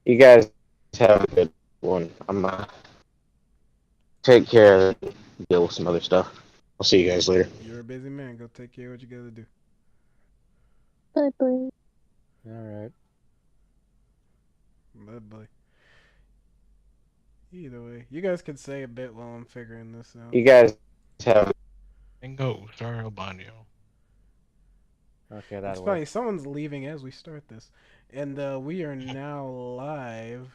You guys have a good one. I'm take care of deal with some other stuff. I'll see you guys later. You're a busy man. Go take care of what you gotta do. Bye bye. All right. Bye bye. Either way, you guys can say a bit while I'm figuring this out. You guys have. Bingo, Dario Banyo. Okay, It's that'll funny, work. someone's leaving as we start this. And we are now live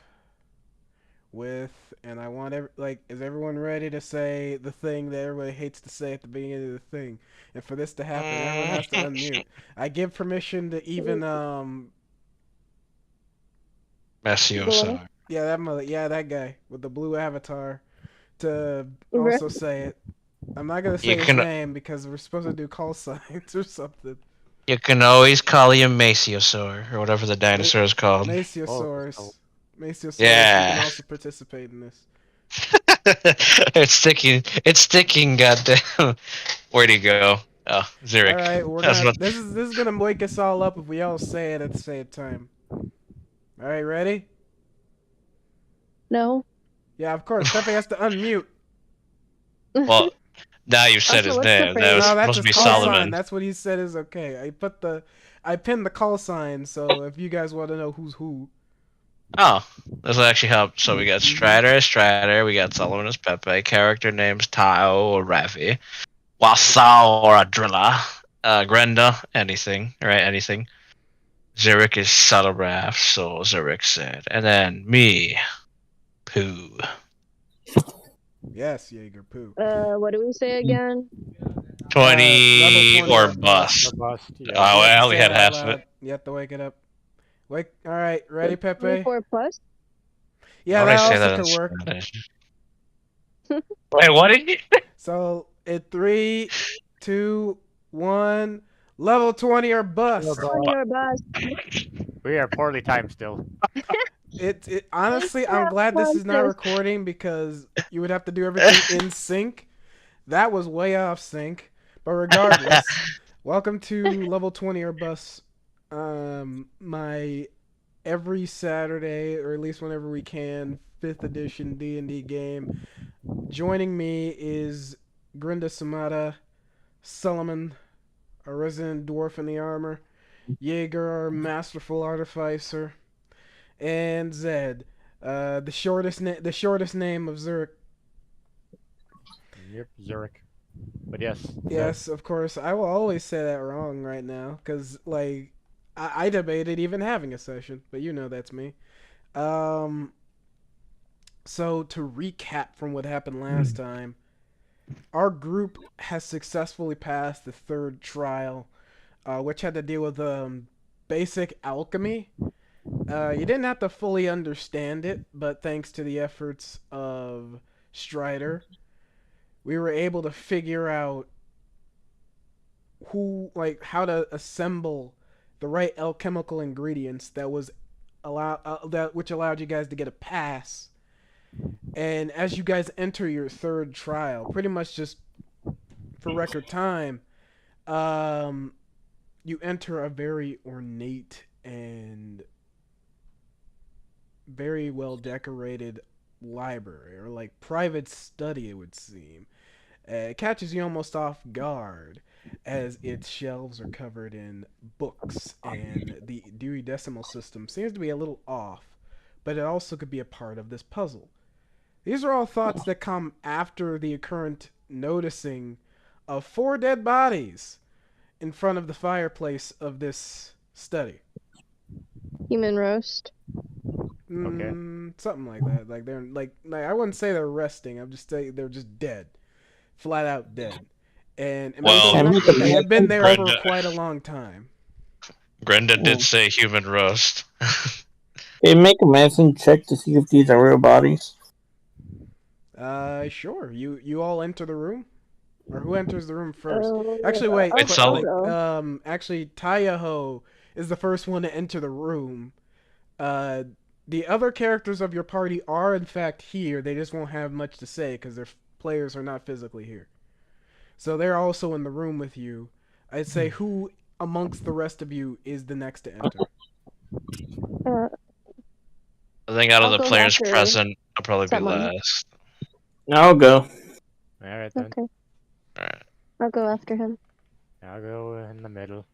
with, and I want is everyone ready to say the thing that everybody hates to say at the beginning of the thing? And for this to happen, everyone has to unmute. I give permission to even Messiosar. yeah, that guy with the blue avatar to Right. also say it. I'm not gonna You say his can name because we're supposed to do call signs or something. you can always call him Masiosaur or whatever the dinosaur is called. Oh, Masiosaurus. Masiosaurus, you can Yeah. also participate in this. It's sticking. It's sticking. Goddamn. Where'd he go? Oh, All Zurich. right, we're That's gonna. what. This is gonna wake us all up if we all say it at the same time. All right, ready? No. Yeah, of course. Pepe has to unmute. Well, now you've said Also, his what's the name. That phrase? was No, that's supposed to his be call sign. Solomon. That's what he said is okay. I pinned the call sign. So if you guys want to know who's who, Oh, this will actually help. So we got Strider as Strider. We got Solomon as Pepe. Character names Tao or Ravi. Wasau or Adrilla. Grenda, anything, right? Anything. Zurich is Subtle so Zurich said. And then me, Pooh. yes, Jaeger poo. What do we say again? 20 Level 20 or or bust. the bust. bust. Oh, Yeah. You have I to only say it had out half of it. loud. You have to wake it up. Wake. All right, ready, Pepe? 24 plus? Yeah, How would that I say also that in could work. Spanish? Wait, what did you? So in 3, 2, 1, level 20 or bust. 20 or bust. We are poorly timed still. It honestly, I'm Yeah, glad this is not monsters. recording because you would have to do everything in sync. That was way off sync. But regardless, welcome to level 20 or bust. My every Saturday or at least whenever we can, 5th edition D&D game. Joining me is Grinda Samada, Solomon, a resident dwarf in the armor, Jaeger, our masterful artificer, and Zed, the shortest name of Zurich. Yep, Zurich. But yes. Yes, of course. I will always say that wrong right now, because I debated even having a session, but you know that's me. Um, so to recap from what happened last time, our group has successfully passed the third trial, which had to deal with basic alchemy. You didn't have to fully understand it, but thanks to the efforts of Strider, we were able to figure out how to assemble the right alchemical ingredients which allowed you guys to get a pass. And as you guys enter your third trial, pretty much just for record time, you enter a very ornate and very well decorated library, or like private study, it would seem. It catches you almost off guard as its shelves are covered in books, and the Dewey Decimal System seems to be a little off, but it also could be a part of this puzzle. These are all thoughts that come after the current noticing of 4 dead bodies in front of the fireplace of this study. Human roast. Something like that. Like they're I wouldn't say they're resting. I'm just saying they're just dead, flat out dead, and Well, they have been there for Brenda, quite a long time. Brenda did say human roast. Hey, make a medicine check to see if these are real bodies. Sure. You all enter the room, or who enters the room first? Actually, Wait, Wait, so- actually, Tayaho is the first one to enter the room. The other characters of your party are in fact here. They just won't have much to say because their players are not physically here. So they're also in the room with you. I'd say who amongst the rest of you is the next to enter? I think out of I'll the go players after present, I'll probably be someone. last. I'll go. Alright then. Okay, Alright. I'll go after him. I'll go in the middle.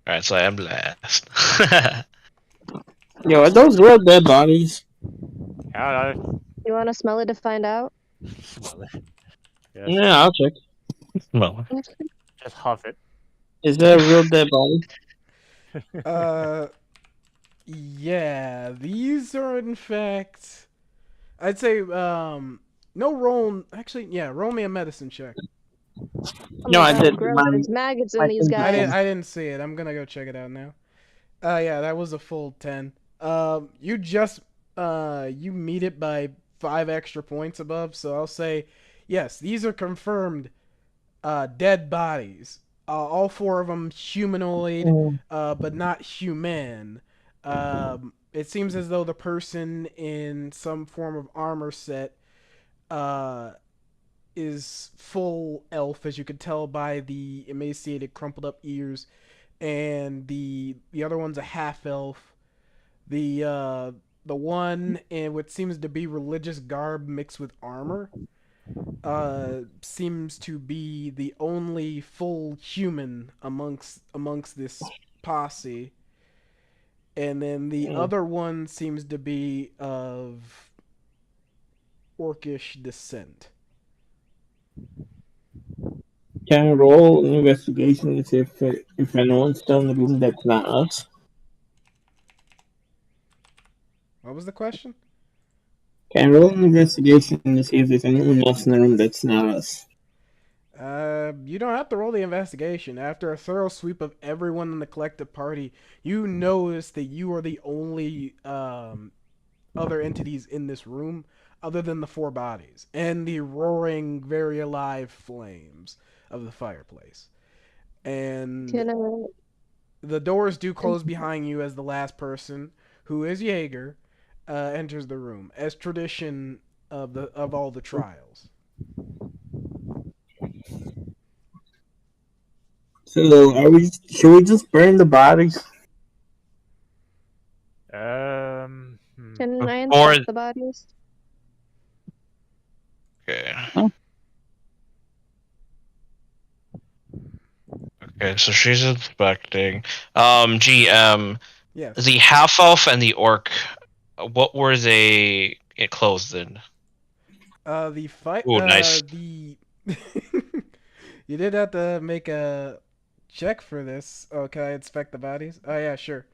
Alright, so I am last. Yo, are those real dead bodies? Yeah, You want to smell it to find out? smell it. Yes. Yeah, I'll check. Well, Just huff it. Is that a real dead body? Yeah, these are in fact, I'd say, no roll. Actually, yeah, roll me a medicine check. Oh No, my I God, did. Gorilla, there's maggots in these guys. I didn't see it. I'm gonna go check it out now. Yeah, that was a full 10. You just you meet it by 5 extra points above, so I'll say yes. These are confirmed dead bodies. All 4 of them humanoid, but not human. It seems as though the person in some form of armor set is full elf, as you could tell by the emaciated, crumpled up ears, and the other one's a half elf. The one in what seems to be religious garb mixed with armor seems to be the only full human amongst this posse, and then the other one seems to be of orcish descent. Can I roll an investigation to see if anyone's still in the room that's not us? What was the question? Can I roll an investigation to see if there's anyone else in the room that's not us? You don't have to roll the investigation. After a thorough sweep of everyone in the collective party, you notice that you are the only other entities in this room, other than the 4 bodies and the roaring, very alive flames of the fireplace. And Can I... the doors do close behind you as the last person, who is Jaeger, enters the room, as tradition of all the trials. So, should we just burn the bodies? Can I Before- inspect the bodies? okay. Huh? Okay, so she's inspecting. GM, Yes. the half elf and the orc, what were they clothed in? The fight. Ooh, nice. The you did have to make a check for this. Oh, can I inspect the bodies? Oh yeah, sure.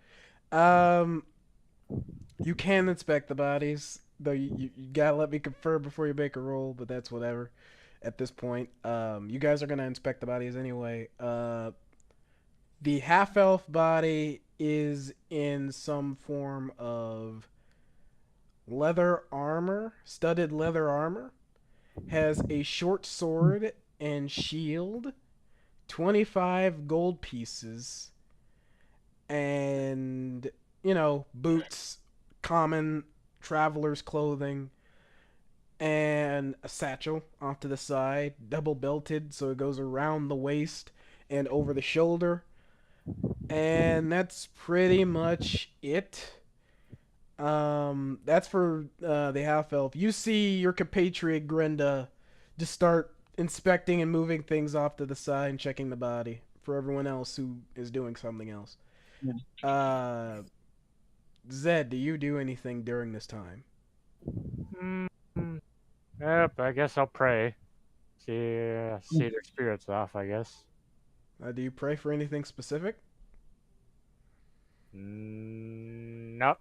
You can inspect the bodies, though you gotta let me confirm before you make a roll. But that's whatever. At this point, you guys are gonna inspect the bodies anyway. The half elf body is in some form of leather armor, studded leather armor, has a short sword and shield, 25 gold pieces, and, boots, common traveler's clothing, and a satchel off to the side, double belted so it goes around the waist and over the shoulder. And that's pretty much it. That's for the half elf. You see your compatriot Grenda just start inspecting and moving things off to the side and checking the body for everyone else who is doing something else. Yeah. Zed, do you do anything during this time? Yep, I guess I'll pray. See their spirits off, I guess. Do you pray for anything specific? Nope.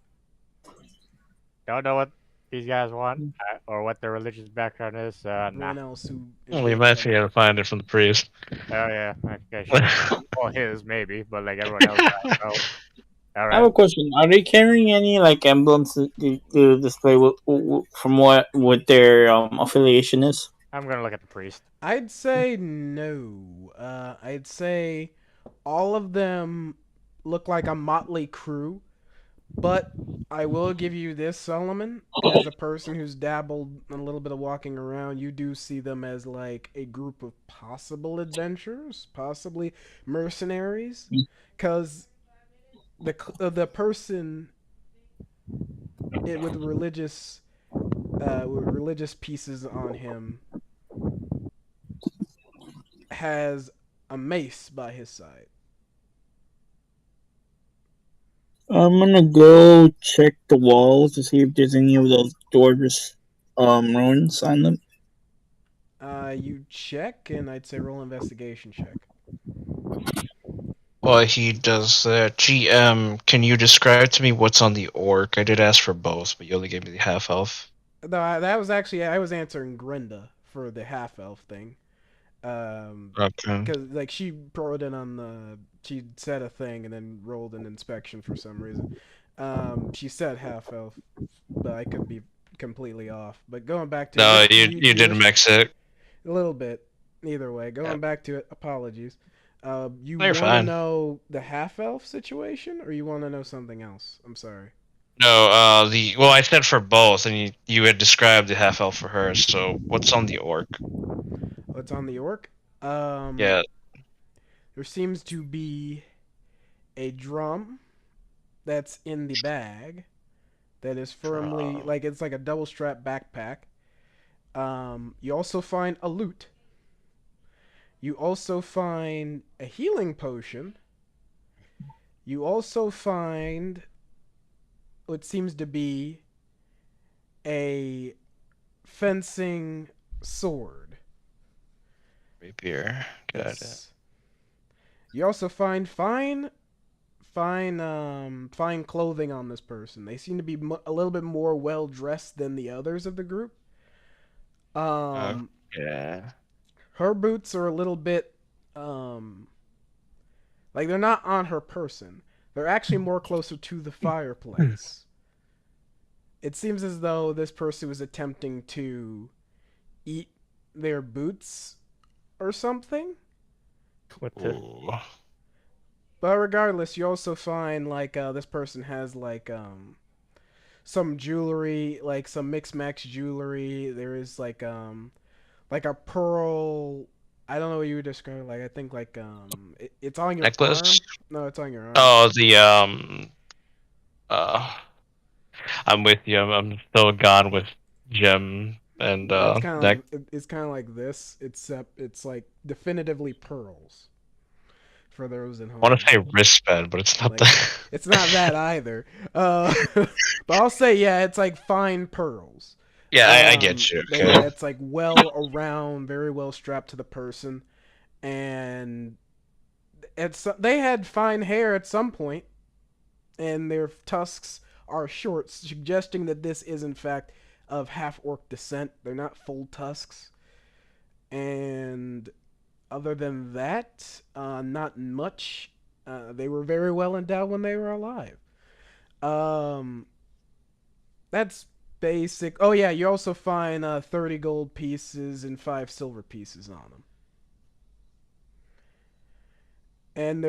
Don't know what these guys want or what their religious background is. Everyone Nah. else who is Well, doing you might something be able to find it from the priest. Oh yeah, okay, sure. Well, his maybe, but like everyone else, I don't know. All I have right. a question. Are they carrying any emblems to display from what their affiliation is? I'm gonna look at the priest. I'd say no. I'd say all of them look like a motley crew, but I will give you this, Solomon. As a person who's dabbled in a little bit of walking around, you do see them as like a group of possible adventurers, possibly mercenaries, because the person with religious pieces on him, has a mace by his side. I'm gonna go check the walls to see if there's any of those doors ruins on them. You check, and I'd say roll investigation check. While he does that, GM, can you describe to me what's on the orc? I did ask for both, but you only gave me the half elf. No, that was actually I was answering Grenda for the half elf thing. Okay. Because like she wrote in on she said a thing and then rolled an inspection for some reason. She said half elf, but I could be completely off. But going back to No, this, you did mix it. a little bit. Either way, going back to it. Apologies. You You're want to fine. know the half elf situation, or you want to know something else? I'm sorry. No, well, I said for both, and you had described the half elf for her. So what's on the orc? What's on the orc? Yeah. There seems to be a drum that's in the bag that is firmly like it's like a double strap backpack. You also find a lute. You also find a healing potion. You also find what seems to be a fencing sword. Rapier. Got it. You also find fine clothing on this person. They seem to be a little bit more well dressed than the others of the group. Yeah. Her boots are a little bit like they're not on her person. They're actually more closer to the fireplace. It seems as though this person was attempting to eat their boots or something. What the? Ooh. But regardless, you also find like this person has like some jewelry, like some mixed match jewelry. There is like a pearl. I don't know what you would describe. Like I think like it's on your Necklace? arm. No, it's on your arm. Oh, the I'm with you. I'm still gone with gem and Yeah, neck. it's kind of like this, except it's like definitively pearls. For those at home. I want to say wristband, but it's not Like, that. it's not that either. But I'll say yeah, it's like fine pearls. Yeah, I get you. Okay. That's like well around, very well strapped to the person, and they had fine hair at some point, and their tusks are short, suggesting that this is in fact of half orc descent. They're not full tusks, and other than that, not much. They were very well endowed when they were alive. That's basic. Oh yeah, you also find 30 gold pieces and 5 silver pieces on them. And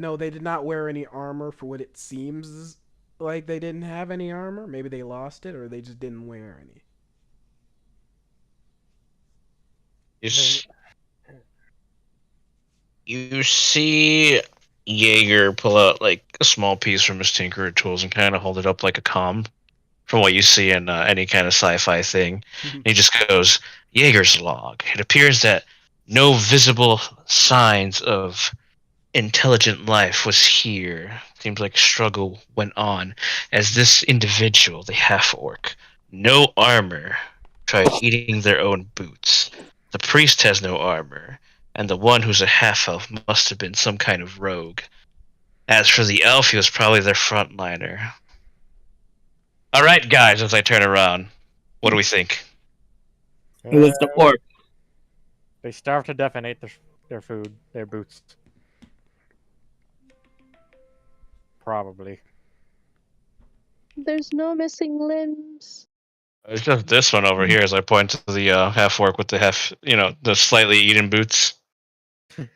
no, they did not wear any armor for what it seems like they didn't have any armor. Maybe they lost it or they just didn't wear any. You see Jaeger pull out like a small piece from his tinkerer tools and kind of hold it up like a comm from what you see in any kind of sci-fi thing. He just goes, Jaeger's log. It appears that no visible signs of intelligent life was here. Seems like struggle went on as this individual, the half-orc, no armor, tried eating their own boots. The priest has no armor, and the one who's a half-elf must have been some kind of rogue. As for the elf, he was probably their frontliner. Alright, guys, as I turn around, what do we think? It was the orc. They starve to death and ate their food, their boots. Probably. There's no missing limbs. It's just this one over here as I point to the half-orc with the the slightly eaten boots. See,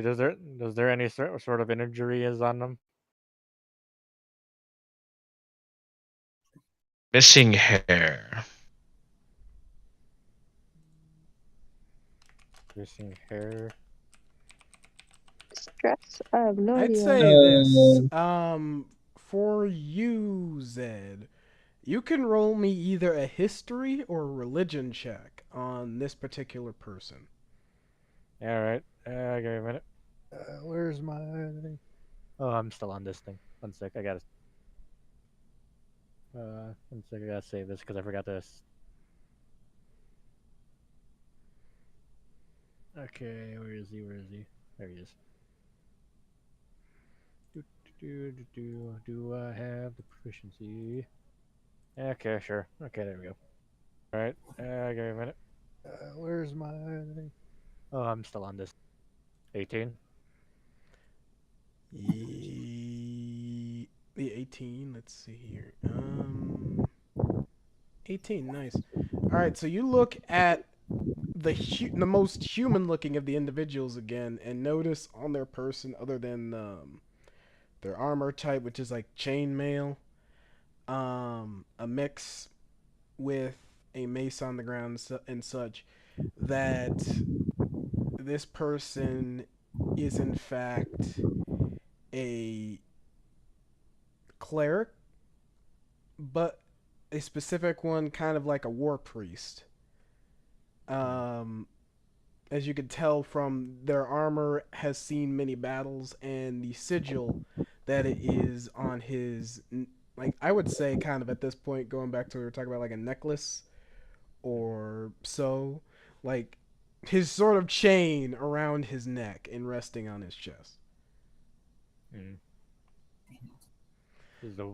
does there any sort of injury is on them? Missing hair. Missing hair. Stress? I have no I'd idea. say this. for you, Zed, you can roll me either a history or a religion check on this particular person. Alright. Give me a minute. Where's my thing? Oh, I'm still on this thing. One sec, I gotta. One sec, I gotta save this because I forgot this. Okay, where is he? Where is he? There he is. Do I have the proficiency? Okay, sure. Okay, there we go. Alright, give me a minute. Where's my thing? Oh, I'm still on this. 18. The 18. Let's see here. 18. Nice. All right. So you look at the most human looking of the individuals again, and notice on their person, other than their armor type, which is like chainmail, a mix with a mace on the ground and such, that this person is in fact a cleric, but a specific one, kind of like a war priest. As you could tell from their armor, has seen many battles, and the sigil that it is on his, like I would say, kind of at this point, going back to what we were talking about, like a necklace or so, like his sort of chain around his neck and resting on his chest. The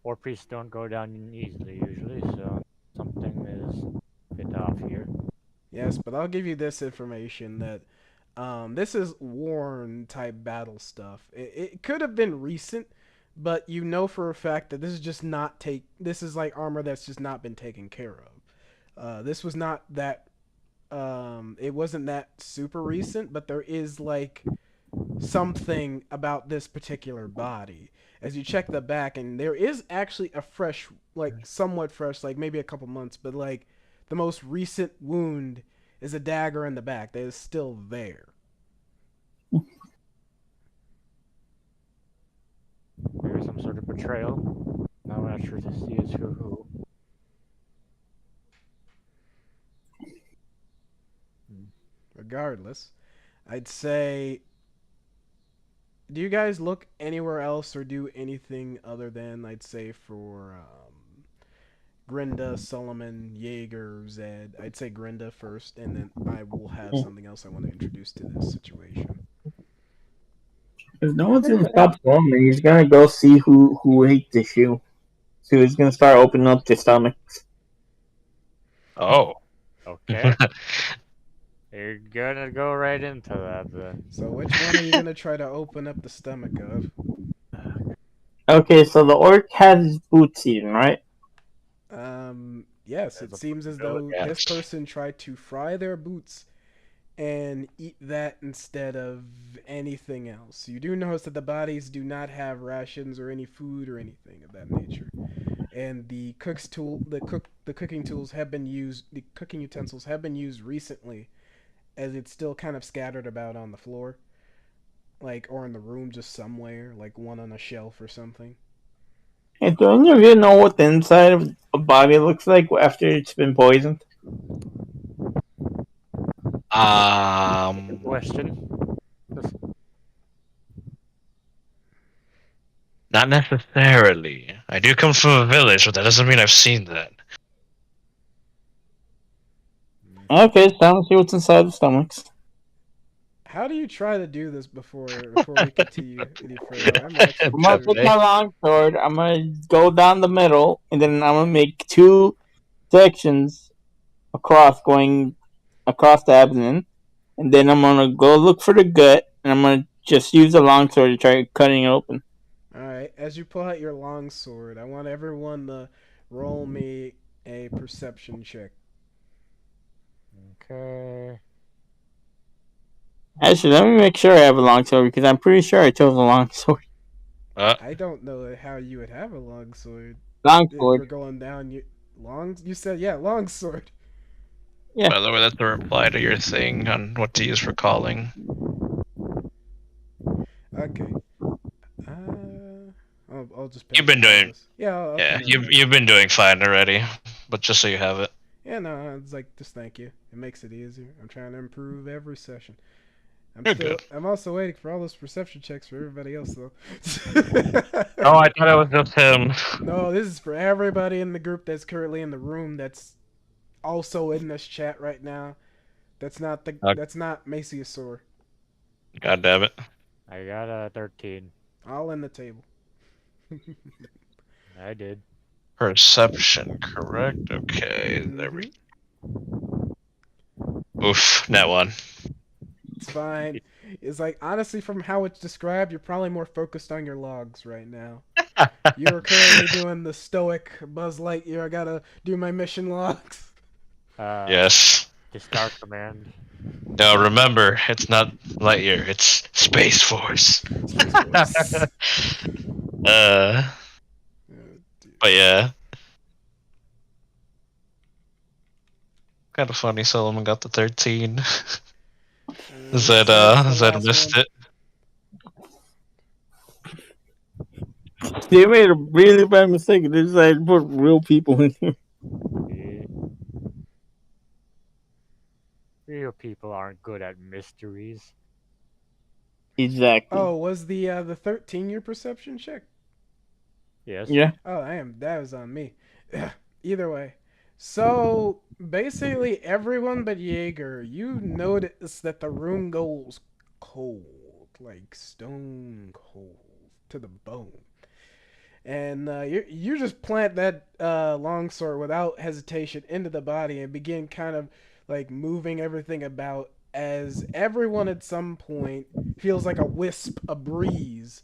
war priests don't go down easily usually, so something is a bit off here. Yes, but I'll give you this information that this is worn type battle stuff. It could have been recent, but you know for a fact that this is just not this is like armor that's just not been taken care of. This was not that it wasn't that super recent, but there is like something about this particular body. As you check the back, and there is actually a fresh, like somewhat fresh, like maybe a couple months, but like the most recent wound is a dagger in the back that is still there. Maybe some sort of betrayal. I'm not sure to see is who. Regardless, I'd say, do you guys look anywhere else or do anything other than, I'd say, for Grinda, Solomon, Jaeger, Zed? I'd say Grinda first, and then I will have something else I want to introduce to this situation. If no one's gonna stop Solomon, he's gonna go see who ate the shoe. So he's gonna start opening up their stomachs. Oh. Okay. You're gonna go right into that then. So which one are you gonna try to open up the stomach of? Okay, so the orc has his boots eaten, right? Yes, it seems as though this person tried to fry their boots and eat that instead of anything else. You do notice that the bodies do not have rations or any food or anything of that nature. And the cooking tools have been used, the cooking utensils have been used recently, as it's still kind of scattered about on the floor, like, or in the room just somewhere, like one on a shelf or something. Hey, do any of you know what the inside of a body looks like after it's been poisoned? Question. Not necessarily. I do come from a village, but that doesn't mean I've seen that. Okay, so I don't see what's inside the stomachs. How do you try to do this before we continue any further? I'm actually I'm gonna take my long sword, I'm gonna go down the middle, and then I'm gonna make two sections across, going across the abdomen, and then I'm gonna go look for the gut, and I'm gonna just use the long sword to try cutting it open. Alright, as you pull out your long sword, I want everyone to roll me a perception check. Okay. Actually, let me make sure I have a long sword, because I'm pretty sure I chose a long sword. I don't know how you would have a long sword. Long If sword. you're going down, you said, yeah, long sword. Yeah. By the way, that's the reply to your thing on what to use for calling. Okay. I'll just. You've been doing. Yeah. I'll Yeah, pin it. you've been doing fine already, but just so you have it. Yeah, no, it's like just thank you. It makes it easier. I'm trying to improve every session. You're good. I'm also waiting for all those perception checks for everybody else though. Oh, I thought it was just him. No, this is for everybody in the group that's currently in the room that's also in this chat right now. That's not Maciosaur. God damn it. I got a 13. All in the table. I did. Perception, correct? Okay, there we Oof, net one. It's fine. It's like, honestly, from how it's described, you're probably more focused on your logs right now. You're currently doing the stoic Buzz Lightyear. I gotta do my mission logs. Yes. The Star Command. Now remember, it's not Lightyear, it's Space Force. Space Force. But yeah. Kind of funny Solomon got the 13. Zed missed it. They made a really bad mistake. They decided to put real people in here. Real people aren't good at mysteries. Exactly. Oh, was the 13 your perception check? Yes. Yeah. Oh, that was on me. Either way. So, basically, everyone but Jaeger, you notice that the room goes cold. Like stone cold. To the bone. And you just plant that longsword without hesitation into the body and begin kind of like moving everything about as everyone at some point feels like a wisp, a breeze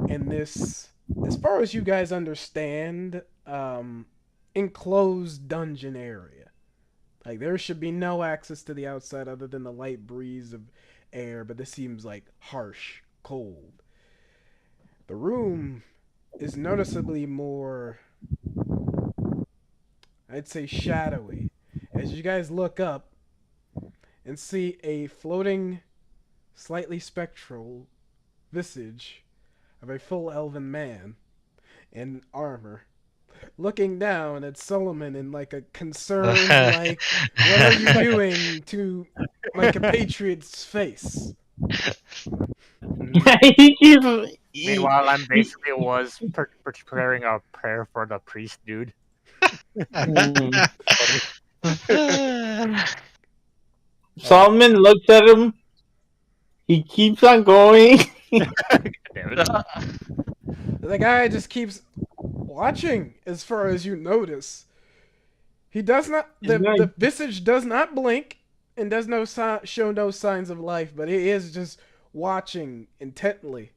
in this, as far as you guys understand, enclosed dungeon area. Like there should be no access to the outside other than the light breeze of air, but this seems like harsh, cold. The room is noticeably more, I'd say, shadowy. As you guys look up and see a floating, slightly spectral visage of a full elven man in armor, looking down at Solomon in like a concerned, like, what are you doing to my compatriot's face? Meanwhile, I'm basically preparing a prayer for the priest dude. Solomon looks at him. He keeps on going. The guy just keeps watching as far as you notice. He does not, the visage does not blink and does show no signs of life, but he is just watching intently.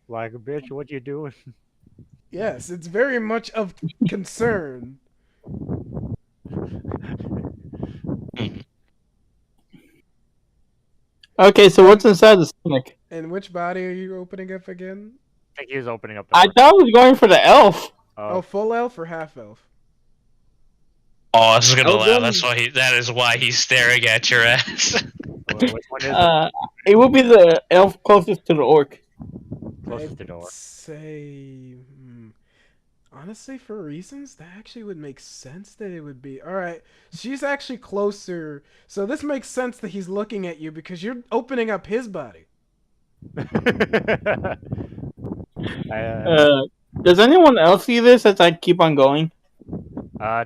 Like, bitch, what you doing? Yes, it's very much of concern. Okay, so what's inside the stomach? And which body are you opening up again? I think he was opening up the I thought I was going for the elf. Oh, full elf or half elf? Oh, this is gonna laugh. That is why he's staring at your ass. Which one is it? It would be the elf closest to the orc. Closest to the door. I'd say, honestly, for reasons, that actually would make sense that it would be. Alright, she's actually closer. So this makes sense that he's looking at you because you're opening up his body. Does anyone else see this as I keep on going?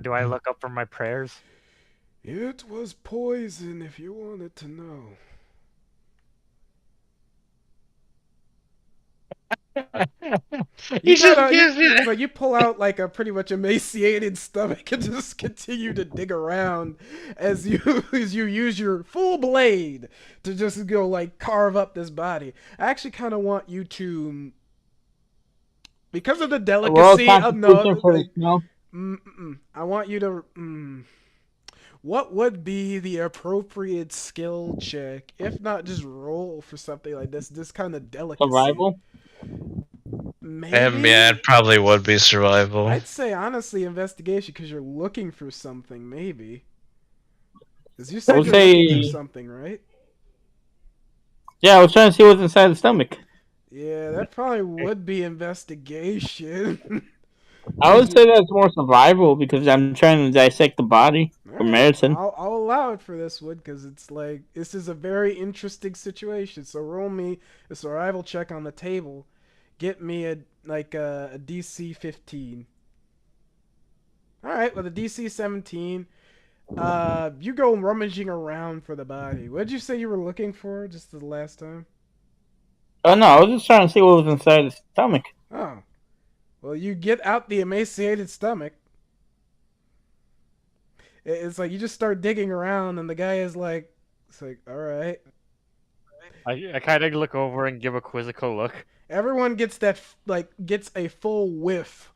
Do I look up for my prayers? It was poison, if you wanted to know. You pull out like a pretty much emaciated stomach and just continue to dig around as you use your full blade to just go like carve up this body. I actually kind of want you to, because of the delicacy of I want you to. What would be the appropriate skill check, if not just roll for something like this? This kind of delicacy. Survival? Maybe. Yeah, it probably would be survival. I'd say honestly investigation because you're looking for something. Maybe. Because you said you're looking for something, right? Yeah, I was trying to see what's inside the stomach. Yeah, that probably would be investigation. I would 'Cause say that's more survival because I'm trying to dissect the body all for right, medicine. I'll allow it for this one because it's like this is a very interesting situation. So roll me a survival check on the table. Get me a DC 15. All right, with a DC 17, you go rummaging around for the body. What did you say you were looking for just the last time? Oh no, I was just trying to see what was inside the stomach. Oh, well, you get out the emaciated stomach. It's like you just start digging around, and the guy is like, "It's like, all right." I kind of look over and give a quizzical look. Everyone gets gets a full whiff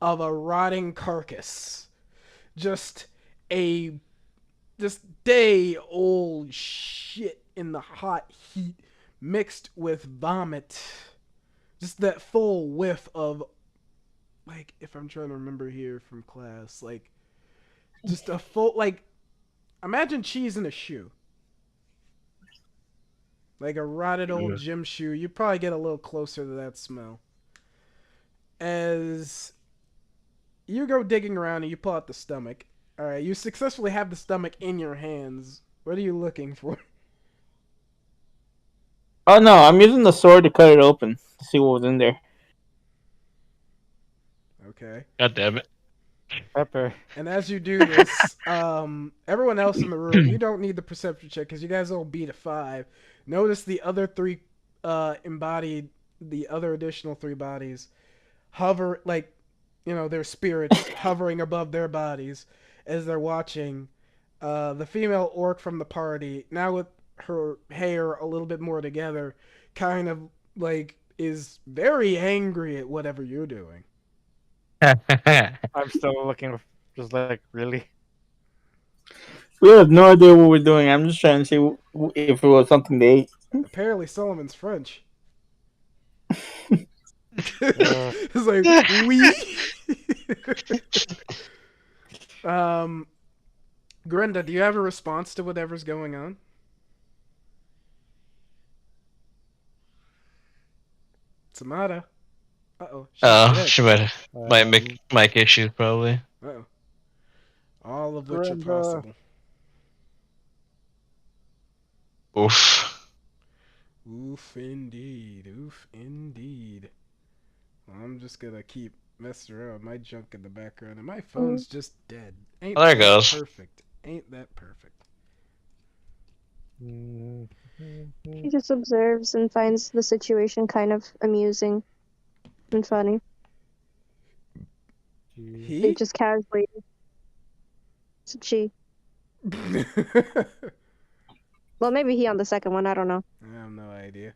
of a rotting carcass. Just a just day old shit in the hot heat mixed with vomit. Just that full whiff of like if I'm trying to remember here from class, like just a full like imagine cheese in a shoe. Like a rotted old gym shoe. You probably get a little closer to that smell. As you go digging around and you pull out the stomach. Alright, you successfully have the stomach in your hands. What are you looking for? Oh no, I'm using the sword to cut it open to see what was in there. Okay. God damn it. Pepper. And as you do this, everyone else in the room, you don't need the perception check because you guys all beat a 5. Notice the other 3 the other additional 3 bodies hover, like, their spirits hovering above their bodies as they're watching the female orc from the party, now with her hair a little bit more together, kind of, like, is very angry at whatever you're doing. I'm still looking, just like, really? We have no idea what we're doing. I'm just trying to see if it was something they ate. Apparently Solomon's French. Uh, It's like we. Grenda, do you have a response to whatever's going on? Samada. Uh-oh. She's Oh, dead. she might make mic issues probably. Uh-oh. All of which are Grenda. possible. Oof. Oof indeed. Oof indeed. Well, I'm just gonna keep messing around with my junk in the background, and my phone's just dead. Ain't Oh, there it that goes. perfect? Ain't that perfect? He just observes and finds the situation kind of amusing and funny. He He? just casually. She. Well, maybe he on the second one. I don't know. I have no idea.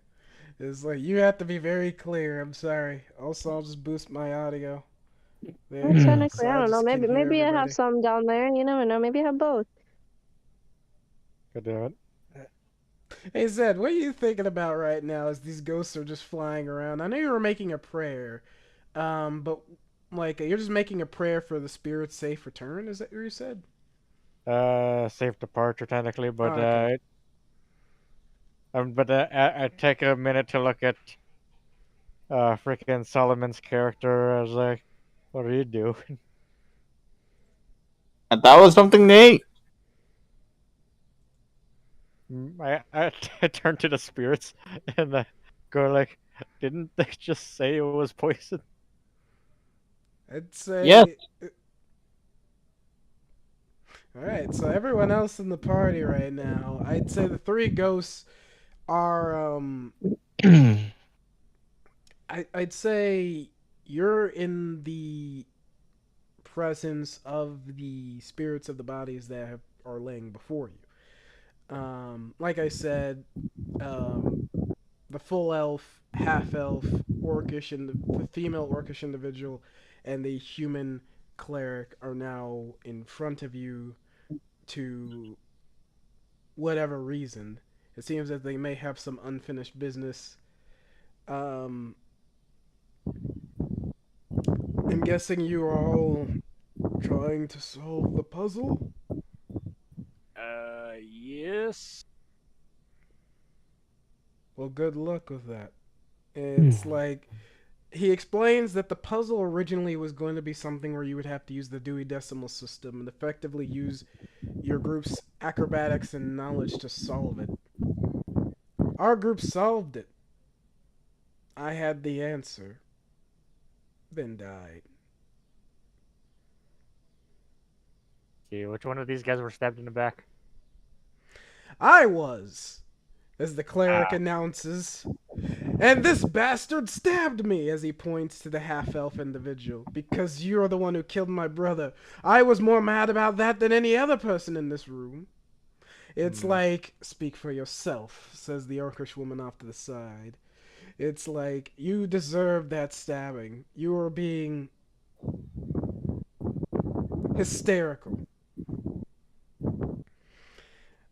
It's like you have to be very clear. I'm sorry. Also, I'll just boost my audio. There you That's go. technically, So I don't know. just can Maybe hear I have everybody. some down there. You never know. Maybe I have both. God damn it. Hey Zed, what are you thinking about right now as these ghosts are just flying around? I know you were making a prayer, but like you're just making a prayer for the spirit's safe return. Is that what you said? Safe departure technically, but Oh, okay. I take a minute to look at freaking Solomon's character. I was like, what are you doing? And that was something they ate. I turn to the spirits and go like, didn't they just say it was poison? I'd say. Yes. All right, so everyone else in the party right now, I'd say the 3 ghosts are I'd say you're in the presence of the spirits of the bodies that are laying before you. Like I said, the full elf, half elf, orcish, and the female orcish individual, and the human cleric are now in front of you to whatever reason. It seems that they may have some unfinished business. I'm guessing you are all trying to solve the puzzle? Yes. Well, good luck with that. It's like he explains that the puzzle originally was going to be something where you would have to use the Dewey Decimal System and effectively use your group's acrobatics and knowledge to solve it. Our group solved it. I had the answer, then died. Okay, which one of these guys were stabbed in the back? I was, as the cleric Ah. announces. And this bastard stabbed me, as he points to the half-elf individual, because you're the one who killed my brother. I was more mad about that than any other person in this room. It's like, speak for yourself, says the orcish woman off to the side. It's like, you deserve that stabbing. You were being hysterical.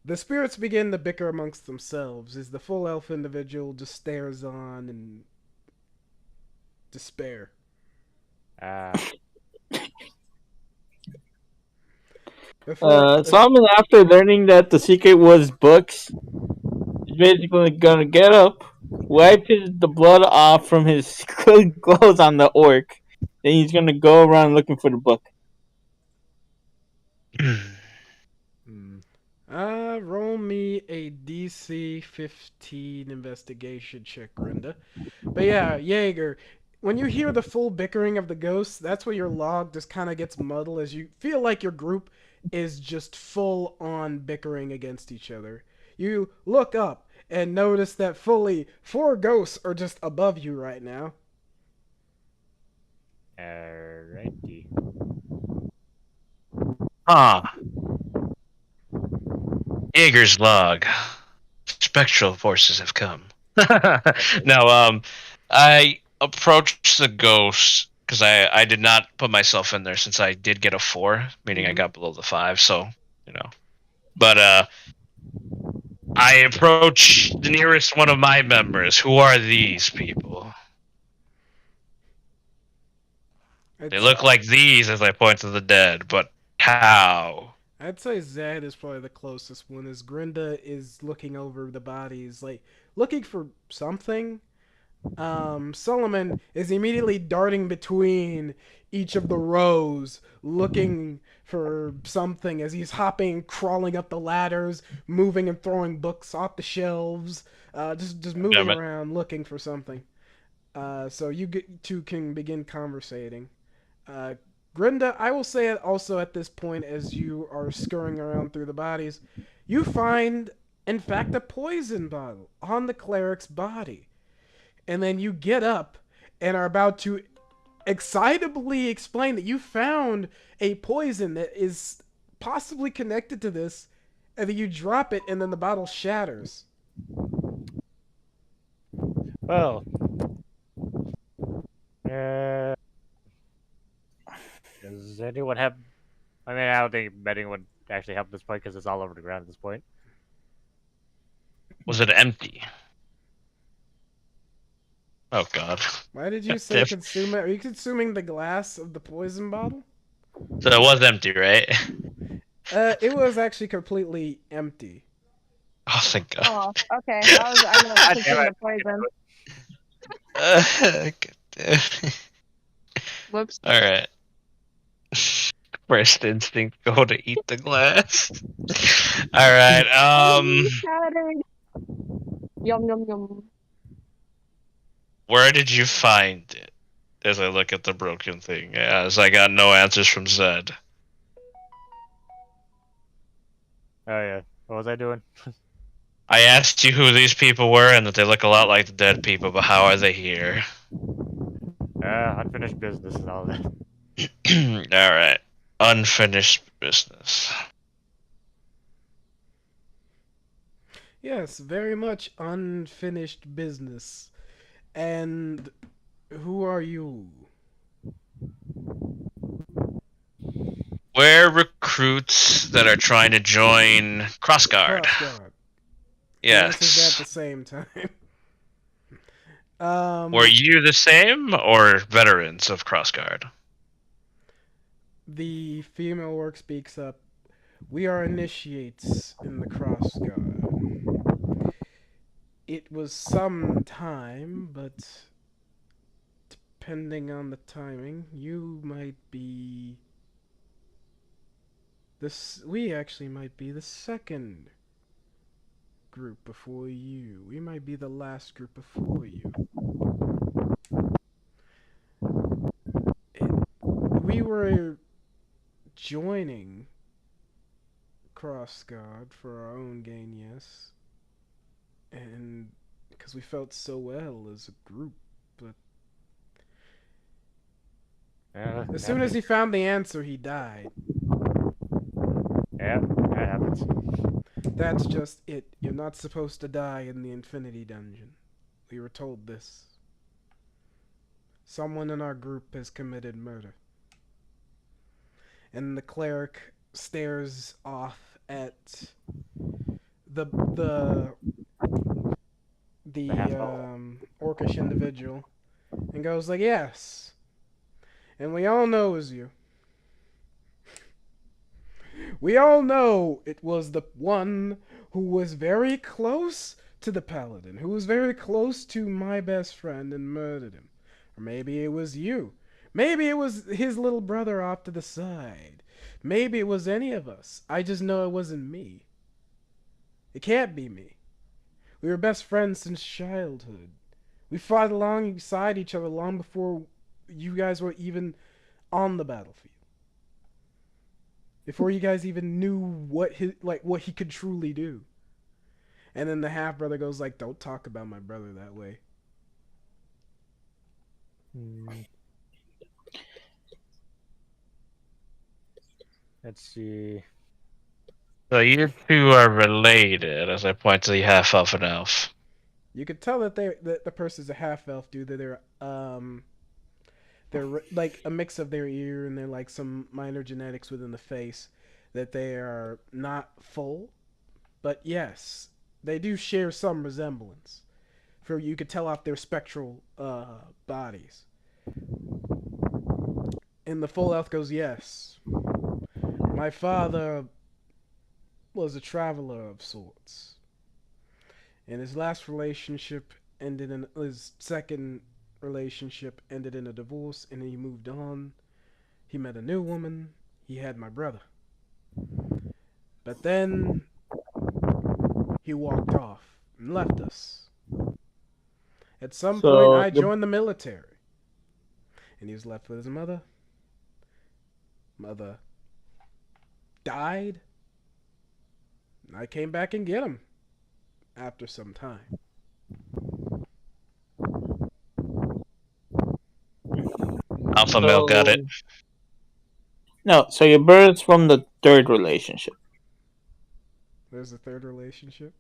The spirits begin to bicker amongst themselves as the full elf individual just stares on in despair. Solomon, after learning that the secret was books, is basically gonna get up, wipe the blood off from his clothes on the orc, then he's gonna go around looking for the book. Roll me a DC 15 investigation check, Grenda. But yeah, Jaeger, when you hear the full bickering of the ghosts, that's where your log just kind of gets muddled as you feel like your group is just full on bickering against each other. You look up and notice that fully 4 ghosts are just above you right now. Alrighty. Jaeger's log. Spectral forces have come. No, I approached the ghost because I did not put myself in there since I did get a 4, meaning I got below the 5, so, you know. But, I approach the nearest one of my members. Who are these people? They look like these as I point to the dead, but how? I'd say Zed is probably the closest one, as Grinda is looking over the bodies, like, looking for something. Solomon is immediately darting between each of the rows, looking for something as he's hopping, crawling up the ladders, moving and throwing books off the shelves, just moving around, looking for something. So you two can begin conversating. Grinda, I will say it also at this point as you are scurrying around through the bodies, you find, in fact, a poison bottle on the cleric's body. And then you get up and are about to excitably explain that you found a poison that is possibly connected to this, and then you drop it and then the bottle shatters. Well, does anyone have... I mean, I don't think betting would actually help this point because it's all over the ground at this point. Was it empty? Oh god. Why did you say consume it? Are you consuming the glass of the poison bottle? So it was empty, right? It was actually completely empty. Oh, thank god. Oh, okay. I know consuming the poison. God damn. Whoops. Alright. First instinct, go to eat the glass. Alright, Yum, yum, yum. where did you find it? As I look at the broken thing, as I got no answers from Zed. Oh yeah, what was I doing? I asked you who these people were and that they look a lot like the dead people, but how are they here? Unfinished business and all that. Alright. Unfinished business. Yes, very much unfinished business. And who are you? We're recruits that are trying to join Crossguard. Crossguard. Yes. This is at the same time. Were you the same or veterans of Crossguard? The female orc speaks up. We are initiates in the Crossguard. it was some time, but depending on the timing, you might be this. We actually might be the second group before you. We might be the last group before you. We were joining Crossguard for our own gain, yes. And because we felt so well as a group, but as soon as he found the answer, he died. Yeah, that happens. That's just it. You're not supposed to die in the Infinity Dungeon. We were told this. Someone in our group has committed murder. And the cleric stares off at the orcish individual and goes like, yes. And we all know it was you. We all know it was the one who was very close to the paladin, who was very close to my best friend and murdered him. Or maybe it was you. Maybe it was his little brother off to the side. Maybe it was any of us. I just know it wasn't me. It can't be me. We were best friends since childhood. We fought alongside each other long before you guys were even on the battlefield. Before you guys even knew what he could truly do. And then the half brother goes like, "Don't talk about my brother that way." Let's see. So you two are related, as I point to the half elf and elf. You could tell that the person's a half elf due to they're like a mix of their ear and they're like some minor genetics within the face, that they are not full, but yes, they do share some resemblance. For you could tell off their spectral bodies. And the full elf goes, yes. My father was a traveler of sorts. And his last relationship ended in his second relationship ended in a divorce, and he moved on. He met a new woman. He had my brother. But then he walked off and left us. At some point, I joined the military. And he was left with his mother. Mother died. And I came back and get him after some time. Alpha male got it. No, so your brother's from the third relationship. There's a third relationship?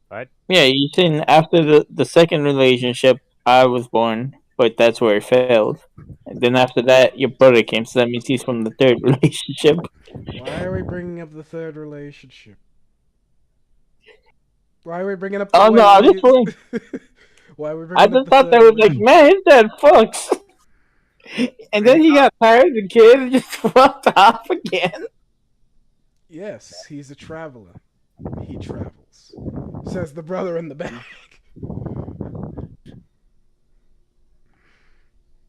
What? Yeah, you saying after the second relationship, I was born, but that's where it failed. And then after that, your brother came, so that means he's from the third relationship. Why are we bringing up the third relationship? Why are we bringing up the Oh no, I'm just wondering. Why are we I bringing up just the thought third they were like, relationship? man, his dad fucks. And then he got tired of the kid and just fucked off again. Yes, he's a traveler. He travels. Says the brother in the back.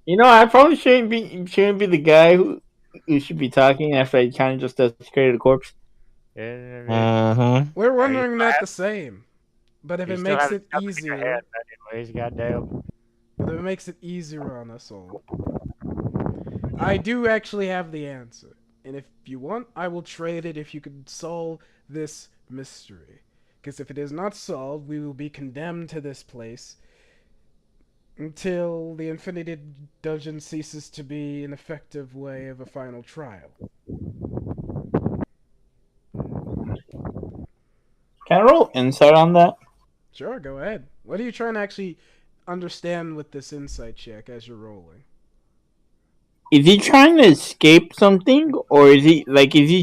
You know, I probably shouldn't be the guy who should be talking after I kind of just desecrated a corpse. Mm-hmm. We're wondering that the same. But if You it still makes have it something in your easier, head, anyways, goddamn. but if it makes it easier on us all, I do actually have the answer. And if you want, I will trade it if you could solve this mystery. Because if it is not solved, we will be condemned to this place until the Infinity Dungeon ceases to be an effective way of a final trial. Can I roll insight on that? Sure, go ahead. What are you trying to actually understand with this insight check as you're rolling? Is he trying to escape something, or is he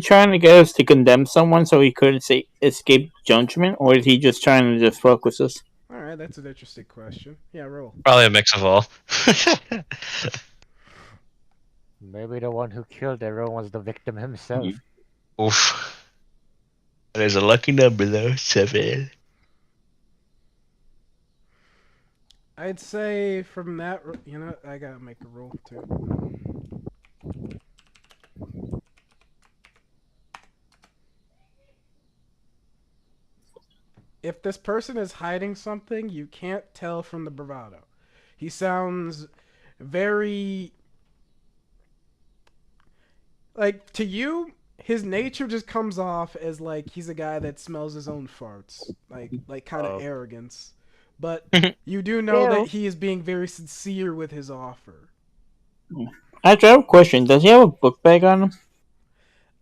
trying to get us to condemn someone so he could escape judgment, or is he just trying to just fuck with us? Alright, that's an interesting question. Yeah, roll. Probably a mix of all. Maybe the one who killed everyone was the victim himself. Oof. There's a lucky number though, 7. I'd say from that, I gotta make a roll too. If this person is hiding something, you can't tell from the bravado. He sounds very like to you. His nature just comes off as like he's a guy that smells his own farts, like kind of Oh. arrogance. But you do know Ew. that he is being very sincere with his offer. Actually, I have a question. Does he have a book bag on him?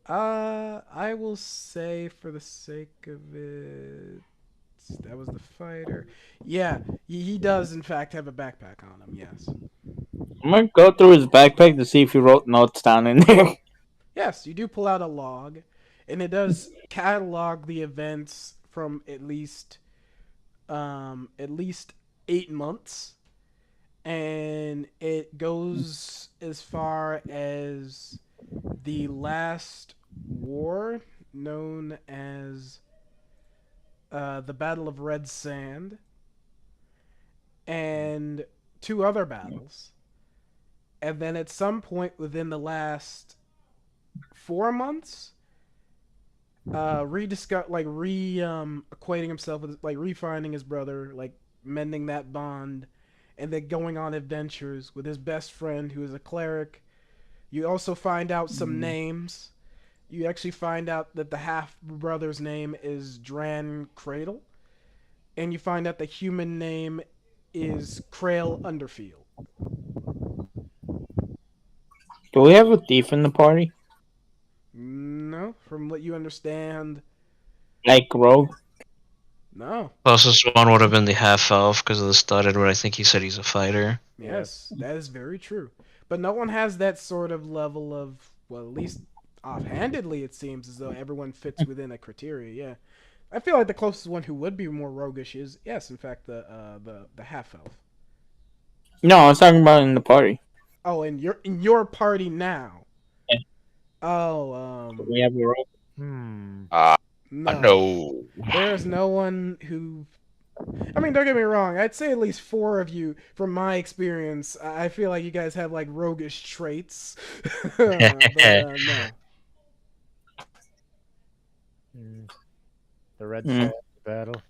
I will say for the sake of it, that was the fighter. Yeah, he does in fact have a backpack on him. Yes. I'm gonna go through his backpack to see if he wrote notes down in there. Yes, you do pull out a log, and it does catalog the events from at least 8 months, and it goes as far as the last war, known as the Battle of Red Sand, and two other battles, and then at some point within the last 4 months, equating himself with, like, refinding his brother, like mending that bond, and then going on adventures with his best friend who is a cleric. You also find out some names. You actually find out that the half brother's name is Dran Cradle, and you find out the human name is Krail Underfield. Do we have a thief in the party? No, from what you understand, Like Rogue? no. Closest one would have been the half elf because of the studded, but I think he said he's a fighter. Yes, that is very true. But no one has that sort of level of, well, at least offhandedly, it seems as though everyone fits within a criteria. Yeah, I feel like the closest one who would be more roguish is, yes, in fact, the half elf. No, I was talking about in the party. Oh, and in your party now. Yeah. Oh, We have a Rogue. no. No. There's no one who. I mean, don't get me wrong. I'd say at least 4 of you, from my experience, I feel like you guys have like roguish traits. But no. The Red Sand battle.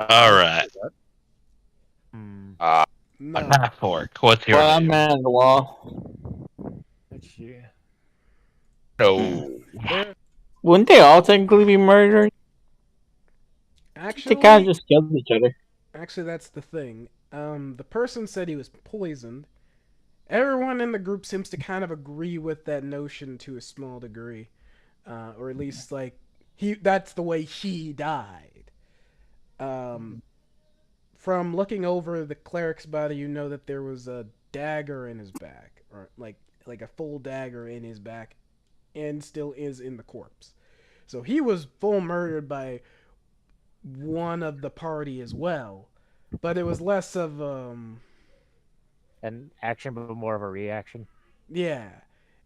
All right. No. Half orc. What's your Well, I'm name? man of the wall. Let's see. No. Wouldn't they all technically be murdered? They Actually, kind of just killed each other. actually, that's the thing. The person said he was poisoned. Everyone in the group seems to kind of agree with that notion to a small degree, or at least like that's the way he died. From looking over the cleric's body, you know that there was a dagger in his back, or like a full dagger in his back, and still is in the corpse. So he was full murdered by one of the party as well, but it was less of An action, but more of a reaction. yeah.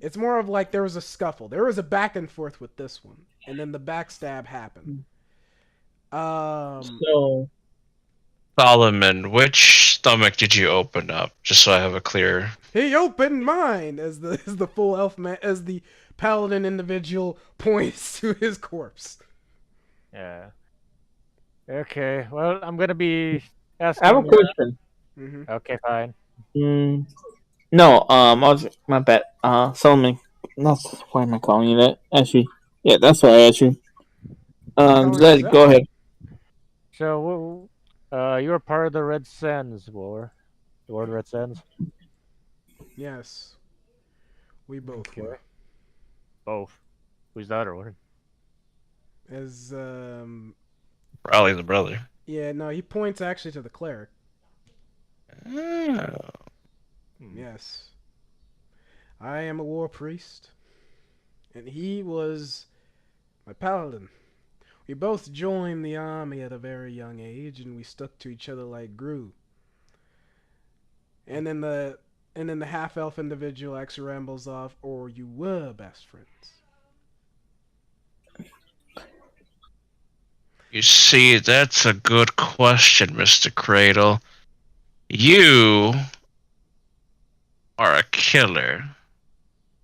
It's more of like there was a scuffle. There was a back and forth with this one, and then the backstab happened. So, Solomon, which stomach did you open up? Just so I have a clear. He opened mine as the full elf man, as the paladin individual points to his corpse. Yeah. Okay. Well, I'm gonna be asking. I have a question. Mm-hmm. Okay, fine. No, my bad. Solomon. That's why am I calling you that? Actually, yeah, that's why I asked you. Zed, go ahead. So, you were part of the Red Sands War. The War of the Red Sands? Yes, we both were. Both. Who's the other one? As Probably the brother. yeah, no, he points actually to the cleric. Oh. Yes, I am a war priest, and he was my paladin. We both joined the army at a very young age, and we stuck to each other like glue. And then the half elf individual actually rambles off, or you were best friends. You see, that's a good question, Mr. Cradle. You are a killer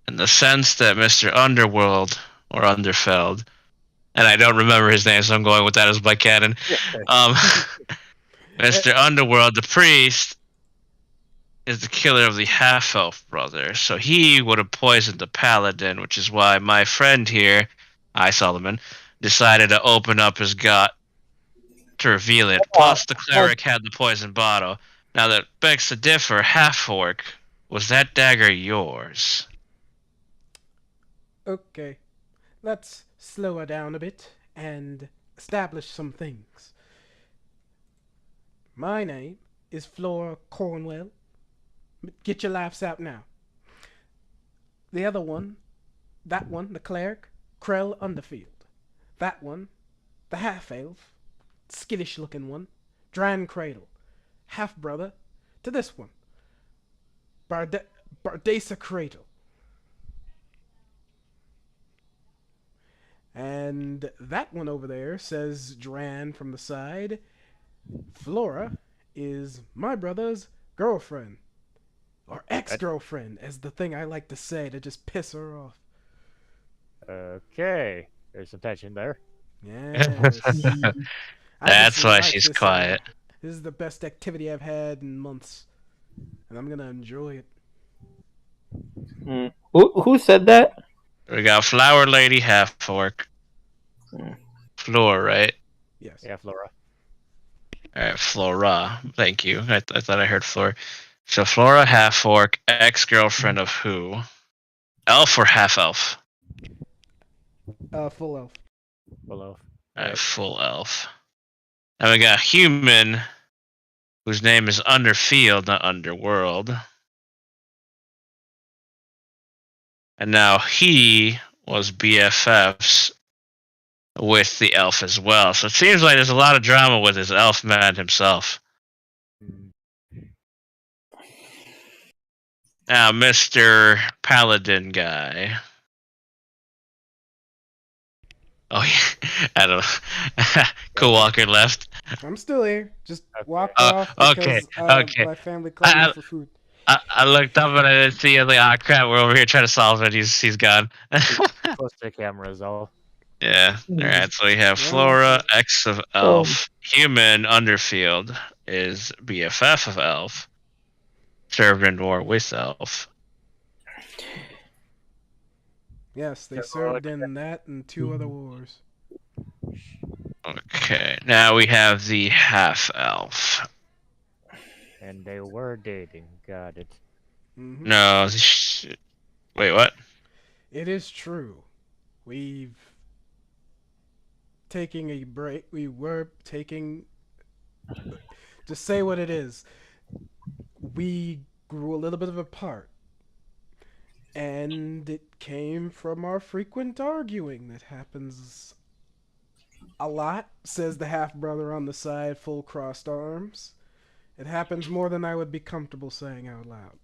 in the sense that Mr. Underworld or Underfeld, and I don't remember his name, so I'm going with that as my canon. Um, Mr. Underworld, the priest, is the killer of the half-elf brother, so he would have poisoned the paladin, which is why my friend here, Solomon, decided to open up his gut to reveal it. Plus, the cleric had the poison bottle. Now that begs to differ, half-orc, was that dagger yours? Okay, let's slow her down a bit and establish some things. My name is Flora Cornwell. Get your laughs out now. The other one, that one, the cleric, Krell Underfield. That one, the half-elf, skittish-looking one, Dran Cradle, half-brother to this one, Bardesa Cradle. And that one over there, says Dran from the side, Flora is my brother's girlfriend. Or ex-girlfriend, as the thing I like to say to just piss her off. Okay, there's some tension there. Yes. That's why she's quiet. This is the best activity I've had in months. And I'm gonna enjoy it. Who said that? We got Flower Lady, half-orc. Flora, right? Yes. Yeah, Flora. Alright, Flora. Thank you. I thought I heard Flora. So Flora, half-orc, ex-girlfriend of who? Elf or half-elf? Full elf. Full elf. Alright, full elf. And we got human, whose name is Underfield, not Underworld. And now he was BFFs with the elf as well. So it seems like there's a lot of drama with his elf man himself. Now, Mr. Paladin guy. Oh, yeah. I don't know. Cool Walker left. I'm still here. Just walked Oh, off because okay. my family called me for food. I looked up and I didn't see it. Like, ah, crap, we're over here trying to solve it. He's gone. Close to the camera is all. Yeah. Alright, so we have Flora, ex of Elf. Human, Underfield, is BFF of Elf. Served in war with Elf. Yes, they served in that and 2 other wars. Okay, now we have the half-elf. And they were dating. Got it. Mm-hmm. No, wait, what? It is true. We've taking a break. We were taking. To say what it is, we grew a little bit apart. And it came from our frequent arguing that happens a lot, says the half-brother on the side, full crossed arms. It happens more than I would be comfortable saying out loud.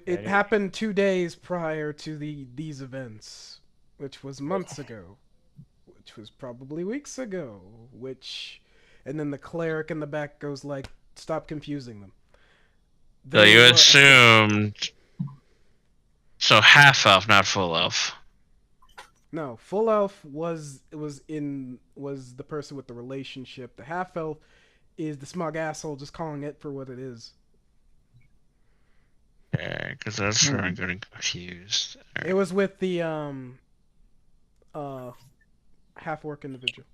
It happened 2 days prior to these events, which was months ago, which was probably weeks ago, and then the cleric in the back goes like, stop confusing them. So you assumed... So half-elf, not full-elf. No, full elf was the person with the relationship. The half elf is the smug asshole just calling it for what it is. Yeah, because that's where I'm getting confused. It was with the half orc individual.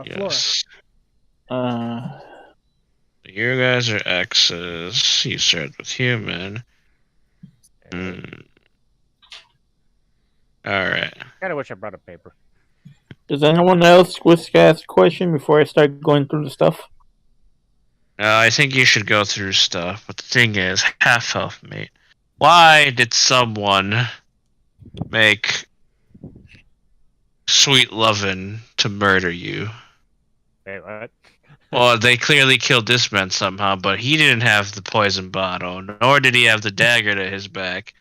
Yes. Flora. You guys are exes. You started with human. Alright. Kinda wish I brought a paper. Does anyone else wish to ask a question before I start going through the stuff? I think you should go through stuff, but the thing is, half-elf, mate. Why did someone make sweet lovin' to murder you? Wait, what? Well, they clearly killed this man somehow, but he didn't have the poison bottle, nor did he have the dagger to his back.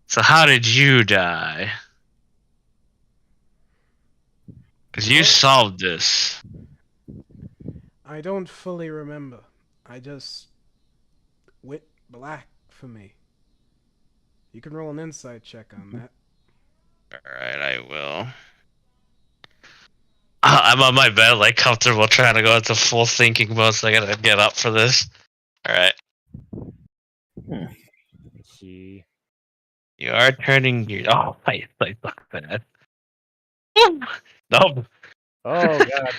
So how did you die? Because you solved this. I don't fully remember. I just went black for me. You can roll an insight check on that. Alright, I will. I'm on my bed, like comfortable, trying to go into full thinking mode, so I gotta get up for this. Alright. Let's see. You are turning your. Oh, my sucks bad. Nope. Oh god.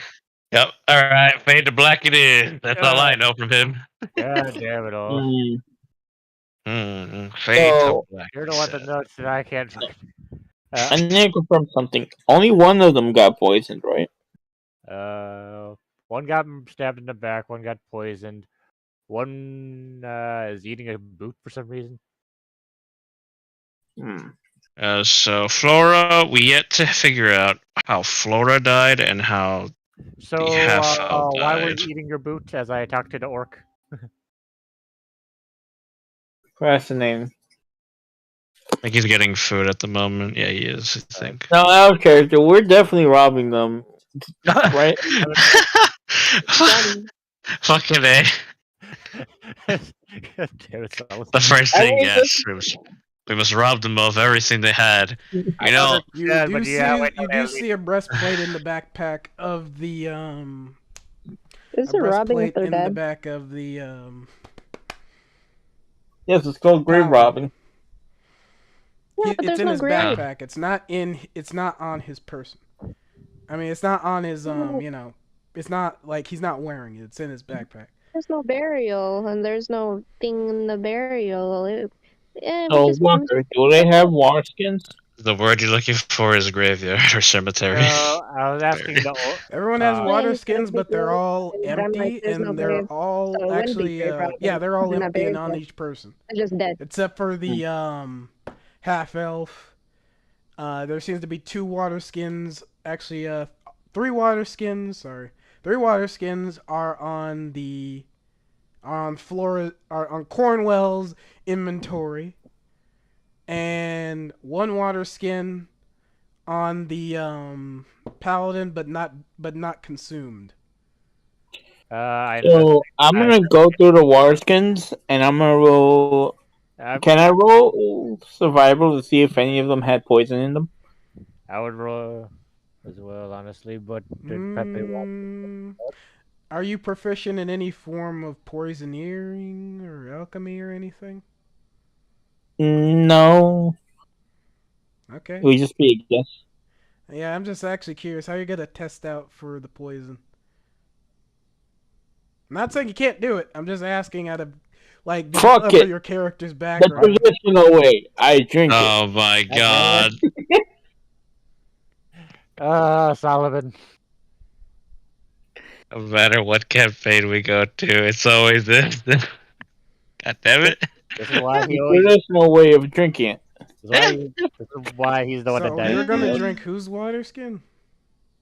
Yep. Alright, fade to black it is. That's all I God. know from him. God damn it all. Fade to So- black. You're the one that knows that I can't. I need to confirm something. Only one of them got poisoned, right? One got stabbed in the back. One got poisoned. One is eating a boot for some reason. So Flora, we yet to figure out how Flora died and how So half-elf why were died. you eating your boot as I talked to the orc? Fascinating. I think he's getting food at the moment. Yeah, he is, I think. Now, out of character, we're definitely robbing them, right? Fucking A. God damn it, Solomon. The first I thing, mean, yes. We must rob them of everything they had. You know, You Yeah, do but see yeah, wait, you no, do see a breastplate in the backpack of the Is a it robbing if breastplate they're in the dead? back of the Yes, it's called grave Paladin. robbing. Yeah, but it's there's in no his grave. backpack. It's not on his person. I mean, it's not on his it's not like he's not wearing it. It's in his backpack. There's no burial, and there's no thing in the burial. We So, just Walker, do they have water skins? the word you're looking for is graveyard or cemetery. I was asking the orc. Everyone has Uh, water Yeah, skins, but they're all but I'm like, empty, there's no and they're grave, all so it wouldn't be actually grave robbing. yeah, they're all They're not empty and buried on there. each person, They're just dead. except for the half elf. There seems to be two water skins. Actually, three water skins. Sorry, three water skins are on Cornwell's inventory, and one water skin on the paladin, but not consumed. I So, I'm gonna go through the water skins, and I'm gonna roll. Can I roll survival to see if any of them had poison in them? I would roll as well, honestly, but did Pepe want? Are you proficient in any form of poisoneering or alchemy or anything? No, Okay. it would just be a guess. Yeah, I'm just actually curious how you're gonna test out for the poison. I'm not saying you can't do it. I'm just asking out of like Fuck it. your character's The background. traditional way. I drink it. Oh my god. Solomon. No matter what campaign we go to, it's always this. God damn it. This is why he The always. traditional way of drinking it. This is why he's the one that So died. you're gonna drink whose water skin?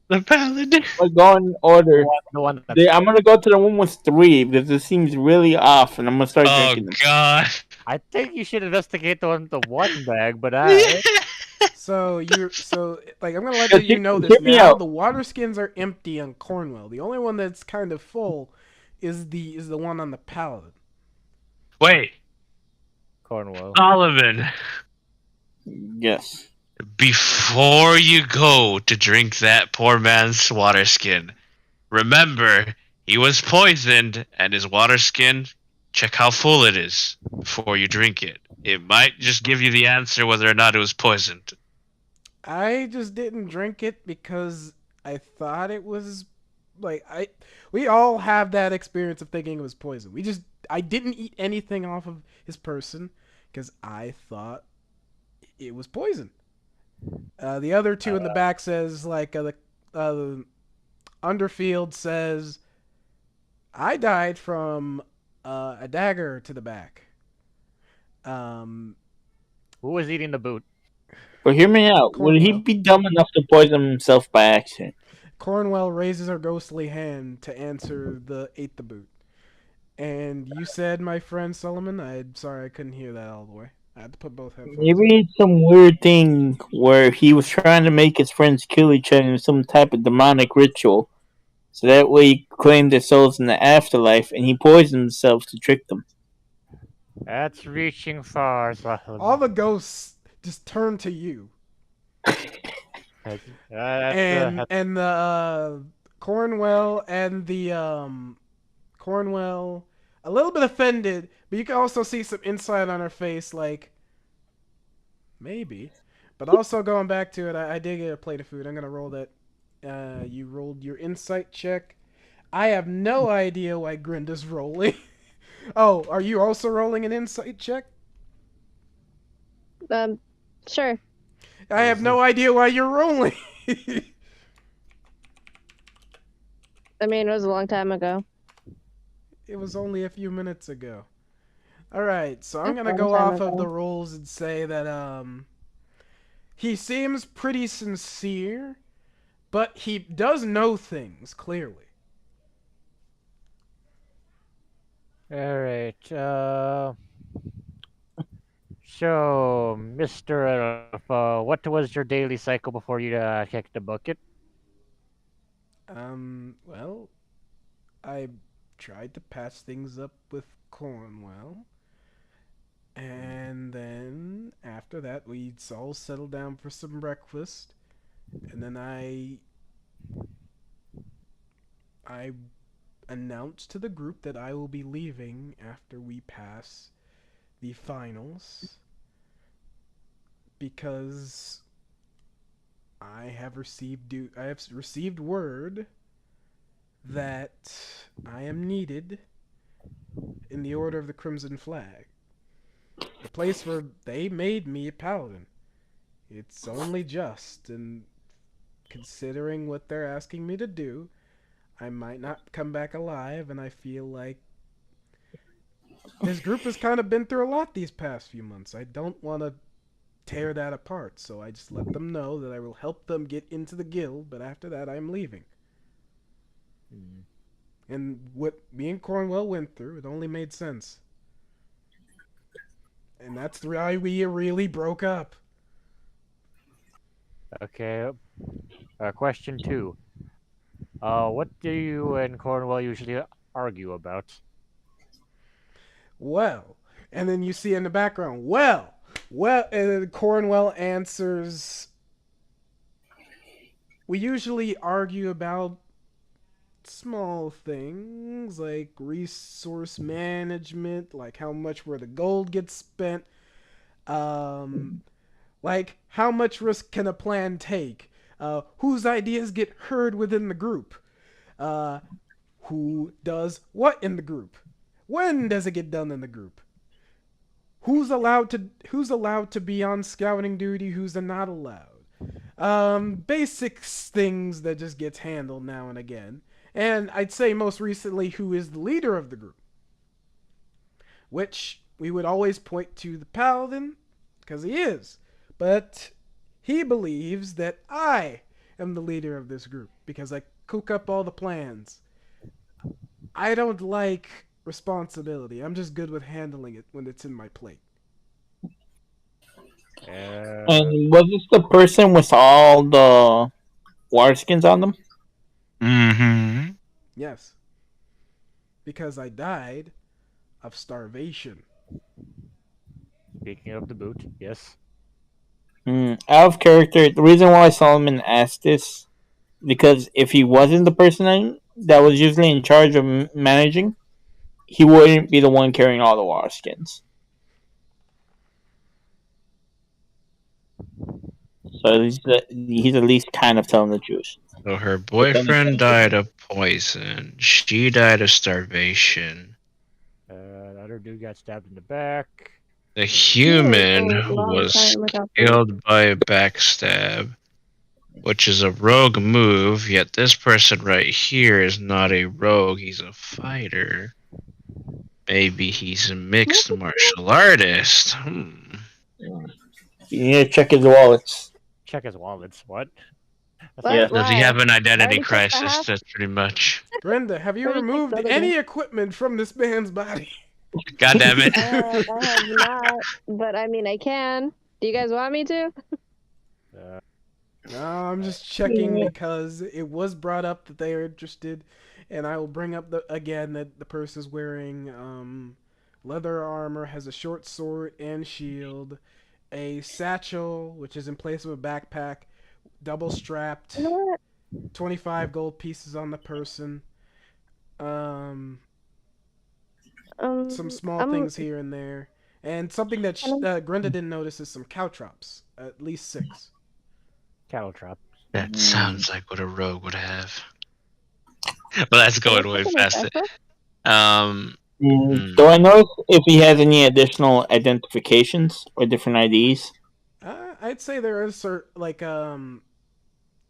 The paladin. We're going in order. The one that. I'm gonna go to the one with 3 because it seems really off, and I'm gonna start Oh drinking them. god. I think you should investigate the one with the one bag, but So I'm gonna let Just you hear- know this hear me now. out. The water skins are empty on Cornwell. The only one that's kind of full is the one on the paladin. Wait, Cornwall. Solomon. Yes. Before you go to drink that poor man's water skin, remember he was poisoned and his water skin, check how full it is before you drink it. It might just give you the answer whether or not it was poisoned. I just didn't drink it because I thought it was we all have that experience of thinking it was poison. I didn't eat anything off of his person because I thought it was poison. The other two in the back says the Underfield says I died from a dagger to the back. Who was eating the boot? But hear me out. Would he Cornwell. be dumb enough to poison himself by accident? Cornwell raises her ghostly hand to answer ate the boot. And you said, my friend Solomon, I'm sorry I couldn't hear that all the way. I had to put both headphones Maybe in. it's some weird thing where he was trying to make his friends kill each other in some type of demonic ritual. so that way he could claim their souls in the afterlife, and he poisoned himself to trick them. That's reaching far, All the ghosts just turn to you, and the Cornwell and the Cornwell a little bit offended, but you can also see some insight on her face, like maybe. But also going back to it, I did get a plate of food. I'm gonna roll that. You rolled your insight check. I have no idea why Grinda's rolling. Oh, are you also rolling an insight check? Sure. I have no idea why you're rolling. I mean, it was a long time ago. It was only a few minutes ago. Alright, so I'm gonna Long go time off of ago. the rolls and say that, he seems pretty sincere, but he does know things, clearly. Alright, so, Mr. What was your daily cycle before you kicked the bucket? Well, I tried to patch things up with Cornwell. And then after that, we all settled down for some breakfast. And then I announced to the group that I will be leaving after we pass the finals because I have received word that I am needed in the Order of the Crimson Flag, the place where they made me a paladin. It's only just, and considering what they're asking me to do, I might not come back alive, and I feel like this group has kind of been through a lot these past few months. I don't want to tear that apart, so I just let them know that I will help them get into the guild, but after that I'm leaving. And what me and Cornwell went through, it only made sense. And that's why we really broke up. Okay, question 2. What do you and Cornwell usually argue about? Well, and then you see in the background, well, and then Cornwell answers, we usually argue about small things like resource management, like how much where the gold gets spent, like how much risk can a plan take, whose ideas get heard within the group, who does what in the group, when does it get done in the group, who's allowed to be on scouting duty, who's not allowed. Basic things that just gets handled now and again. And I'd say most recently, who is the leader of the group? Which we would always point to the paladin, because he is. But he believes that I am the leader of this group, because I cook up all the plans. I don't like responsibility. I'm just good with handling it when it's in my plate. And was this the person with all the water skins on them? Mm-hmm. Yes. Because I died of starvation. Speaking of the boot, yes. Out of character, the reason why Solomon asked this, because if he wasn't the person that was usually in charge of managing, he wouldn't be the one carrying all the water skins. So he's at least kind of telling the truth. So her boyfriend died of poison. She died of starvation. The other dude got stabbed in the back. The human a long was time without food. killed by a backstab, which is a rogue move, yet this person right here is not a rogue, he's a fighter. Maybe he's a mixed martial artist. You need to check his wallets. Check his wallets. What? Yeah. Does he have an identity Already checked the crisis? half. That's pretty much. Brenda, have you Pretty thick removed brother any guy. equipment from this man's body? God damn it. I have not, but I mean, I can. Do you guys want me to? I'm just checking because it was brought up that they are interested, and I will bring up again that the person is wearing leather armor, has a short sword and shield, a satchel which is in place of a backpack, double strapped, You know what? 25 gold pieces on the person. Um, some small I'm things here and there, and something that kind of Grenda didn't notice is some caltrops, at least 6. Cattle trap. That sounds like what a rogue would have. But that's can I going take way a look faster. at that? Do I know if he has any additional identifications or different IDs? I'd say there is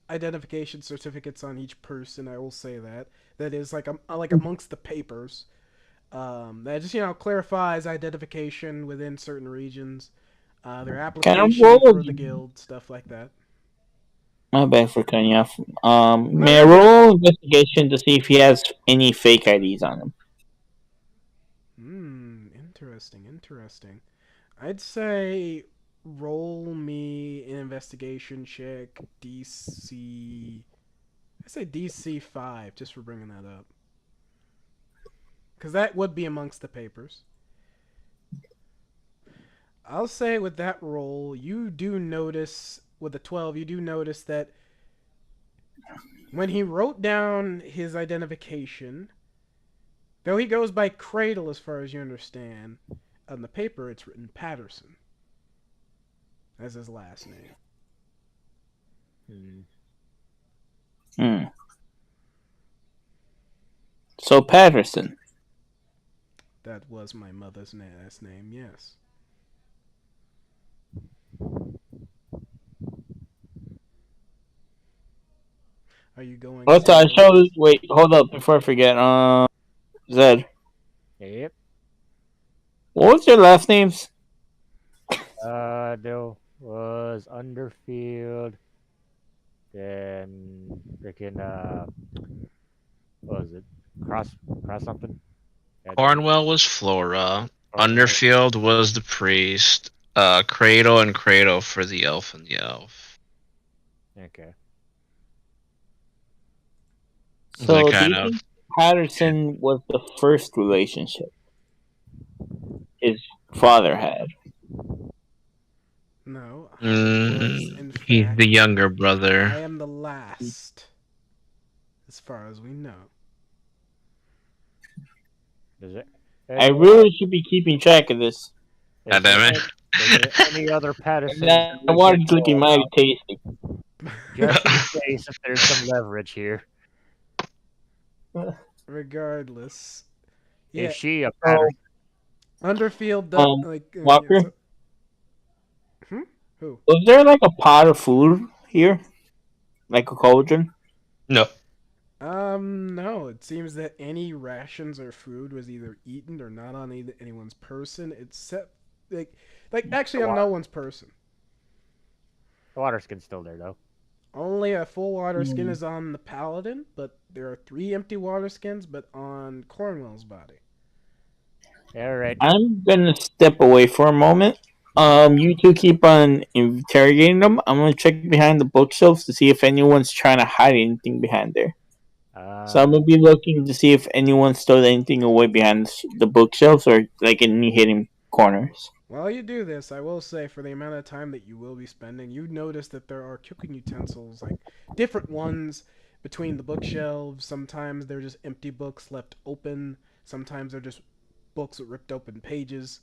identification certificates on each person. I will say that is like amongst the papers. That just clarifies identification within certain regions. Their Can I application roll? for the guild, stuff like that. My bad for cutting you off. No, May I you're good. roll investigation to see if he has any fake IDs on him? Interesting, interesting. I'd say roll me an investigation check, DC. I say DC 5, just for bringing that up. Because that would be amongst the papers. I'll say with that roll, you do notice, with the 12, you do notice that when he wrote down his identification, though he goes by Cradle as far as you understand, on the paper it's written Patterson as his last name. Hmm. So Patterson. That was my mother's last name, yes. Are you going What's I to... show? Wait, hold up before I forget. Zed, Yep. what was your last names? There was Underfield. Then freaking what was it? Cross something. Cornwell was Flora. Cornwell. Underfield was the priest. Cradle and Cradle for the elf and the elf. Okay. They So do kind you of think Patterson was the first relationship his father had? No, I was, in he's fact, the younger I brother. am the last, as far as we know. Is it? I really should be keeping track of this. God damn it. Is there any other Pattersons That that we water's should know looking mighty about? tasty. Just in case if there's some leverage here. Regardless, yeah, Is she a So, Patterson? Underfield, Walker, Who? was there like a pot of food here? Like a cauldron? No. No. It seems that any rations or food was either eaten or not on anyone's person, except actually on no one's person. The water skin's still there though. Only a full water skin is on the paladin, but there are 3 empty water skins, but on Cornwell's body. Alright. I'm gonna step away for a moment. You two keep on interrogating them. I'm gonna check behind the bookshelves to see if anyone's trying to hide anything behind there. So I'm gonna be looking to see if anyone stowed anything away behind the bookshelves or like any hidden corners. While you do this, I will say for the amount of time that you will be spending, you notice that there are cooking utensils, like different ones between the bookshelves. Sometimes they're just empty books left open. Sometimes they're just books with ripped open pages.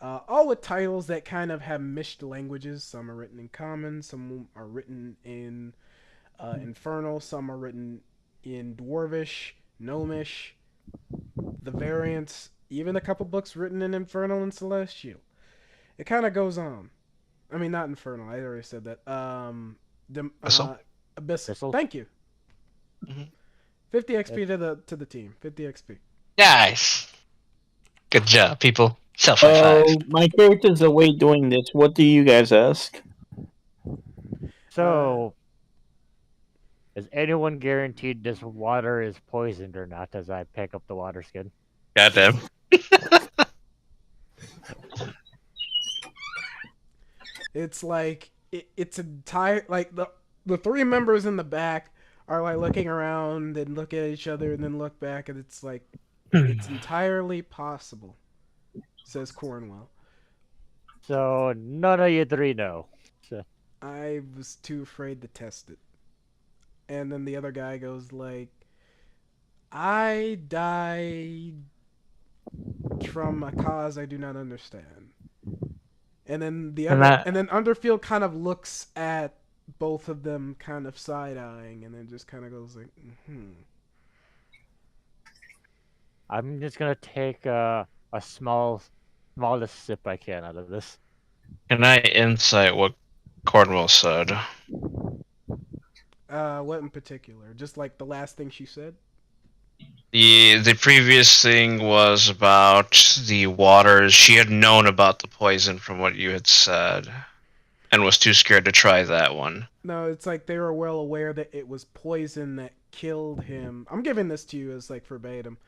All with titles that kind of have mixed languages. Some are written in Common, some are written in Infernal, some are written in Dwarvish, Gnomish, the variants, even a couple books written in Infernal and Celestial. It kind of goes on. I mean, not Infernal. I already said that. Abyssal. Abyssal. Thank you. Mhm. 50 XP to the team. 50 XP. Nice. Good job, people. Self high five. My character's away doing this. What do you guys ask? So is anyone guaranteed this water is poisoned or not as I pick up the water skin? Goddamn. It's like it's entire like the the three members in the back are like looking around and look at each other and then look back, and it's like it's entirely possible, says Cornwell. So none of you three know. So, I was too afraid to test it. And then the other guy goes like, I died from a cause I do not understand. And then and then Underfield kind of looks at both of them kind of side-eyeing and then just kind of goes like, I'm just gonna take a smallest sip I can out of this. Can I insight what Cornwell said? What in particular? Just like the last thing she said? The previous thing was about the waters. She had known about the poison from what you had said, and was too scared to try that one. No, it's like they were well aware that it was poison that killed him. I'm giving this to you as like verbatim.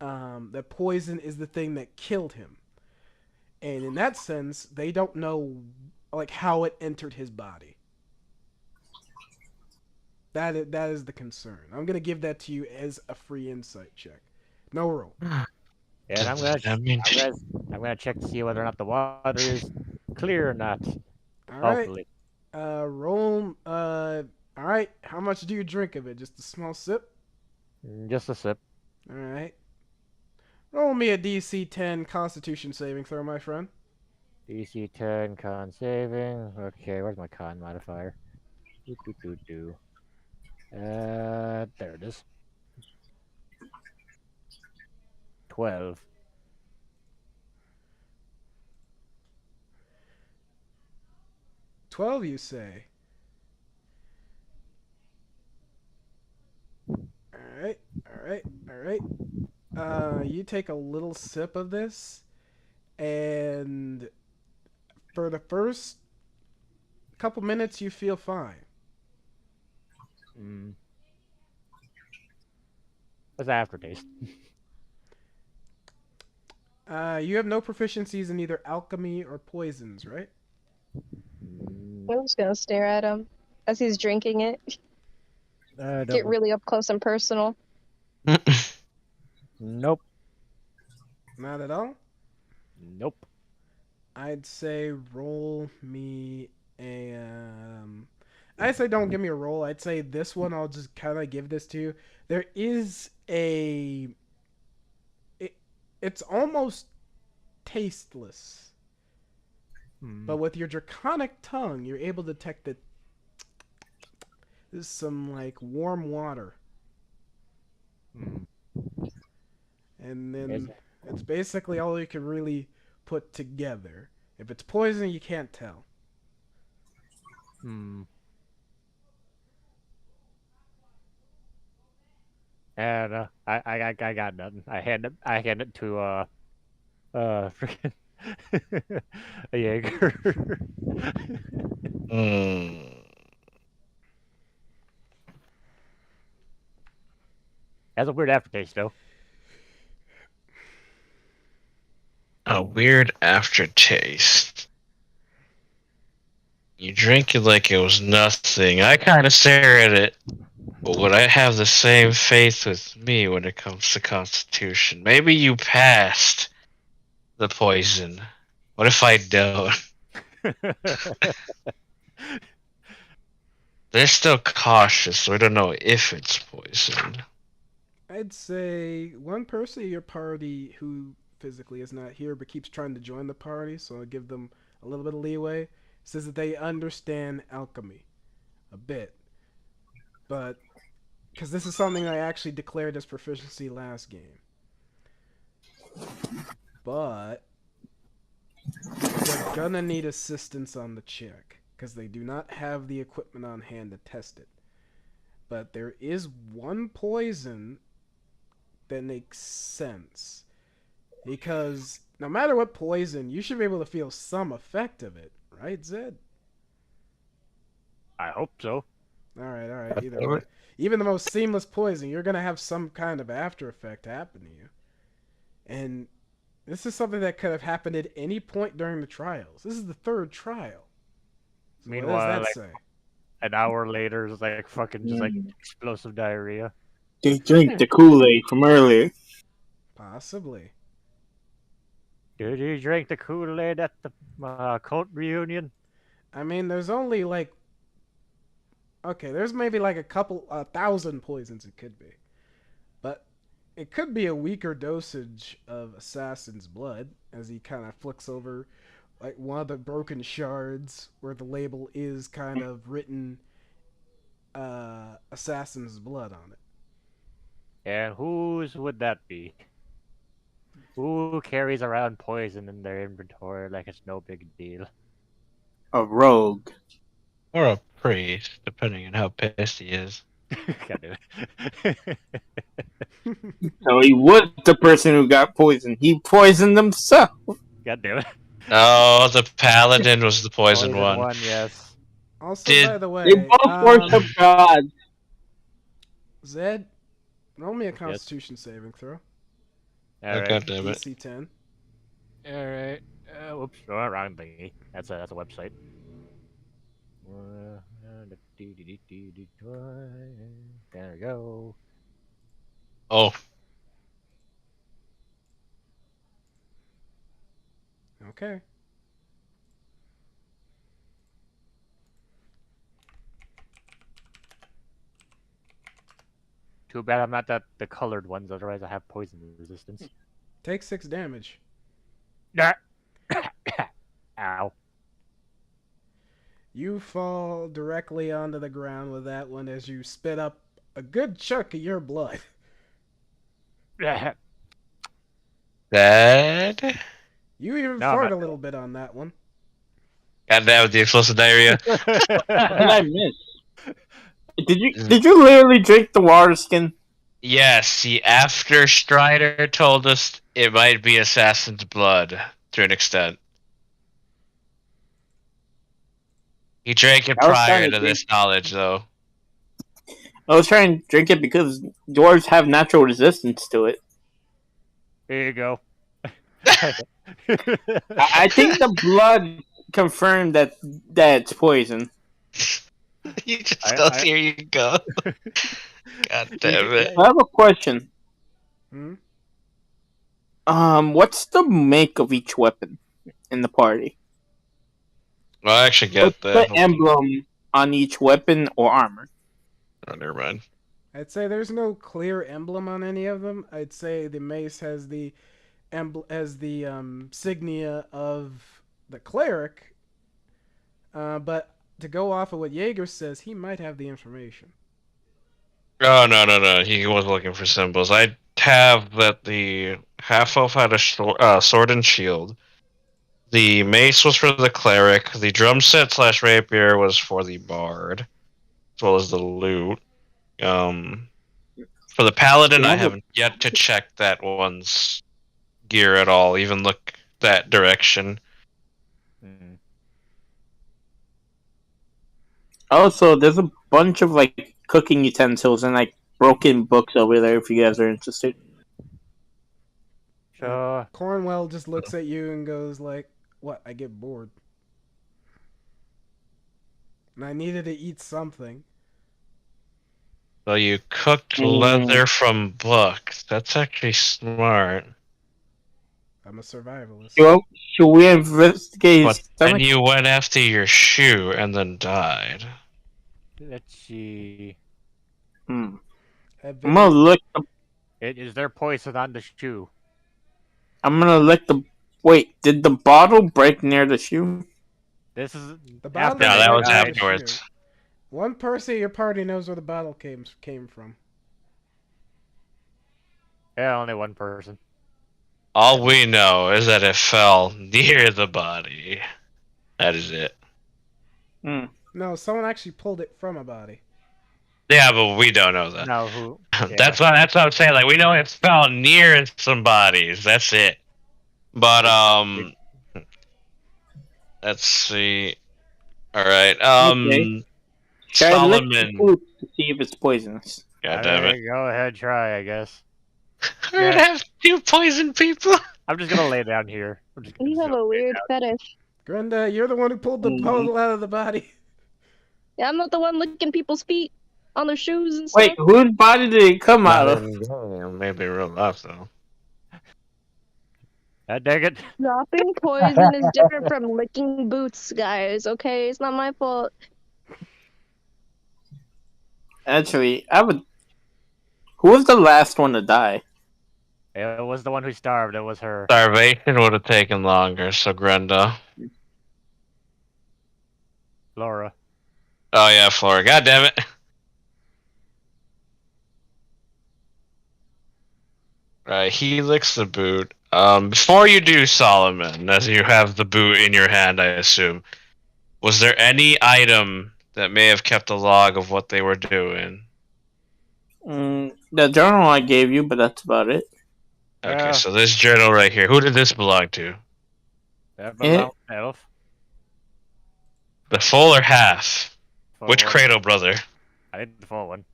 That poison is the thing that killed him. And in that sense, they don't know like how it entered his body. That is the concern. I'm gonna give that to you as a free insight check. No roll. And I'm gonna check to see whether or not the water is clear or not. All right. Hopefully. Roll. All right. How much do you drink of it? Just a small sip. Just a sip. All right. Roll me a DC 10 Constitution saving throw, my friend. DC 10 con saving. Okay, where's my con modifier? There it is. 12. 12, you say? Alright, alright, alright. You take a little sip of this, and for the first couple minutes, you feel fine. What's the aftertaste? You have no proficiencies in either alchemy or poisons, right? I'm just gonna stare at him as he's drinking it. Get really up close and personal. Nope. Not at all? Nope. I'd say roll me a... I'd say don't give me a roll. I'd say this one I'll just kind of give this to you. There is a... It's almost tasteless. But with your draconic tongue, you're able to detect that this is some, like, warm water. And then it's basically all you can really put together. If it's poison, you can't tell. And I got nothing. I hand it to freaking a Jaeger. Has a weird aftertaste though. A weird aftertaste. You drink it like it was nothing. I kind of stare at it. But would I have the same faith with me when it comes to Constitution? Maybe you passed the poison. What if I don't? They're still cautious, so I don't know if it's poison. I'd say one person in your party who physically is not here but keeps trying to join the party, so I'll give them a little bit of leeway, says that they understand alchemy a bit. But because this is something I actually declared as proficiency last game. But they're gonna need assistance on the check because they do not have the equipment on hand to test it. But there is one poison that makes sense. Because no matter what poison, you should be able to feel some effect of it. Right, Zed? I hope so. Alright. Either way. Even the most seamless poison, you're going to have some kind of after effect happen to you. And this is something that could have happened at any point during the trials. This is the third trial. So Meanwhile, what does that say? an hour later, it's like fucking just like explosive diarrhea. They drink the Kool-Aid from earlier. Possibly. Did you drink the Kool-Aid at the cult reunion? I mean, there's only like, okay, there's maybe like a thousand poisons it could be, but it could be a weaker dosage of assassin's blood, as he kind of flicks over like one of the broken shards where the label is kind of written assassin's blood on it. And whose would that be? Who carries around poison in their inventory like it's no big deal? A rogue. Or a priest, depending on how pissed he is. God damn it. So he was the person who got poisoned. He poisoned himself. God damn it. Oh, the paladin was the poison one. Yes. Also, Did- by the way, They both worship God. Zed, roll me a Constitution saving throw. Alright. God damn it. DC 10. Alright. Whoops. Oh, wrong thingy. That's a website. There we go. Oh, Okay. Too bad I'm not the colored ones, otherwise I have poison resistance. Take 6 damage. Ow. You fall directly onto the ground with that one as you spit up a good chunk of your blood. Dad? You even No, fart but- a little bit on that one. God damn with the explosive diarrhea. What did I miss? Did you literally drink the water skin? Yes, see, after Strider told us it might be assassin's blood to an extent. He drank it I was prior trying to to this knowledge, though. I was trying to drink it because dwarves have natural resistance to it. Here you go. I think the blood confirmed that it's poison. You just I- go, I- here you go. God damn it. I have a question. Hmm? What's the make of each weapon in the party? Well, I actually get What's that. the emblem on each weapon or armor? Oh, never mind. I'd say there's no clear emblem on any of them. I'd say the mace has the insignia of the cleric. But to go off of what Jaeger says, he might have the information. Oh, no. He was looking for symbols. I have that the half-elf had a sword and shield. The mace was for the cleric. The drum set / rapier was for the bard, as well as the loot. For the paladin, I haven't yet to check that one's gear at all, even look that direction. Also, there's a bunch of like cooking utensils and like broken books over there if you guys are interested. Sure. Cornwell just looks at you and goes like, "What? I get bored. And I needed to eat something." So you cooked leather from books. That's actually smart. I'm a survivalist. Should we investigate his But stomach? then you went after your shoe and then died. Let's see. I'm I've gonna look. Is there poison on the shoe? I'm gonna lick the. Wait, did the bottle break near the shoe? This is The bottle after No, didn't that break was out of the afterwards. shoe. One person in your party knows where the bottle came from. Yeah, only one person. All we know is that it fell near the body. That is it. No, someone actually pulled it from a body. Yeah, but we don't know that. No, who? That's what I'm saying. Like, we know it fell near some bodies. That's it. But let's see. All right. Okay. Try to lick the Solomon. food to see if it's poisonous. God damn it. Go ahead, try. I guess. We're gonna have 2 poison people. I'm just gonna lay down here. I'm just gonna You have zone a it weird out. fetish. Grenda, you're the one who pulled the bottle out of the body. Yeah, I'm not the one licking people's feet on their shoes and Wait, stuff. whose body did it come out Not of? in game, maybe real life though. Dang it. Dropping poison is different from licking boots, guys. Okay, it's not my fault. Actually, I would. Who was the last one to die? It was the one who starved. It was her. Starvation would have taken longer, so Grenda. Laura. Oh yeah, Flora. God damn it. Right, he licks the boot. Before you do, Solomon, as you have the boot in your hand, I assume, was there any item that may have kept a log of what they were doing? The journal I gave you, but that's about it. Okay, so this journal right here, who did this belong to? That belonged to Elf. The full or half? Full Which one. cradle, brother? I think the full one.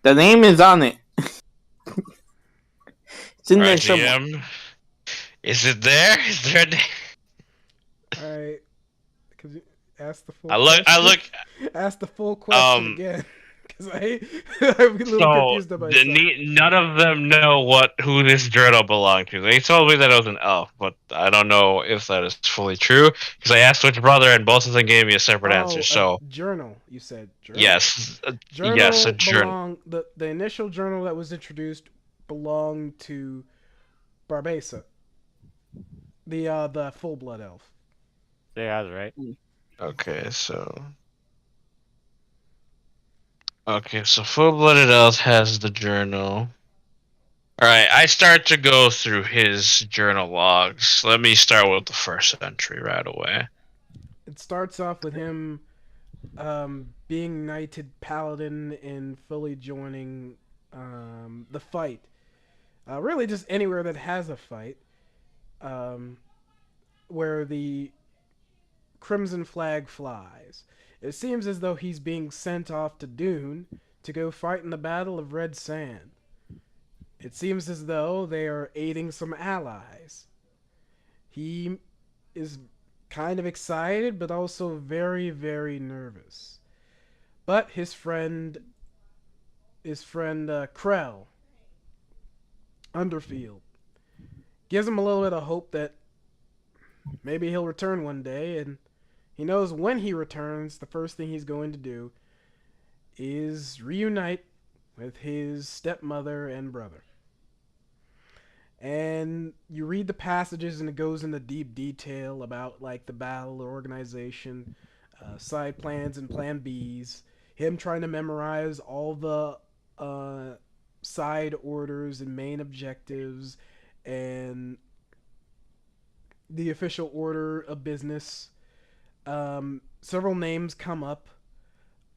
The name is on it. It's in there Alright, somewhere. GM. Is it there? Is there a name? Alright. Could you ask the full I question? look. Ask the full question again. Because I'm a little confused about myself. None of them know who this journal belonged to. They told me that it was an elf, but I don't know if that is fully true. Because I asked which brother, and both of them gave me a separate answer. So journal, you said. Journal. yes, Journal yes, a journal. The initial journal that was introduced belonged to Barbesa, the full blood elf. Yeah, that's right. Okay, so full-blooded elf has the journal. All right, I start to go through his journal logs. Let me start with the first entry right away. It starts off with him being knighted paladin and fully joining the fight. Really, just anywhere that has a fight, where the crimson flag flies. It seems as though he's being sent off to Dune to go fight in the Battle of Red Sand. It seems as though they are aiding some allies. He is kind of excited, but also very, very nervous. But his friend Krell, Underfield, gives him a little bit of hope that maybe he'll return one day, and he knows when he returns, the first thing he's going to do is reunite with his stepmother and brother. And you read the passages, and it goes into deep detail about like the battle organization, side plans and plan Bs, him trying to memorize all the side orders and main objectives, and the official order of business. Several names come up,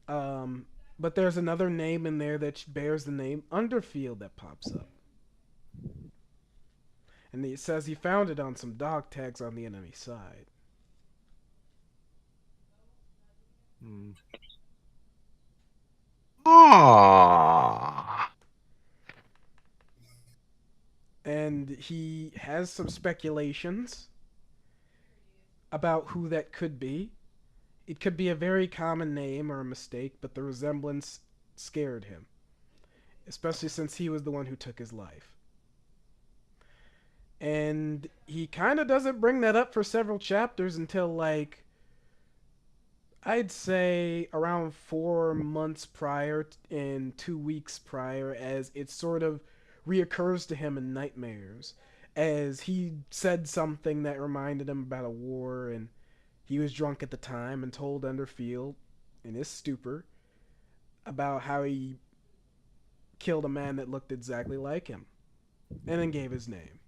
but there's another name in there that bears the name Underfield that pops up. And it says he found it on some dog tags on the enemy side. Aww. And he has some speculations about who that could be. It could be a very common name or a mistake, but the resemblance scared him, especially since he was the one who took his life. And he kind of doesn't bring that up for several chapters until, like, I'd say around 4 months prior and 2 weeks prior, as it sort of reoccurs to him in nightmares, as he said something that reminded him about a war, and he was drunk at the time and told Underfield in his stupor about how he killed a man that looked exactly like him, and then gave his name.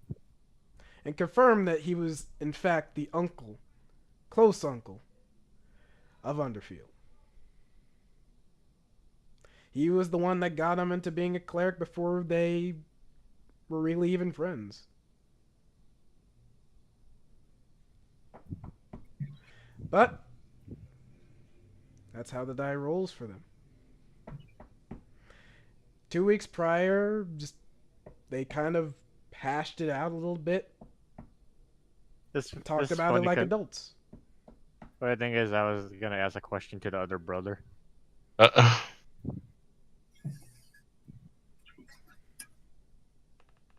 And confirmed that he was, in fact, the uncle, close uncle, of Underfield. He was the one that got him into being a cleric before they were really even friends. But that's how the die rolls for them. 2 weeks prior, just they kind of hashed it out a little bit. Talked about it like adults. But the thing is, I was gonna ask a question to the other brother. Uh,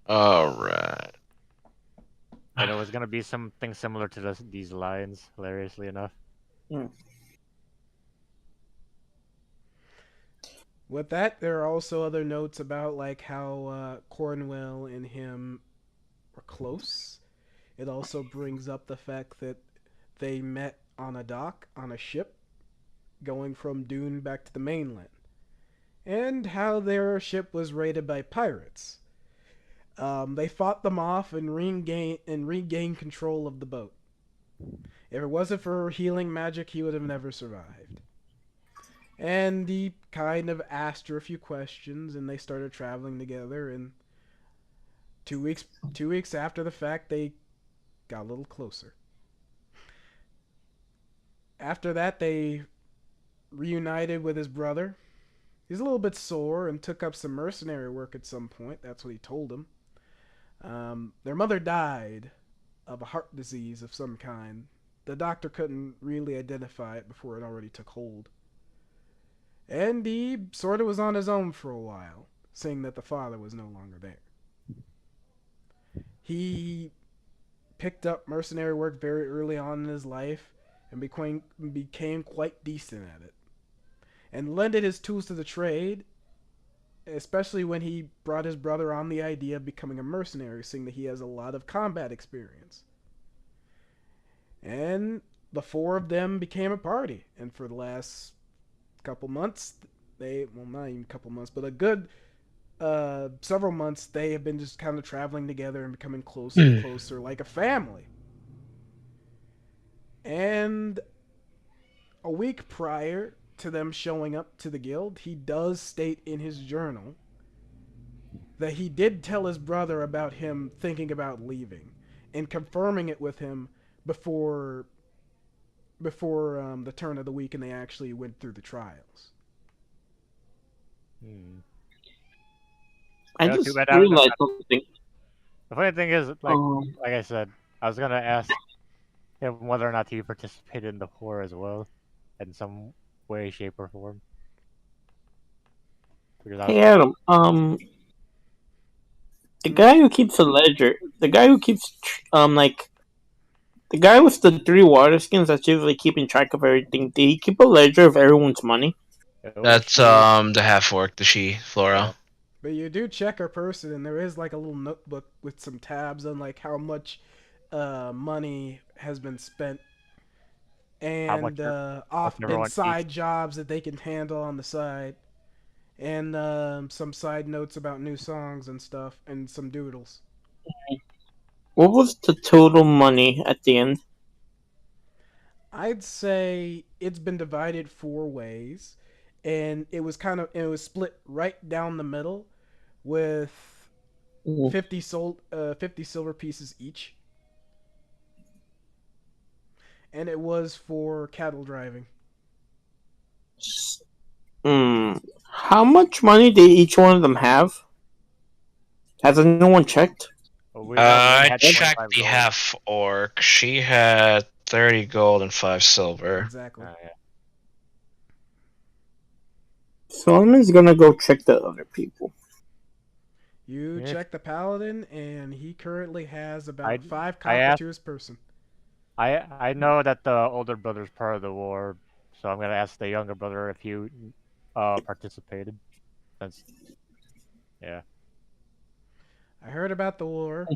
all right. And it was gonna be something similar to these lines, hilariously enough. With that, there are also other notes about like how Cornwell and him were close. It also brings up the fact that they met on a dock on a ship going from Dune back to the mainland, and how their ship was raided by pirates. They fought them off and regained control of the boat. If it wasn't for healing magic, he would have never survived. And he kind of asked her a few questions, and they started traveling together. And 2 weeks after the fact, they got a little closer. After that, they reunited with his brother. He's a little bit sore and took up some mercenary work at some point. That's what he told him. Their mother died of a heart disease of some kind. The doctor couldn't really identify it before it already took hold. And he sort of was on his own for a while, seeing that the father was no longer there. He picked up mercenary work very early on in his life and became quite decent at it, and lended his tools to the trade, especially when he brought his brother on the idea of becoming a mercenary, seeing that he has a lot of combat experience. And the four of them became a party, and for the last couple months, not even a couple months, but a good several months, they have been just kind of traveling together and becoming closer and closer, like a family. And a week prior to them showing up to the guild, he does state in his journal that he did tell his brother about him thinking about leaving, and confirming it with him before the turn of the week, and they actually went through the trials. I just realized something. The funny thing is, like I said, I was gonna ask him whether or not he participated in the war as well, in some way, shape, or form. Hey Adam, the guy who keeps the ledger, the guy who keeps like the guy with the 3 water skins that's usually keeping track of everything. Did he keep a ledger of everyone's money? That's the half orc, the she Flora. Yeah. But you do check her person, and there is like a little notebook with some tabs on like how much money has been spent, and side jobs that they can handle on the side, and some side notes about new songs and stuff, and some doodles. What was the total money at the end? I'd say it's been divided 4 ways, and it was split right down the middle with 50 silver pieces each. And it was for cattle driving. How much money did each one of them have? Has anyone checked? I checked the half orc. She had 30 gold and 5 silver. Exactly. Yeah. Solomon's gonna go check the other people. You check the paladin, and he currently has about 5 copper to his person. I know that the older brother's part of the war, so I'm gonna ask the younger brother if he participated. Yeah. I heard about the war.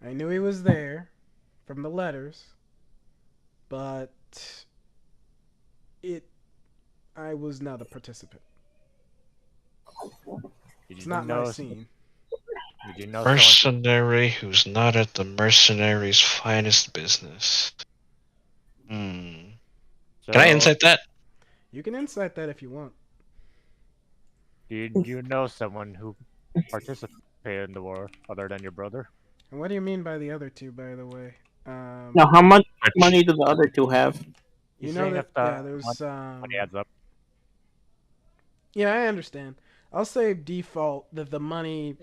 I knew he was there from the letters, but I was not a participant. It's not my scene. Did you know mercenary who's not at the mercenary's finest business? So, can I insight that? You can insight that if you want. Did you know someone who participated in the war other than your brother? And what do you mean by the other two, by the way? Now, how much money do the other two have? You know that there's money adds up. Yeah, I understand. I'll say default that the money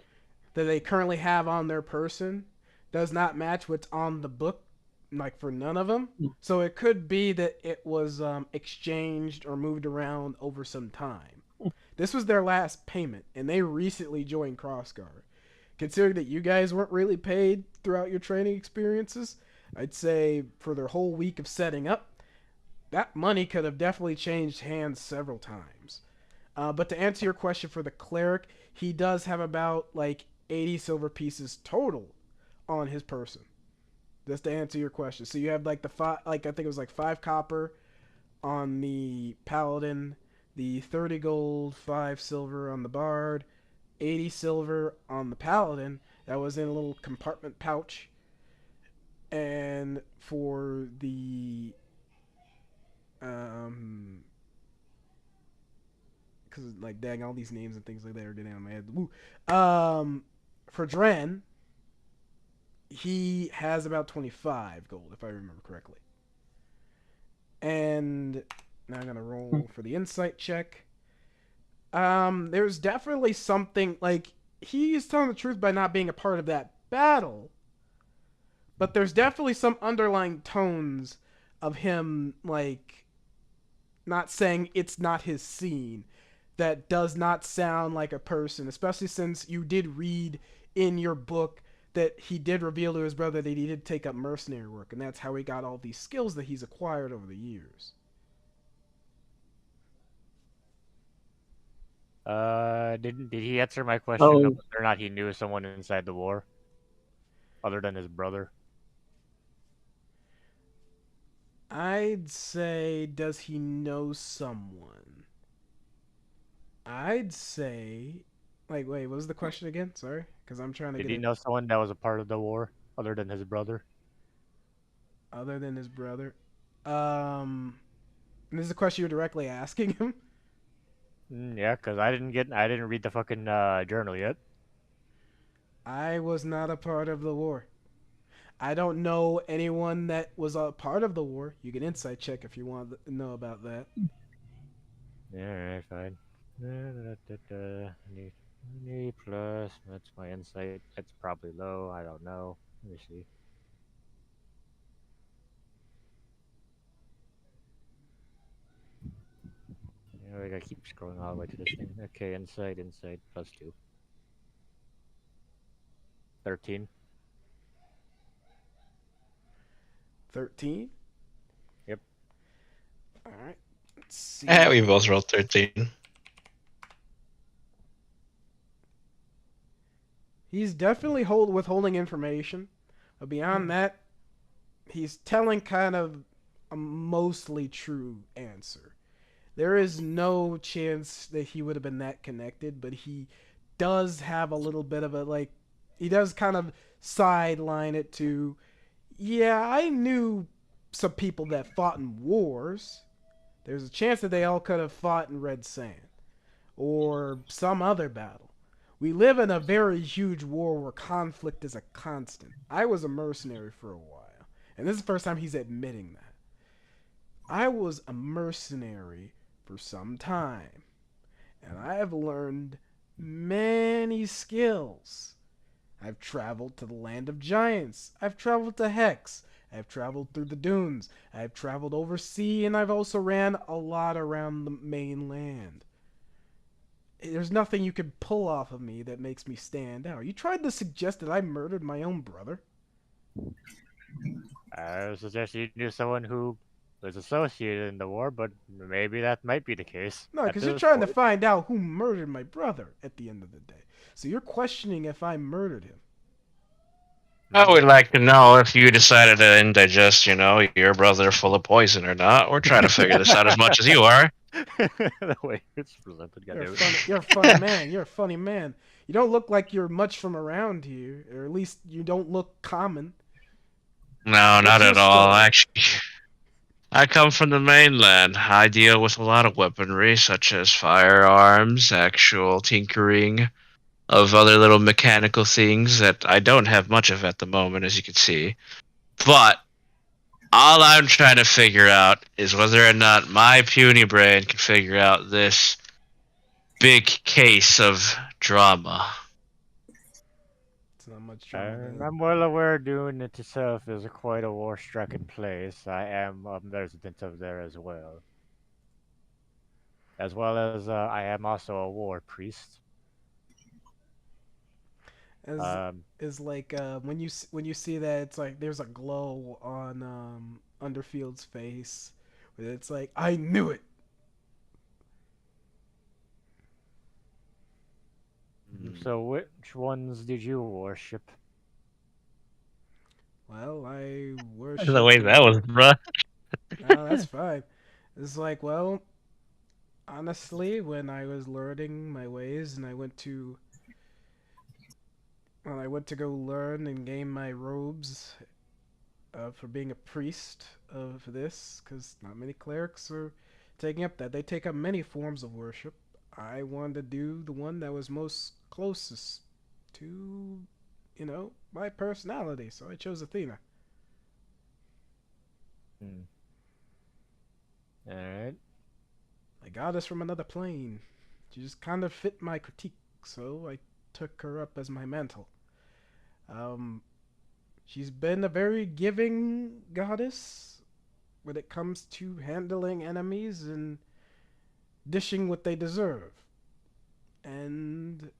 that they currently have on their person does not match what's on the book like for none of them. So it could be that it was exchanged or moved around over some time. This was their last payment, and they recently joined Crossguard. Considering that you guys weren't really paid throughout your training experiences, I'd say for their whole week of setting up, that money could have definitely changed hands several times. But to answer your question for the cleric, he does have about like 80 silver pieces total on his person. Just to answer your question. So you have like I think it was like 5 copper on the paladin, the 30 gold, 5 silver on the bard, 80 silver on the paladin. That was in a little compartment pouch. And for the because like dang, all these names and things like that are getting on my head. Woo. For Dren, he has about 25 gold, if I remember correctly. And now I'm gonna roll for the insight check. There's definitely something like he's telling the truth by not being a part of that battle, but there's definitely some underlying tones of him like not saying it's not his scene. That does not sound like a person, especially since you did read in your book that he did reveal to his brother that he did take up mercenary work, and that's how he got all these skills that he's acquired over the years. Did he answer my question of whether or not he knew someone inside the war, other than his brother? I'd say, does he know someone? I'd say, like, wait, what was the question again? Sorry, because I'm trying to Did get he know someone that was a part of the war, other than his brother? Other than his brother? And this is a question you're directly asking him? Yeah, because I didn't read the fucking journal yet. I was not a part of the war. I don't know anyone that was a part of the war. You can insight check if you want to know about that. Yeah, alright, fine. Need plus, that's my insight. That's probably low, I don't know. Let me see. Yeah, I gotta keep scrolling all the way to this thing. Okay, insight, plus 2. 13. 13? Yep. Alright. Let's see. Yeah, we both rolled 13. He's definitely withholding information. But beyond that, he's telling kind of a mostly true answer. There is no chance that he would have been that connected, but he does have a little bit of a, like, he does kind of sideline it to, yeah, I knew some people that fought in wars. There's a chance that they all could have fought in Red Sand or some other battle. We live in a very huge war where conflict is a constant. I was a mercenary for a while, and this is the first time he's admitting that. I was a mercenary for some time, and I have learned many skills. I've traveled to the land of giants. I've traveled to Hex. I've traveled through the dunes. I've traveled overseas, and I've also ran a lot around the mainland. There's nothing you could pull off of me that makes me stand out. You tried to suggest that I murdered my own brother? I suggest you knew someone who was associated in the war, but maybe that might be the case. No, because you're trying to find out who murdered my brother at the end of the day. So you're questioning if I murdered him. I would like to know if you decided to indigest, your brother full of poison or not. We're trying to figure this out as much as you are. The way it's presented, You're a funny man. You're a funny man. You don't look like you're much from around here, or at least you don't look common. No, not at all. Actually, I come from the mainland. I deal with a lot of weaponry, such as firearms, actual tinkering of other little mechanical things that I don't have much of at the moment, as you can see. But all I'm trying to figure out is whether or not my puny brain can figure out this big case of drama. It's not much much drama there. I'm well aware Dune itself is quite a war-stricken place. I am a resident of there as well. As well as I am also a war priest. As is like when you see that it's like there's a glow on Underfield's face, where it's like I knew it. So which ones did you worship? Well, I worship. The way that was, bruh. No, that's fine. It's like, well, honestly, when I was learning my ways and I went to go learn and gain my robes for being a priest of this, because not many clerics are taking up that. They take up many forms of worship. I wanted to do the one that was most closest to, my personality, so I chose Athena. Alright. A goddess from another plane. She just kind of fit my critique, so I took her up as my mantle. She's been a very giving goddess when it comes to handling enemies and dishing what they deserve. And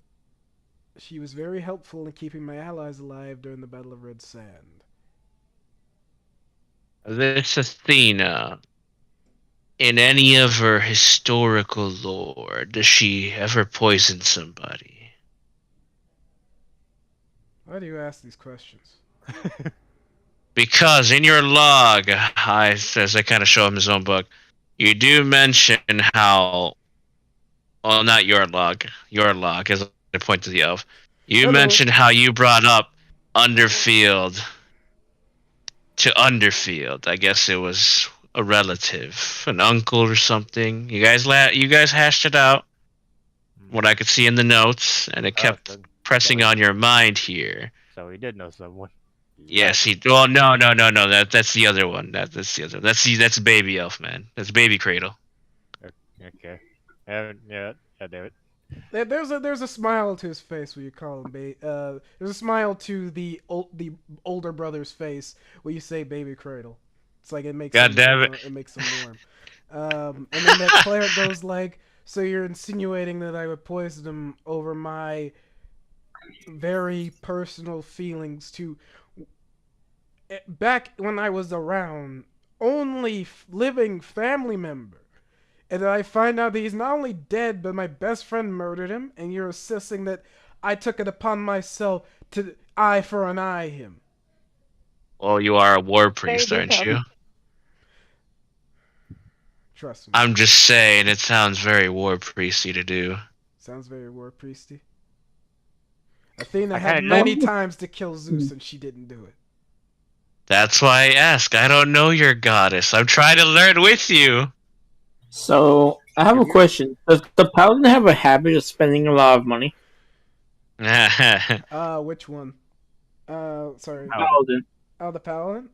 she was very helpful in keeping my allies alive during the Battle of Red Sand. This Athena, in any of her historical lore, does she ever poison somebody? Why do you ask these questions? Because in your log, as I kind of show him his own book, you do mention how, well, not your log, as I point to the elf. You mentioned how you brought up Underfield to Underfield. I guess it was a relative, an uncle or something. You guys hashed it out. What I could see in the notes, and it kept pressing on your mind here. So he did know someone. Yes, he. Well, no. That's the other one. That's the other. That's baby elf, man. That's baby cradle. Okay. Yeah, David. There's a smile to his face when you call him there's a smile to the older brother's face when you say baby cradle. It's like it makes God damn it. It makes him warm. And then that cleric goes like, so you're insinuating that I would poison him over my very personal feelings to back when I was around only living family member. And then I find out that he's not only dead, but my best friend murdered him, and you're insisting that I took it upon myself to eye for an eye him. Well, you are a war priest, aren't you? Trust me. I'm just saying, it sounds very war priesty to do. Sounds very war priesty. Athena had many times to kill Zeus, and she didn't do it. That's why I ask. I don't know your goddess. I'm trying to learn with you. So, I have a question. Does the paladin have a habit of spending a lot of money? Which one? Sorry. Paladin. Oh, the paladin?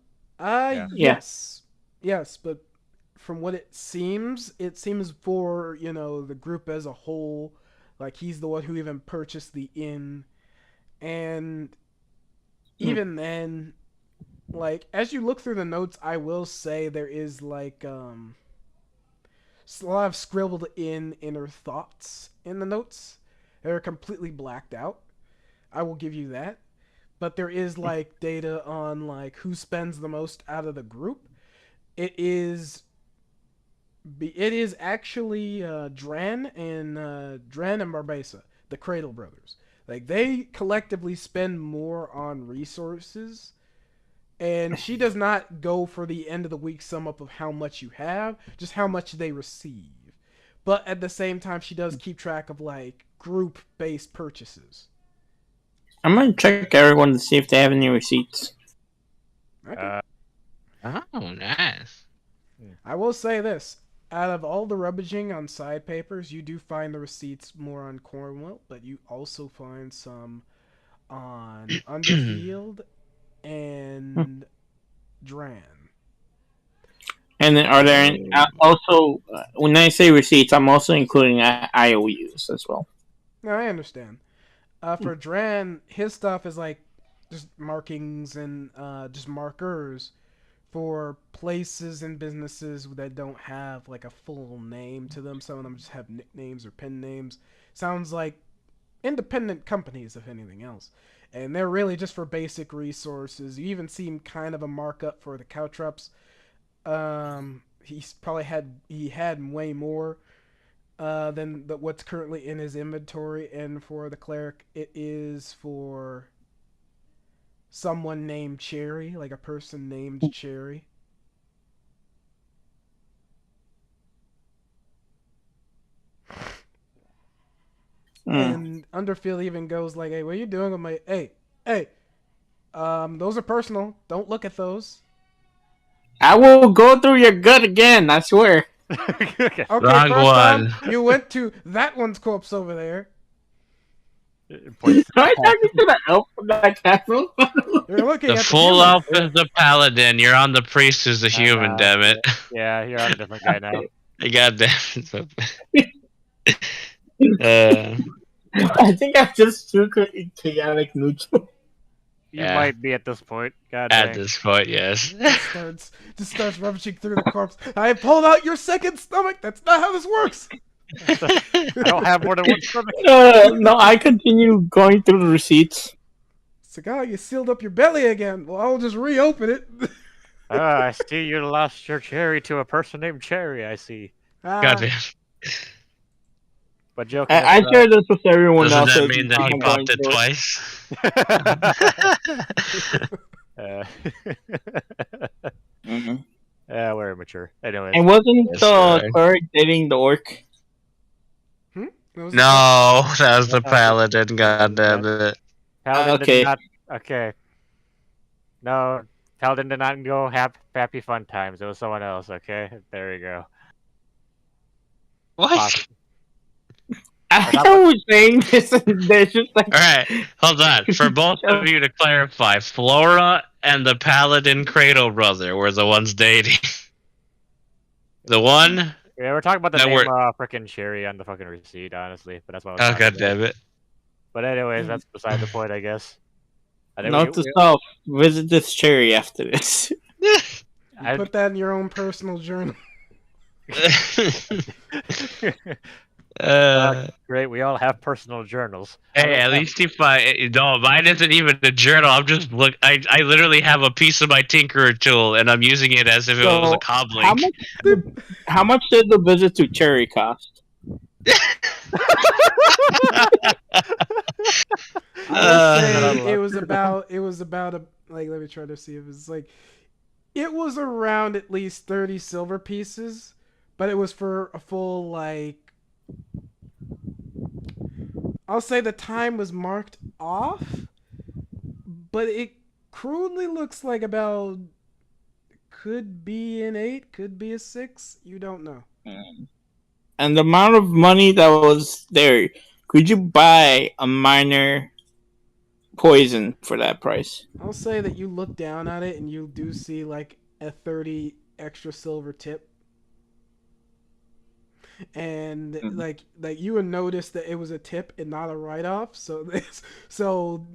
Yes. Yes, but from what it seems for, the group as a whole, like he's the one who even purchased the inn. And even then, like, as you look through the notes, I will say there is, like, a lot of scribbled in inner thoughts in the notes. They're completely blacked out. I will give you that. But there is, like, data on, like, who spends the most out of the group. It is actually Dran and Barbesa, the Cradle brothers. Like, they collectively spend more on resources. And she does not go for the end of the week sum up of how much you have, just how much they receive. But at the same time, she does keep track of, like, group-based purchases. I'm going to check everyone to see if they have any receipts. Okay. Oh, nice. I will say this. Out of all the rummaging on side papers, you do find the receipts more on Cornwall, but you also find some on Underfield and Dran. And then are there also, when I say receipts, I'm also including IOUs as well. No, I understand. For Dran, his stuff is like just markings and just markers for places and businesses that don't have like a full name to them. Some of them just have nicknames or pen names. Sounds like independent companies, if anything else. And they're really just for basic resources. You even see kind of a markup for the caltrops. He had way more than what's currently in his inventory, and for the cleric, it is for someone named Cherry, like a person named Cherry. And Underfield even goes like, "Hey, what are you doing with my? Hey, those are personal. Don't look at those." I will go through your gut again. I swear. Okay, Wrong first one. time you went to that one's corpse over there. Am I talking to the elf from that castle? You're looking The at the full human. elf is the paladin. You're on the priest who's the human. Damn it! Yeah, you're on a different guy now. God damn it. I think I'm just too chaotic neutral. You Yeah. might be at this point. God At dang. this point, yes. Just starts rummaging through the corpse. I pulled out your second stomach. That's not how this works. I don't have more than one stomach. No, I continue going through the receipts. It's like, oh, you sealed up your belly again. Well, I'll just reopen it. I see you lost your cherry to a person named Cherry, I see. God damn. But joking I share this with everyone Doesn't else. that mean that he I'm popped going it through twice? Yeah, we're immature. Anyways. And wasn't Yes, the sir. cleric dating the orc? No, that was the paladin. God damn it. Paladin Okay. did not. Okay. No, Paladin did not go happy fun times. It was someone else. Okay, there you go. What? I was saying this, and there's just like. Alright, hold on. For both of you to clarify, Flora and the paladin Cradle brother were the ones dating. The one. Yeah, we're talking about the that name were- freaking Cherry on the fucking receipt, honestly. But that's what I was Oh talking god about. damn it. But anyways, that's beside the point, I guess. I think Note to self: visit this cherry after this. You put that in your own personal journal. Great, we all have personal journals. Hey, at least if mine isn't even a journal. I'm just I literally have a piece of my tinkerer tool, and I'm using it as if it was a cobbling. How much did the visit to Cherry cost? I would say it was about a, like, let me try to see if it's like, it was around at least 30 silver pieces, but it was for a full, like, I'll say the time was marked off, but it crudely looks like about, could be an 8, could be a 6, you don't know. And the amount of money that was there, could you buy a minor poison for that price? I'll say that you look down at it and you do see like a 30 extra silver tip. And like you would notice that it was a tip and not a write-off. So this, so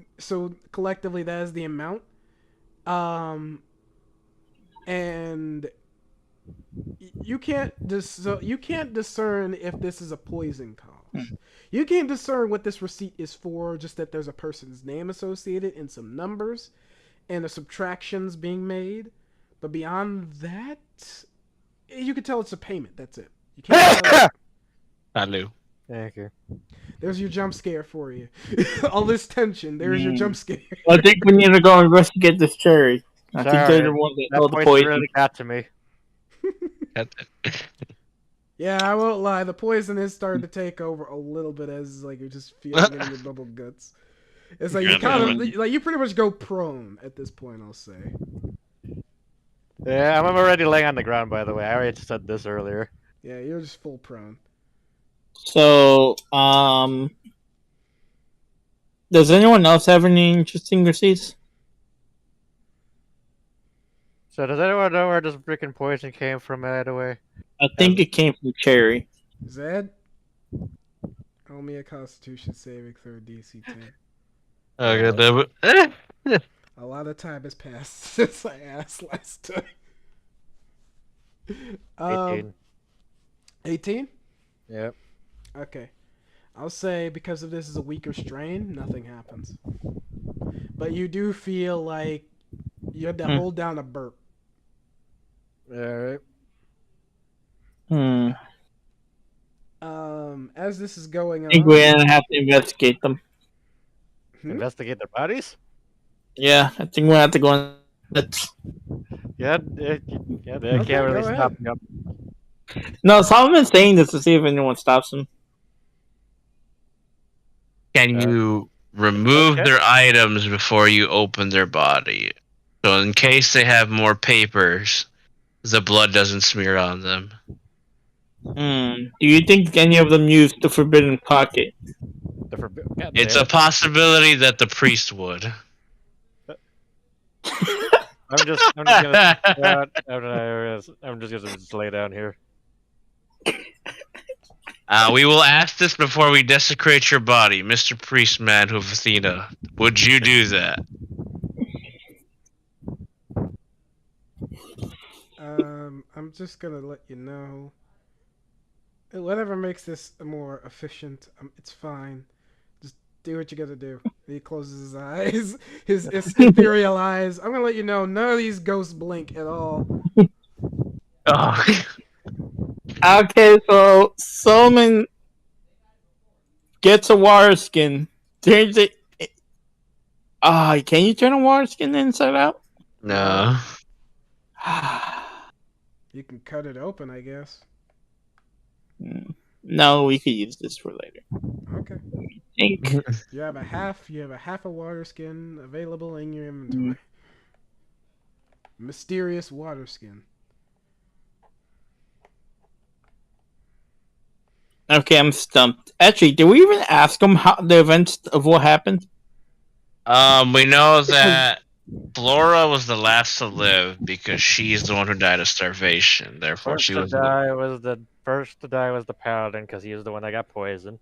collectively that is the amount. And you can't discern if this is a poison cost. You can't discern what this receipt is for, just that there's a person's name associated and some numbers and the subtractions being made. But beyond that, you can tell it's a payment. That's it. You can't tell. Hello. Thank you. There's your jump scare for you. All this tension. There's your jump scare. I think we need to go investigate this cherry. I think they're the ones that know the poison. Really got to me. Yeah, I won't lie. The poison is starting to take over a little bit as like you're just feeling it in your bubble guts. It's like you kind of like you pretty much go prone at this point. I'll say. Yeah, I'm already laying on the ground. By the way, I already said this earlier. Yeah, you're just full prone. So, does anyone else have any interesting receipts? So does anyone know where this freaking poison came from, by the way? I think it came from Cherry. Zed, roll me a Constitution saving throw DC 10. Okay, then. A lot of time has passed since I asked last time. 18. 18? Yep. Okay. I'll say because of this is a weaker strain, nothing happens. But you do feel like you had to hold down a burp. Alright. Hmm. As this is going I think we're on, gonna have to investigate them. Investigate their bodies? Yeah, I think we'll have to go on. That's... Yeah, they Okay, can't really go stop ahead. me up. No, Solomon's saying this to see if anyone stops him. Can you remove Okay. their items before you open their body? So in case they have more papers, the blood doesn't smear on them. Do you think any of them used the forbidden pocket? God It's damn a it. possibility that the priest would. I'm just gonna I'm just gonna lay down here. We will ask this before we desecrate your body, Mr. Priestman of Athena. Would you do that? I'm just gonna let you know. Whatever makes this more efficient, it's fine. Just do what you gotta do. He closes his eyes, his ethereal eyes. I'm gonna let you know, none of these ghosts blink at all. Oh, Okay, so Solomon gets a water skin, turns it. Can you turn a water skin inside out? no. You can cut it open, I guess. No, we could use this for later. Okay. Think. You have a half a water skin available in your inventory. Mysterious water skin. Okay, I'm stumped. Actually, did we even ask him how the events of what happened? We know that Flora was the last to live because she's the one who died of starvation. Therefore, First she to was. die was the paladin because he was the one that got poisoned.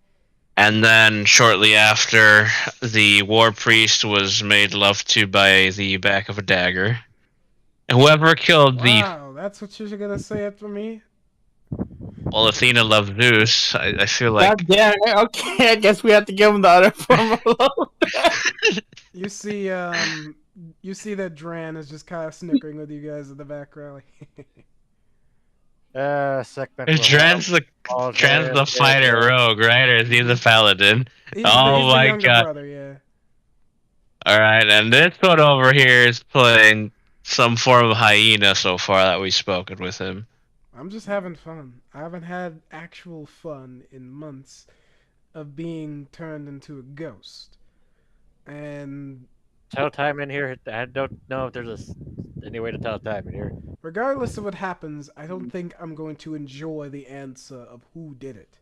And then shortly after, the war priest was made love to by the back of a dagger. And whoever killed Wow, that's what you're gonna say after me? well, Athena loved Zeus. I feel like God damn it. Okay, I guess we have to give him the other form alone. You see that Dran is just kind of snickering with you guys in the background. Segment for Trans the fighter rogue, right? Or is he the paladin? He's Oh the my younger god! brother, yeah. All right, and this one over here is playing some form of hyena so far that we've spoken with him. I'm just having fun. I haven't had actual fun in months of being turned into a ghost. And tell time in here. I don't know if there's any way to tell time in here. regardless of what happens, I don't think I'm going to enjoy the answer of who did it.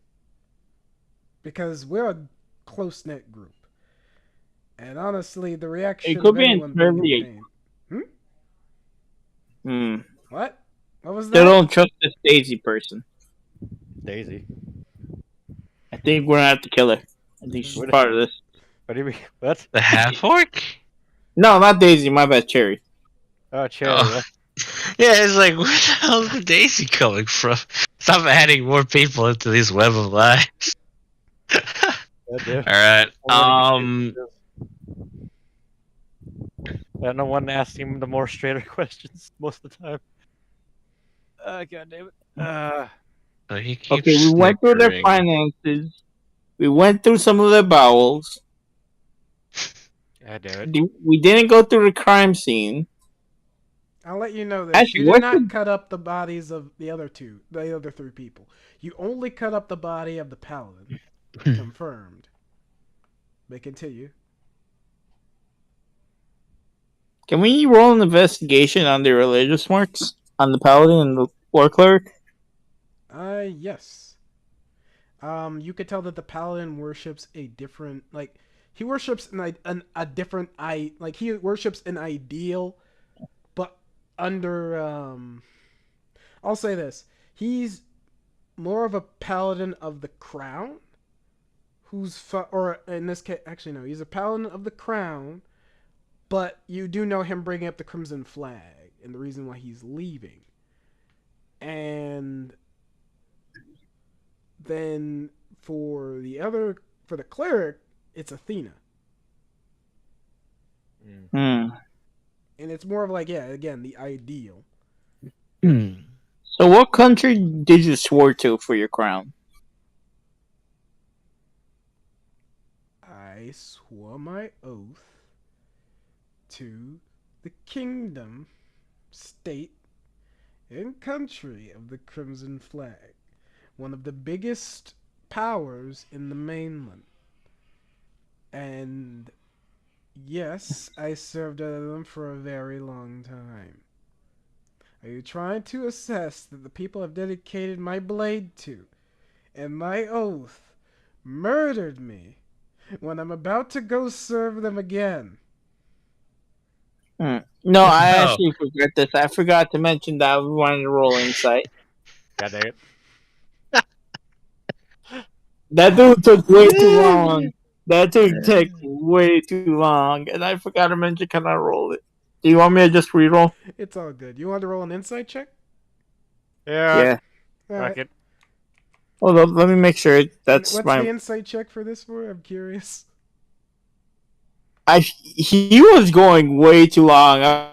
Because we're a close-knit group. And honestly, the reaction could of be anyone being in entirely- pain. What? What was They that? don't trust this Daisy person. Daisy. I think we're gonna have to kill her. I think she's part of this. What do you mean? What? The half orc? No, not Daisy. My bad, Cherry. Oh, Cherry. Oh. Yeah, it's like where the hell is Daisy coming from? Stop adding more people into these web of lies. All right. No one asks him the more straighter questions most of the time. God damn it. So he keeps Okay, we went through their snickering. finances. We went through some of their bowels. God damn it. We didn't go through the crime scene. I'll let you know this. Actually, You did what's not cut up the bodies of the other three people. You only cut up the body of the paladin. Confirmed. May continue. Can we roll an investigation on the religious marks on the paladin and the war cleric? Yes. You could tell that the paladin worships a different, like, he worships a different, he worships an ideal, but under, I'll say this. He's more of a paladin of the crown, or in this case, actually no, he's a paladin of the crown, but you do know him bringing up the crimson flag and the reason why he's leaving. And then for the cleric, it's Athena. Hmm. And it's more of like, yeah, again, the ideal. So what country did you swear to for your crown? I swore my oath to the kingdom, state, and country of the Crimson Flag, one of the biggest powers in the mainland. And yes, I served under them for a very long time. Are you trying to assess that the people I've dedicated my blade to and my oath murdered me when I'm about to go serve them again? No, I No. actually forgot this. I forgot to mention that we wanted to roll insight. God dang it. That dude took way too long. That dude took way too long, and I forgot to mention, can I roll it? Do you want me to just reroll? It's all good. You want to roll an insight check? Yeah. All Fuck right. it. Hold on, let me make sure that's What's my. the insight check for this for? I'm curious. He was going way too long. I'm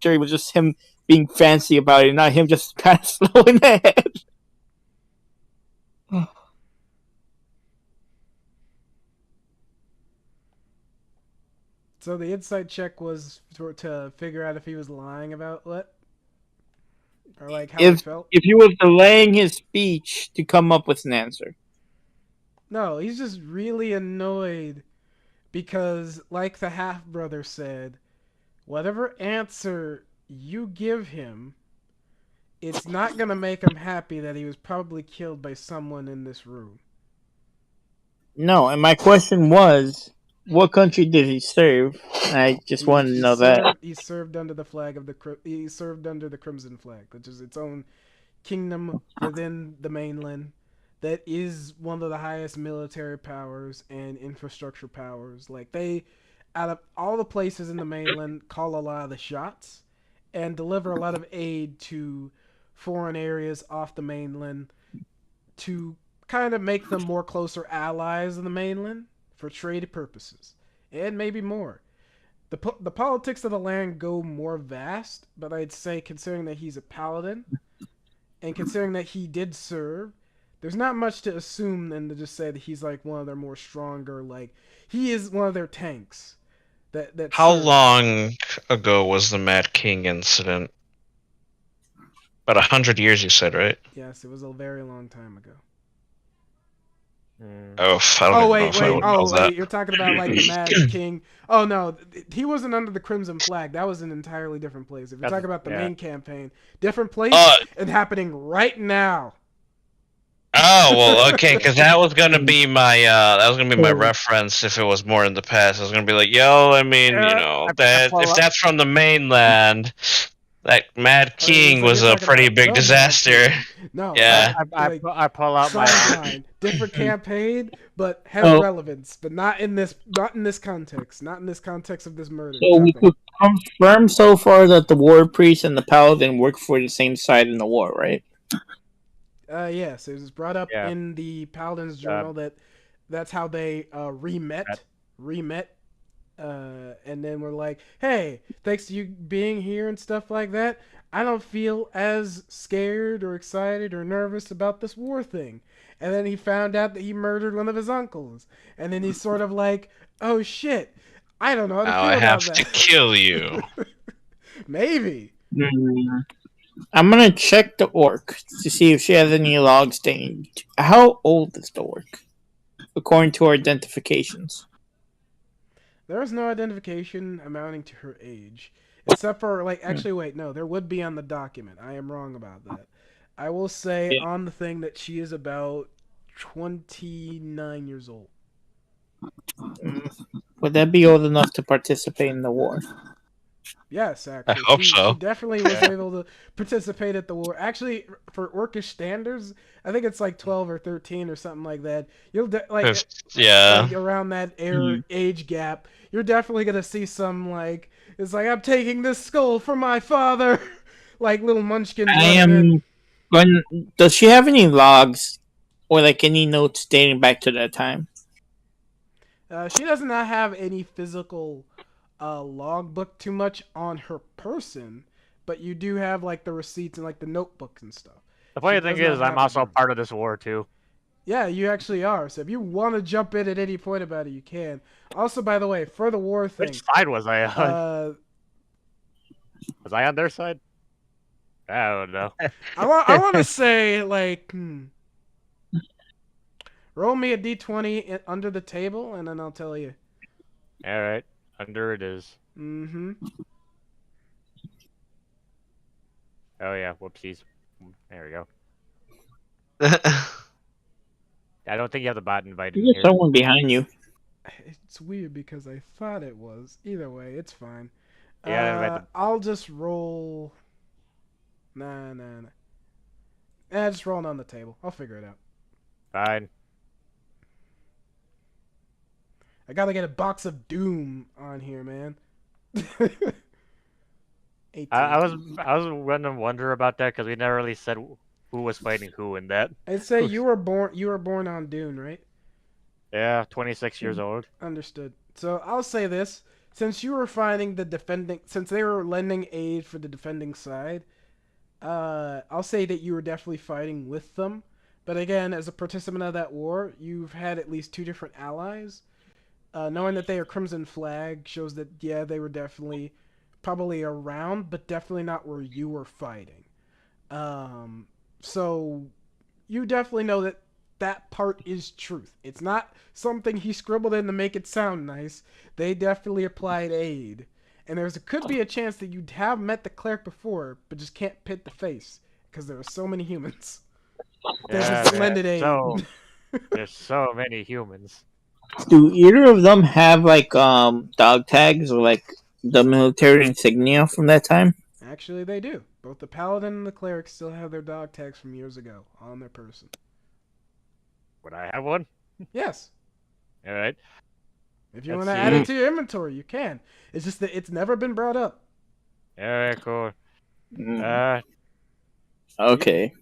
sure it was just him being fancy about it, not him just kind of slowing ahead. So the insight check was to figure out if he was lying about what? Or like how he felt? If he was delaying his speech to come up with an answer. No, he's just really annoyed because, like the half brother said, whatever answer you give him, it's not gonna make him happy that he was probably killed by someone in this room. No, and my question was, what country did he serve? I just wanted to know that. He served under the flag of he served under the Crimson Flag, which is its own kingdom within the mainland that is one of the highest military powers and infrastructure powers. Like, they, out of all the places in the mainland, call a lot of the shots and deliver a lot of aid to foreign areas off the mainland to kind of make them more closer allies of the mainland for trade purposes and maybe more. The politics of the land go more vast, but I'd say, considering that he's a paladin and considering that he did serve, there's not much to assume than to just say that he's like one of their more stronger, like, he is one of their tanks. That How served. long ago was the Mad King incident? About 100 years, you said, right? Yes, it was a very long time ago. Oh, I don't even know if I would know that. You're talking about like the Mad King. Oh no, he wasn't under the Crimson Flag. That was an entirely different place. If you're talking about the main campaign, different place and happening right now. Oh well, okay, because that was gonna be my reference if it was more in the past. I was gonna be like, yo, I mean, if that's from the mainland, that Mad King was a pretty big disaster. No, yeah. I pull out my different campaign, but has relevance, but not in this context, not in this context of this murder. So we could confirm so far that the war priest and the paladin work for the same side in the war, right? Yes, it was brought up in the Paladin's journal that's how they remet, and then we're like, hey, thanks to you being here and stuff like that, I don't feel as scared or excited or nervous about this war thing. And then he found out that he murdered one of his uncles, and then he's sort of like, oh shit, I don't know how to feel about that. I have to kill you. Maybe. I'm gonna check the orc to see if she has any logs stating. How old is the orc, according to our identifications? There is no identification amounting to her age, except for actually wait, no, there would be on the document. I am wrong about that. I will say on the thing that she is about 29 years old. Would that be old enough to participate in the war? Yes, I actually, hope she so. definitely was able to participate at the war. Actually, for orcish standards, I think it's like 12 or 13 or something like that. You'll Yeah. like around that Mhm. age gap, you're definitely gonna see some like it's like I'm taking this skull for my father, like little munchkins I running in. am going. Does she have any logs or like any notes dating back to that time? She does not have any physical logbook too much on her person, but you do have like the receipts and like the notebooks and stuff. The She funny thing does not is, I'm have a also journal. part of this war too. Yeah, you actually are. So if you want to jump in at any point about it, you can. Also, by the way, for the war Which thing, side was I on? uh, Was I on their side? I don't know. I want to say like, roll me a d20 under the table, and then I'll tell you. All right, under it is. Mm-hmm. Oh yeah, whoopsies. There we go. I don't think you have the bot invited in There's here. someone behind you. It's weird because I thought it was. Either way, it's fine. Yeah, I invited. I'll just roll. Nah. Just rolling on the table. I'll figure it out. Fine. I gotta get a box of Doom on here, man. 18. I was gonna wonder about that because we never really said who was fighting who in that. I'd say you were born on Dune, right? Yeah, 26 years old. Understood. So I'll say this: since you were fighting the defending, since they were lending aid for the defending side, I'll say that you were definitely fighting with them. But again, as a participant of that war, you've had at least two different allies. Knowing that they are Crimson Flag shows that yeah, they were definitely probably around, but definitely not where you were fighting. So you definitely know that that part is truth. It's not something he scribbled in to make it sound nice. They definitely applied aid. And could be a chance that you have met the cleric before, but just can't pit the face because there are so many humans. There's Yeah, just man. lended aid. There's so many humans. Do either of them have like dog tags or like the military insignia from that time? Actually, they do. Both the paladin and the cleric still have their dog tags from years ago on their person. Would I have one? Yes. All right. If you Let's want to see. add it to your inventory, you can. It's just that it's never been brought up. All right, cool. Mm. Okay.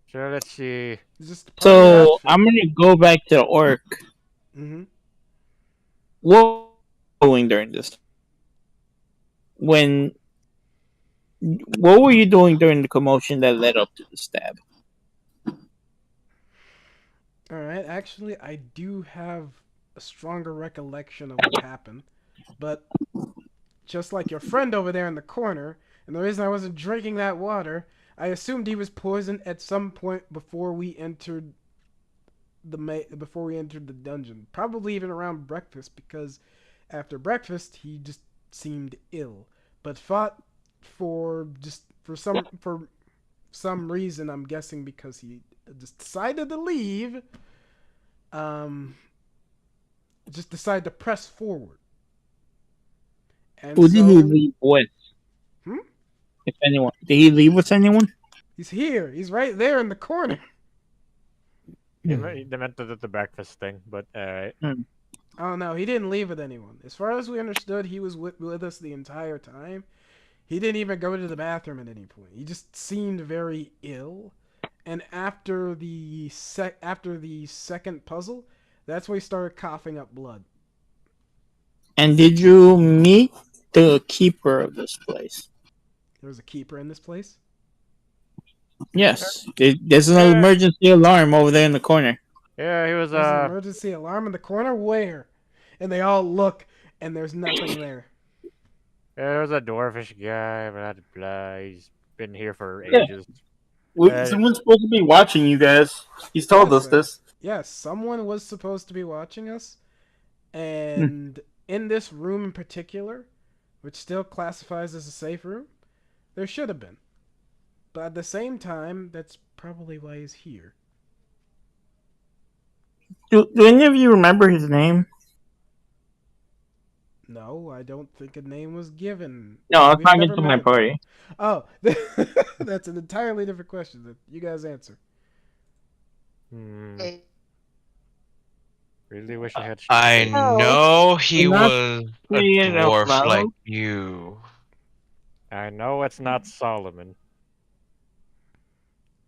So let's see. It's just part of your So outfit. I'm gonna go back to the orc. Mm-hmm. What were you doing during this? What were you doing during the commotion that led up to the stab? All right. Actually, I do have a stronger recollection of what happened, but just like your friend over there in the corner, and the reason I wasn't drinking that water, I assumed he was poisoned at some point before we entered the dungeon. Probably even around breakfast, because after breakfast he just seemed ill, but fought for some reason. I'm guessing because he just decided to leave. Just decided to press forward. And Who did so he leave with? If anyone, did he leave with anyone? he's here. He's right there in the corner. They meant the breakfast thing, but all right. Oh no, he didn't leave with anyone. As far as we understood, he was with us the entire time. He didn't even go to the bathroom at any point. He just seemed very ill. And after the second puzzle, that's when he started coughing up blood. And did you meet the keeper of this place? There was a keeper in this place. Yes. There's an emergency alarm over there in the corner. Yeah, he was There's an emergency alarm in the corner. Where? And they all look, and there's nothing there. Yeah, there was a dwarfish guy, blah blah blah. He's been here for ages. Someone's supposed to be watching you guys. He's told us this. Yes, someone was supposed to be watching us, and in this room in particular, which still classifies as a safe room, there should have been. But at the same time, that's probably why he's here. Do any of you remember his name? No, I don't think a name was given. No, I was We've talking never to met my anyone. party. Oh, that's an entirely different question. That you guys answer. Really wish I had. I Oh. know he Not was a saying it out dwarf like loud. you. I know it's not Solomon.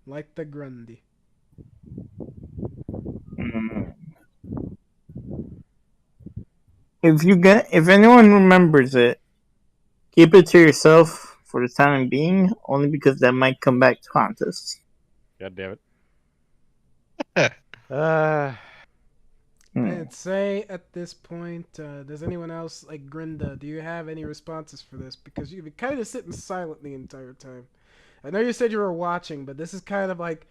Like the Grundy. Mm. If anyone remembers it, keep it to yourself for the time being, only because that might come back to haunt us. God damn it. Uh, I'd say at this point, does anyone else, like Grinda, do you have any responses for this? Because you've been kind of sitting silent the entire time. I know you said you were watching, but this is kind of like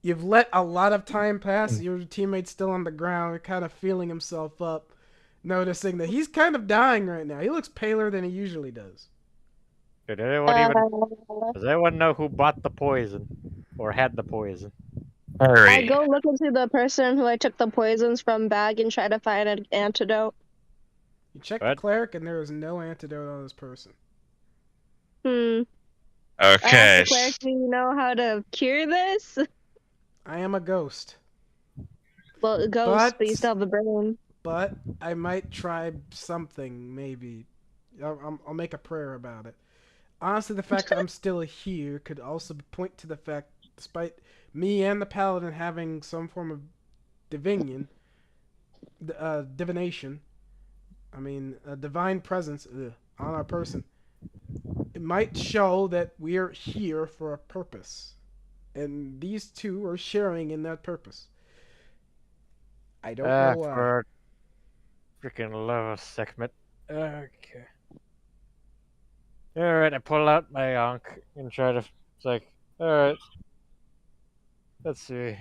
you've let a lot of time pass. Your teammate's still on the ground, kind of feeling himself up, noticing that he's kind of dying right now. He looks paler than he usually does. did anyone does anyone know who bought the poison? Or had the poison? I Hurry. go look into the person who I took the poisons from bag and try to find an antidote. You check the What? cleric, and there is no antidote on this person. I asked Okay. the cleric, do you know how to cure this? I am a ghost. Well, it goes, but you But still have the brain. but I might try something. Maybe I'll make a prayer about it. Honestly, the fact that I'm still here could also point to the fact, despite me and the paladin having some form of divinion, divination, I mean, a divine presence on our person, it might show that we're here for a purpose. And these two are sharing in that purpose. I don't know why. For freaking love of segment. Okay. Alright, I pull out my Ankh and try to. It's like, alright, let's see.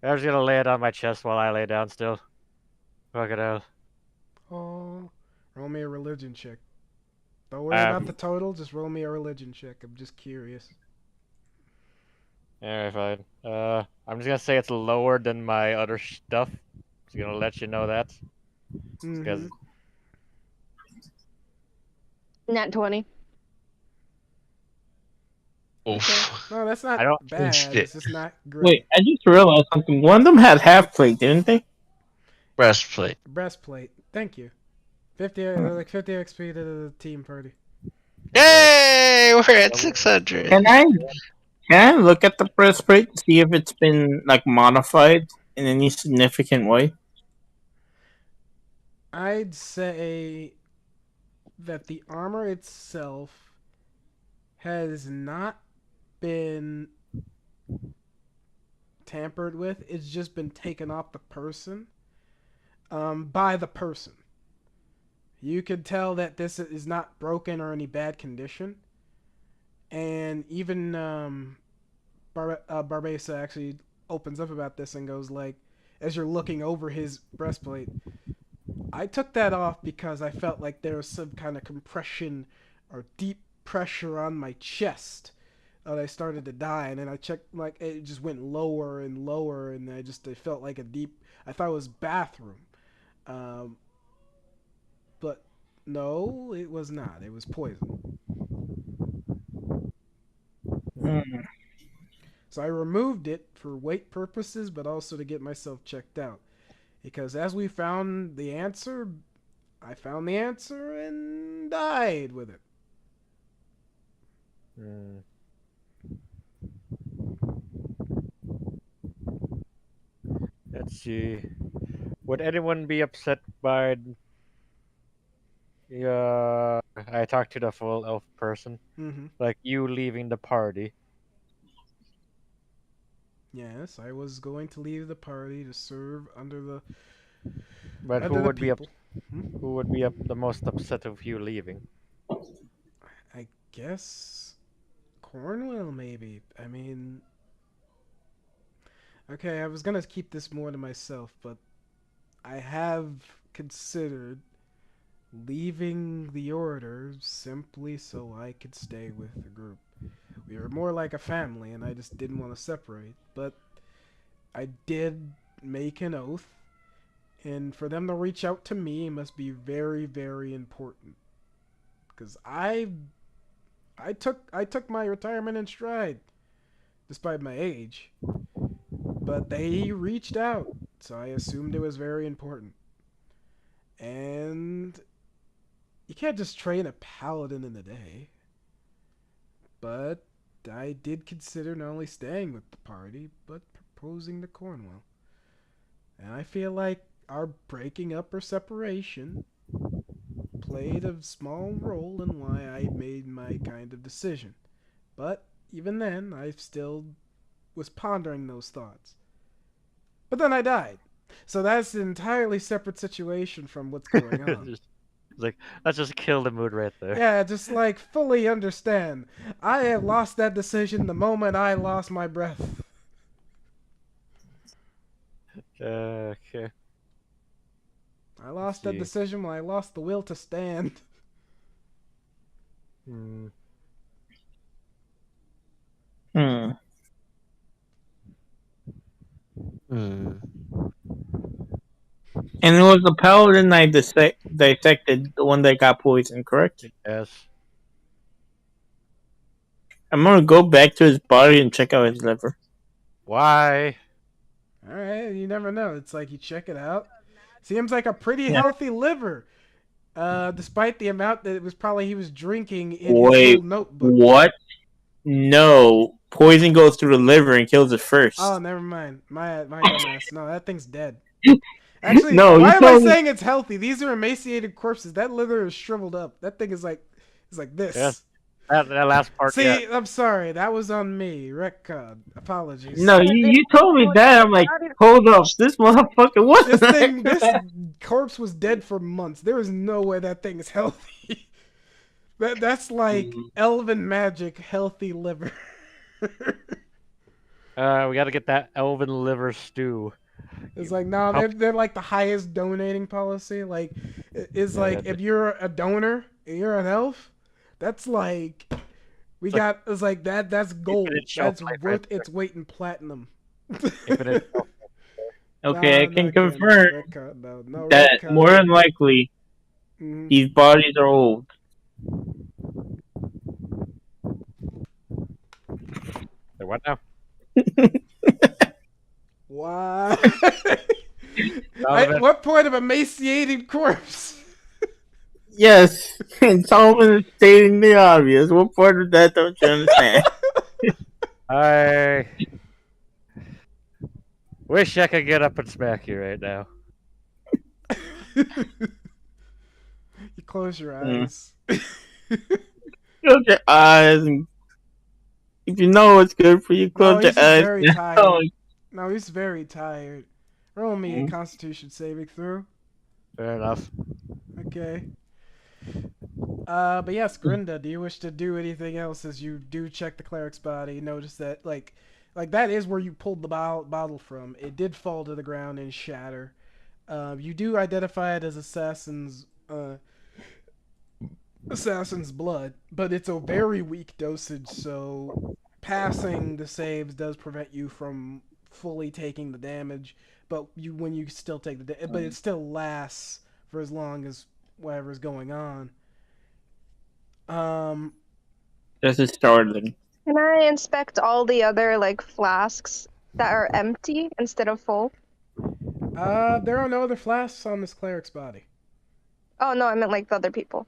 I was gonna lay it on my chest while I lay down still. Fuck it hell. Oh, roll me a religion check. Don't worry about the total. Just roll me a religion check. I'm just curious. Alright, fine. I'm just gonna say it's lower than my other stuff. Just gonna let you know that. Because Nat 20. Oof. No, that's not I don't- bad. Shit. It's just not great. Wait, I just realized something. One of them had half plate, didn't they? Breastplate. Breastplate. Thank you. 50, like 50 XP to the team party. Yay! We're at 600. Can I look at the breastplate to see if it's been like modified in any significant way? I'd say that the armor itself has not been tampered with. It's just been taken off the person by the person. You could tell that this is not broken or any bad condition. And even Barbesa actually opens up about this and goes like, as you're looking over his breastplate, I took that off because I felt like there was some kind of compression or deep pressure on my chest. And I started to die, and then I checked, like, it just went lower and lower, and I felt like a deep, I thought it was bathroom. But no, it was not. It was poison. Mm. So I removed it for weight purposes, but also to get myself checked out. Because as we found the answer, I found the answer and died with it. Let's see. Would anyone be upset by I talked to the full elf person? Mm-hmm. Like you leaving the party? Yes, I was going to leave the party to serve under the But under the people. who would be the most upset of you leaving? I guess Cornwall, maybe. I mean, okay, I was gonna keep this more to myself, but I have considered leaving the order simply so I could stay with the group. We were more like a family, and I just didn't want to separate. But I did make an oath, And for them to reach out to me must be very, very important. Because I took my retirement in stride, despite my age. But they reached out, so I assumed it was very important. And you can't just train a paladin in a day. But I did consider not only staying with the party, but proposing to Cornwell. And I feel like our breaking up or separation played a small role in why I made my kind of decision. But even then, I still was pondering those thoughts. But then I died. So that's an entirely separate situation from what's going on. Like, let's just kill the mood right there. Yeah, just like fully understand. I have lost that decision the moment I lost my breath. Okay. I lost that decision when I lost the will to stand. Hmm. And it was the paladin I dissected, the one that got poisoned, correct? Yes. I'm gonna go back to his body and check out his liver. Why? Alright, you never know. It's like you check it out. Seems like a pretty healthy liver. Despite the amount that it was probably he was drinking in his little notebook. What? No. Poison goes through the liver and kills it first. Oh, never mind. My dumbass. No, that thing's dead. Actually, No, why am I saying it's healthy? These are emaciated corpses. That liver is shriveled up. That thing is like this. Yes. That last part. See, yeah. I'm sorry. That was on me. Record. Apologies. No, you told me that. I'm like, hold up. This motherfucker was This corpse was dead for months. There is no way that thing is healthy. That's like elven magic healthy liver. We gotta get that elven liver stew. It's like, no, they're like the highest donating policy. Like, it's like if you're a donor and you're an elf, that's like it's like that's gold. That's worth its weight in platinum. Okay, I can confirm that more than likely these bodies are old. What now? Why? At what point of emaciated corpse? Yes, and Solomon is stating the obvious. What part of that don't you understand? I wish I could get up and smack you right now. You close your eyes. Close your eyes. And if you know what's good for you, close your eyes. Very tired. No, he's very tired. Roll me a Constitution saving throw. Fair enough. Okay. But yes, Grinda, do you wish to do anything else as you do check the cleric's body? Notice that, like that is where you pulled the bottle from. It did fall to the ground and shatter. You do identify it as assassin's blood, but it's a very weak dosage, so passing the saves does prevent you from fully taking the damage. But when you still take the but it still lasts for as long as whatever's going on. This is startling. Can I inspect all the other flasks that are empty instead of full? There are no other flasks on this cleric's body. Oh no, I meant the other people.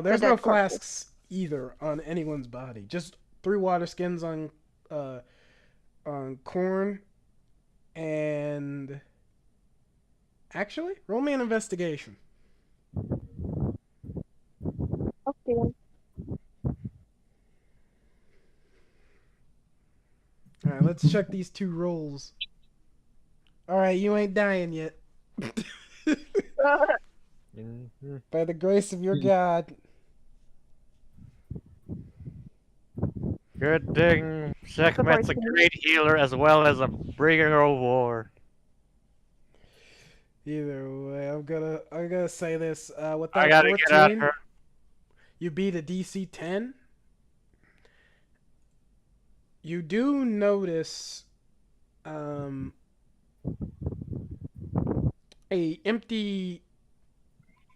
There's no flasks either on anyone's body. Just 3 water skins on corn, and actually, roll me an investigation. Okay. Alright, let's check these 2 rolls. Alright, you ain't dying yet. By the grace of your God. Good thing Sekhmet's a great healer as well as a bringer of war. Either way, I'm gonna say this. With I that gotta 14, get out her. You beat a DC 10. You do notice, a empty.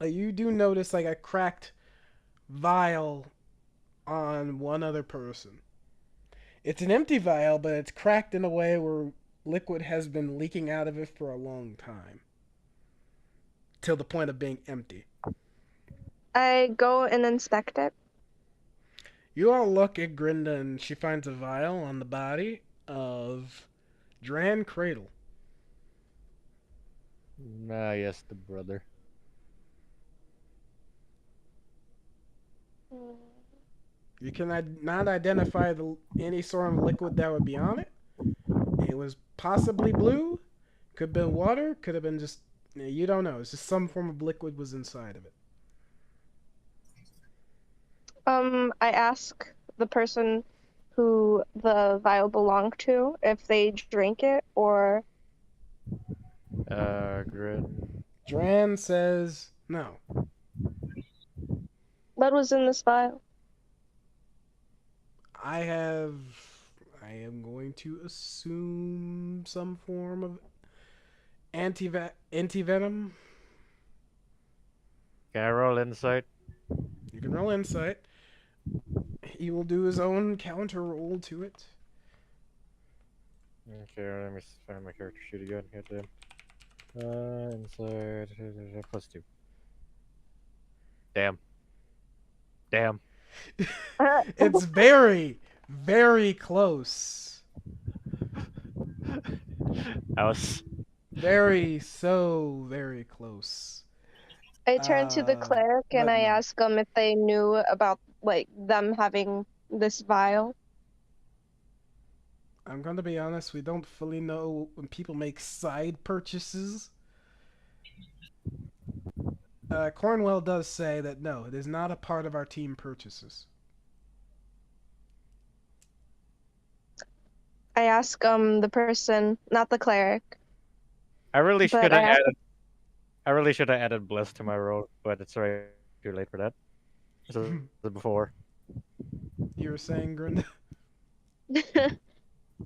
You do notice like a cracked vial on one other person. It's an empty vial, but it's cracked in a way where liquid has been leaking out of it for a long time, till the point of being empty. I go and inspect it. You all look at Grinda, and she finds a vial on the body of Dran Cradle. Ah, yes, the brother. You can not identify any sort of liquid that would be on it. It was possibly blue, could have been water, could have been just, you don't know. It's just some form of liquid was inside of it. I ask the person who the vial belonged to if they drank it or. Grin. Dran says no. What was in this vial? I am going to assume some form of anti-venom. Can I roll insight? You can roll insight. He will do his own counter roll to it. Okay, let me find my character sheet again. Goddamn. Insight +2. Damn. It's very, very close. I was. Very close. I turn to the cleric and but I no. ask them if they knew about like them having this vial. I'm going to be honest, we don't fully know when people make side purchases. Cornwell does say that no, it is not a part of our team purchases. I ask the person, not the cleric. I really But should I have asked- added. I really should have added bliss to my roll, but it's already too late for that. This is before. You were saying, Grinda?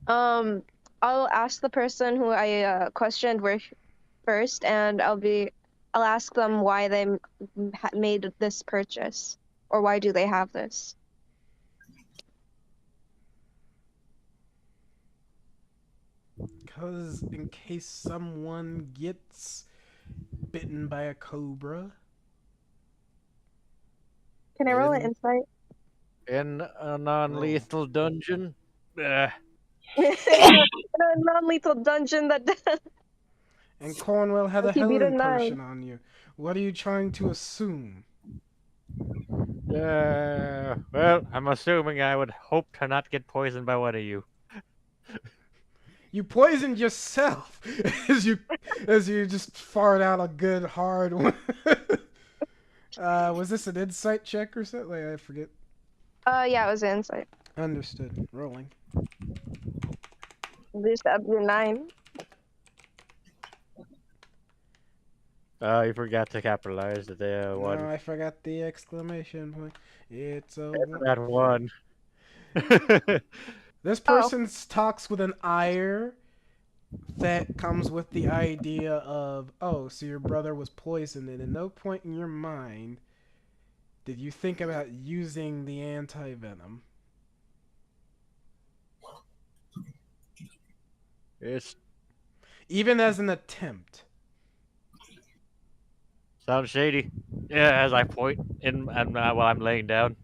I'll ask the person who I questioned first, and I'll ask them why they made this purchase, or why do they have this. Because in case someone gets bitten by a cobra. Can I roll an Then- insight? In a non-lethal dungeon. In a non-lethal dungeon that. And Cornwell had a If you beat a healing potion 9. on you. What are you trying to assume? Well, I'm assuming I would hope to not get poisoned by one of you. You poisoned yourself as you just fart out a good hard one. Was this an insight check or something? I forget. Yeah, it was an insight. Understood. Rolling. At least that'd be a 9. You forgot to capitalize the one. No, I forgot the exclamation point. It's a That one. This person talks with an ire that comes with the idea of, oh, so your brother was poisoned, and at no point in your mind did you think about using the anti-venom. It's Even as an attempt. sounds shady. Yeah, as I point in and while I'm laying down.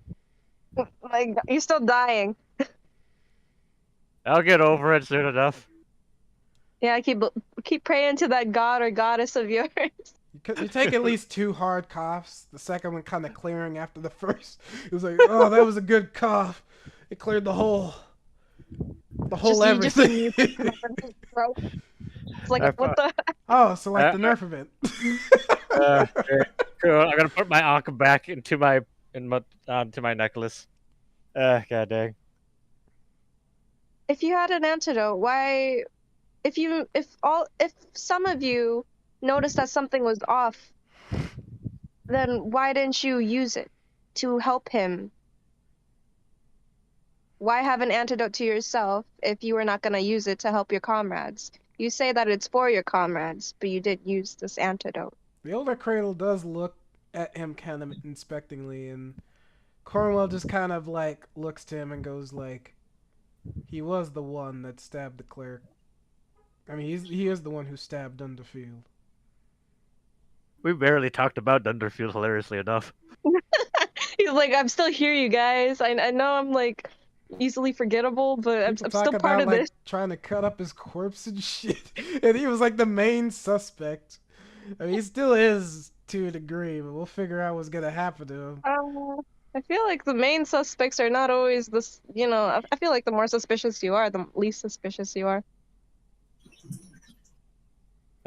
Like, you're still dying. I'll get over it soon enough. Yeah, keep praying to that god or goddess of yours. You take at least 2 hard coughs. The second one kind of clearing after the first. It was like, oh, that was a good cough. It cleared the whole everything. It's like, what the? Oh, so like the Nerf event. Cool. I'm gonna put my arc back into my onto my necklace. God dang. If you had an antidote, why? If some of you noticed that something was off, then why didn't you use it to help him? Why have an antidote to yourself if you were not going to use it to help your comrades? You say that it's for your comrades, but you did use this antidote. The older Cradle does look at him kind of inspectingly, and Cornwell just kind of like looks to him and goes like, "He was the one that stabbed the cleric. I mean, he is the one who stabbed Underfield." We barely talked about Dunderfield, hilariously enough. He's like, I'm still here, you guys. I know I'm like easily forgettable, but I'm People still talk part about of like this. trying to cut up his corpse and shit, and he was like the main suspect. I mean, he still is to a degree, but we'll figure out what's gonna happen to him. I feel like the main suspects are not always this. I feel like the more suspicious you are, the least suspicious you are.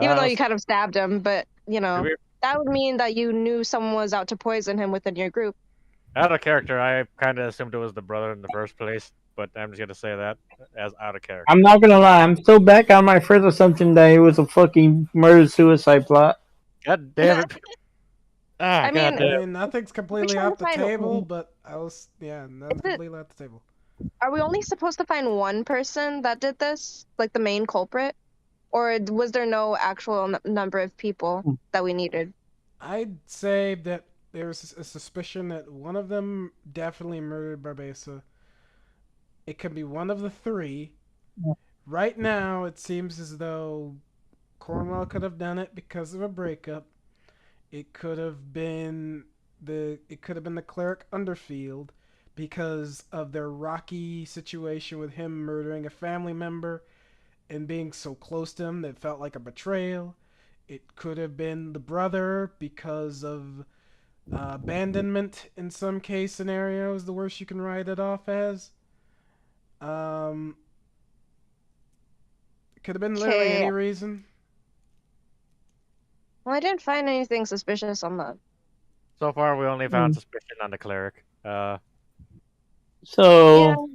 Even though you kind of stabbed him, but we- that would mean that you knew someone was out to poison him within your group. out of character, I kind of assumed it was the brother in the first place, but I'm just gonna say that as out of character. I'm not gonna lie, I'm still back on my first assumption that it was a fucking murder-suicide plot. God damn it! I mean, God I damn. mean, nothing's completely trying off to the find- table, but nothing's completely off the table. Are we only supposed to find one person that did this, like the main culprit, or was there no actual number of people that we needed? I'd say that there's a suspicion that one of them definitely murdered Barbesa. It could be one of the three. Right now, it seems as though Cornwell could have done it because of a breakup. It could have been the cleric Underfield because of their rocky situation with him murdering a family member and being so close to him that it felt like a betrayal. It could have been the brother because of abandonment in some case scenarios, the worst you can write it off as. It could have been literally Okay. any reason. Well, I didn't find anything suspicious on the. So far, we only found suspicion on the cleric. So,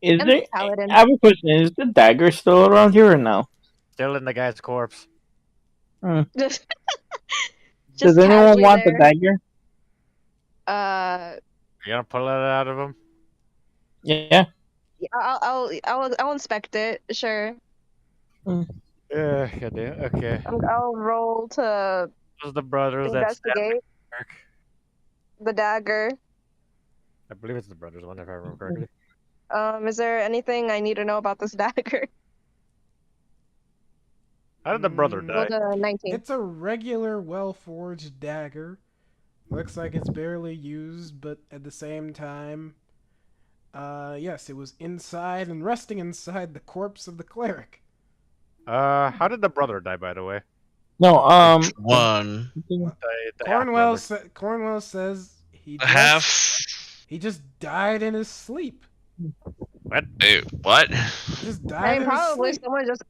is And there? paladin. I have a question. Is the dagger still around here or no? Still in the guy's corpse. Just Does anyone casually want the there. dagger? You gonna pull it out of him? Yeah. I'll inspect it. Sure. Yeah, God damn. Okay. I'll roll to Those the brothers that stabbed investigate the cleric. the dagger. I believe it's the brothers one, if I remember correctly. Is there anything I need to know about this dagger? How did the brother Roll die? to 19. It's a regular, well-forged dagger. Looks like it's barely used, but at the same time, yes, it was inside and resting inside the corpse of the cleric. How did the brother die, by the way? No. One. The Cornwell half-brother. Cornwell says he just died in his sleep. What? What? He just I died mean, in his probably sleep. someone just.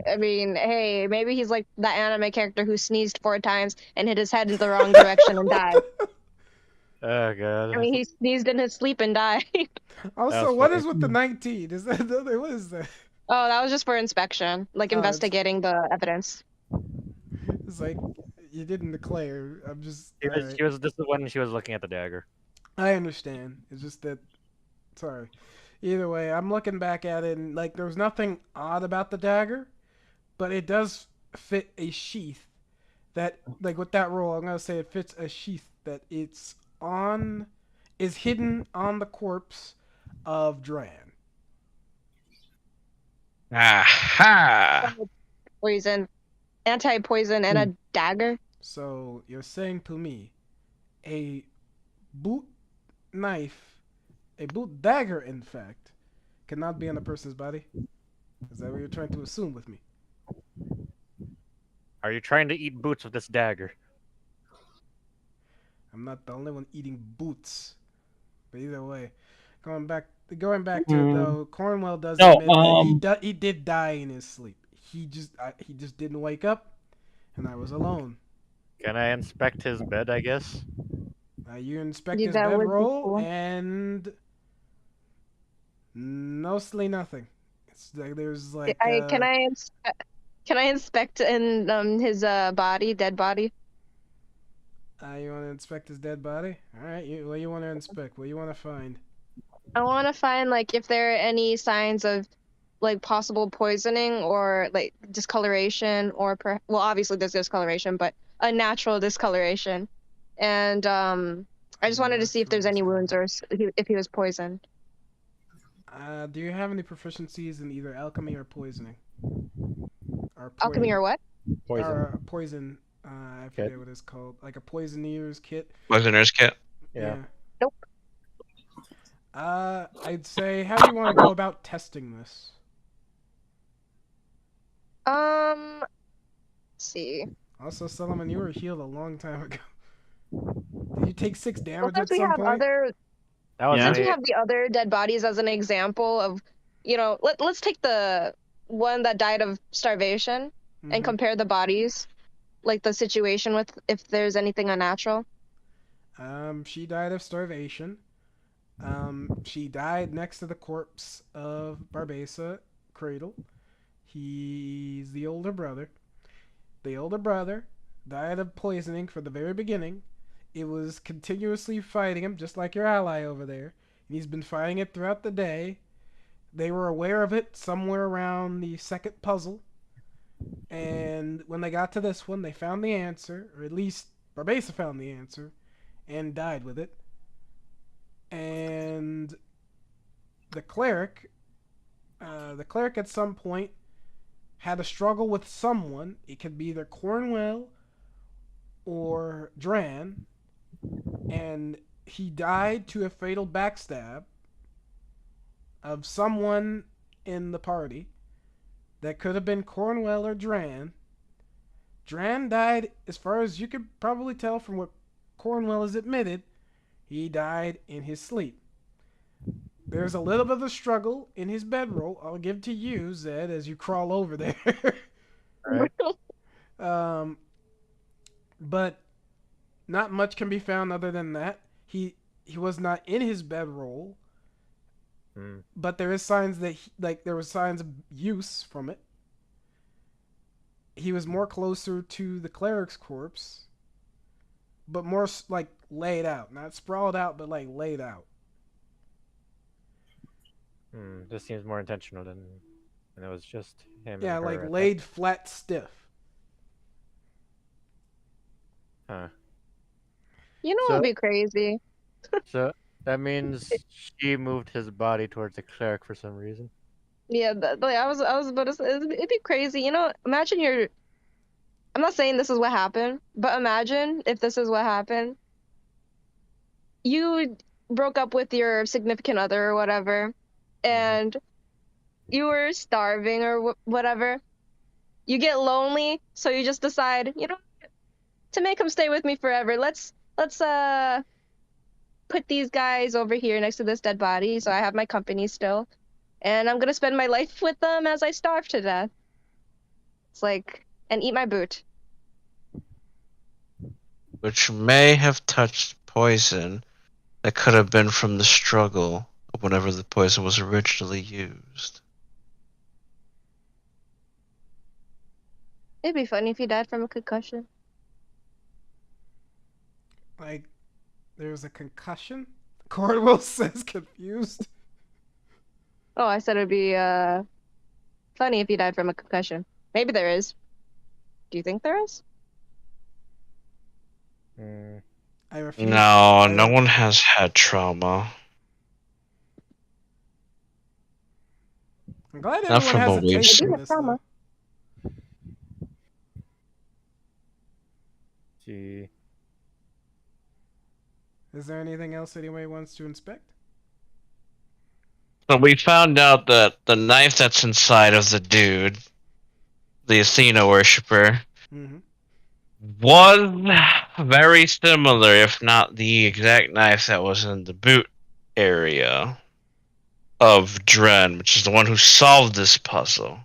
I mean, hey, maybe he's like that anime character who sneezed 4 times and hit his head in the wrong direction and died. Oh god. I mean, he sneezed in his sleep and died. Also, That's what funny. is with the 19? Is that what is that? Oh, that was just for inspection, like Oh, it's- investigating the evidence. It's like you didn't declare. I'm just. He was, alright. she was. This is when she was looking at the dagger. I understand. It's just that. Sorry. Either way, I'm looking back at it and like there's nothing odd about the dagger, but it does fit a sheath that like with that roll, I'm gonna say it fits a sheath that is hidden on the corpse of Dran. Aha! Poison, anti-poison, and a dagger. So you're saying to me, a boot knife, a boot dagger, in fact, cannot be on a person's body? Is that what you're trying to assume with me? Are you trying to eat boots with this dagger? I'm not the only one eating boots. But either way, going back to it though, Cornwell does No, admit that he did die in his sleep. He just didn't wake up, and I was alone. Can I inspect his bed, I guess? You inspect Yeah, his that would be bedroll, cool. and mostly nothing. It's like there's like Can I inspect in his dead body? you want to inspect his dead body? All right, what you want to inspect? What you want to find? I want to find like if there are any signs of like possible poisoning or like discoloration or well, obviously there's discoloration, but a natural discoloration. And I just wanted to see if there's any wounds or if he was poisoned. Do you have any proficiencies in either alchemy or poisoning? Or Alchemy or what? Poison. Or poison. I forget what it's called. Like a poisoner's kit. Poisoner's kit. Yeah. Nope. I'd say, how do you want to go about testing this? Let's see. Also, Solomon, you were healed a long time ago. Did you take 6 Well, damage since at we some have point? That was Yeah. since we me. have the other dead bodies as an example of, let's take the one that died of starvation and compare the bodies, like the situation with if there's anything unnatural. She died of starvation. She died next to the corpse of Barbesa Cradle. He's the older brother. The older brother died of poisoning from the very beginning. It was continuously fighting him, just like your ally over there. And he's been fighting it throughout the day. They were aware of it somewhere around the second puzzle. And when they got to this one, they found the answer, or at least Barbesa found the answer, and died with it. And the cleric at some point had a struggle with someone. It could be either Cornwell or Dran, and he died to a fatal backstab of someone in the party. That could have been Cornwell or Dran. Dran died, as far as you could probably tell from what Cornwell has admitted, he died in his sleep. There's a little bit of a struggle in his bedroll. I'll give to you, Zed, as you crawl over there. Right. But not much can be found other than that. He was not in his bedroll, but there is signs that there was signs of use from it. He was more closer to the cleric's corpse, but more like laid out, not sprawled out, but like laid out. This seems more intentional than it was just him. Yeah, and her like at laid flat, stiff. Huh. You know, it'd be crazy. So that means she moved his body towards the cleric for some reason. Yeah, I was about to say, it'd be crazy. Imagine I'm not saying this is what happened, but imagine if this is what happened. You broke up with your significant other or whatever, and you were starving or whatever. You get lonely, so you just decide, to make him stay with me forever. Let's put these guys over here next to this dead body, so I have my company still, and I'm gonna spend my life with them as I starve to death. It's like, and eat my boot. Which may have touched poison that could have been from the struggle of whenever the poison was originally used. It'd be funny if he died from a concussion. Like, there's a concussion? Cornwell says confused. Oh, I said it'd be funny if he died from a concussion. Maybe there is. Do you think there is? I refuse. No, no one has had trauma. I'm glad Not everyone from has what a we've taste seen. in this, though. See. Is there anything else anybody wants to inspect? So we found out that the knife that's inside of the dude, the Athena worshipper, was very similar, if not the exact knife that was in the boot area of Dren, which is the one who solved this puzzle.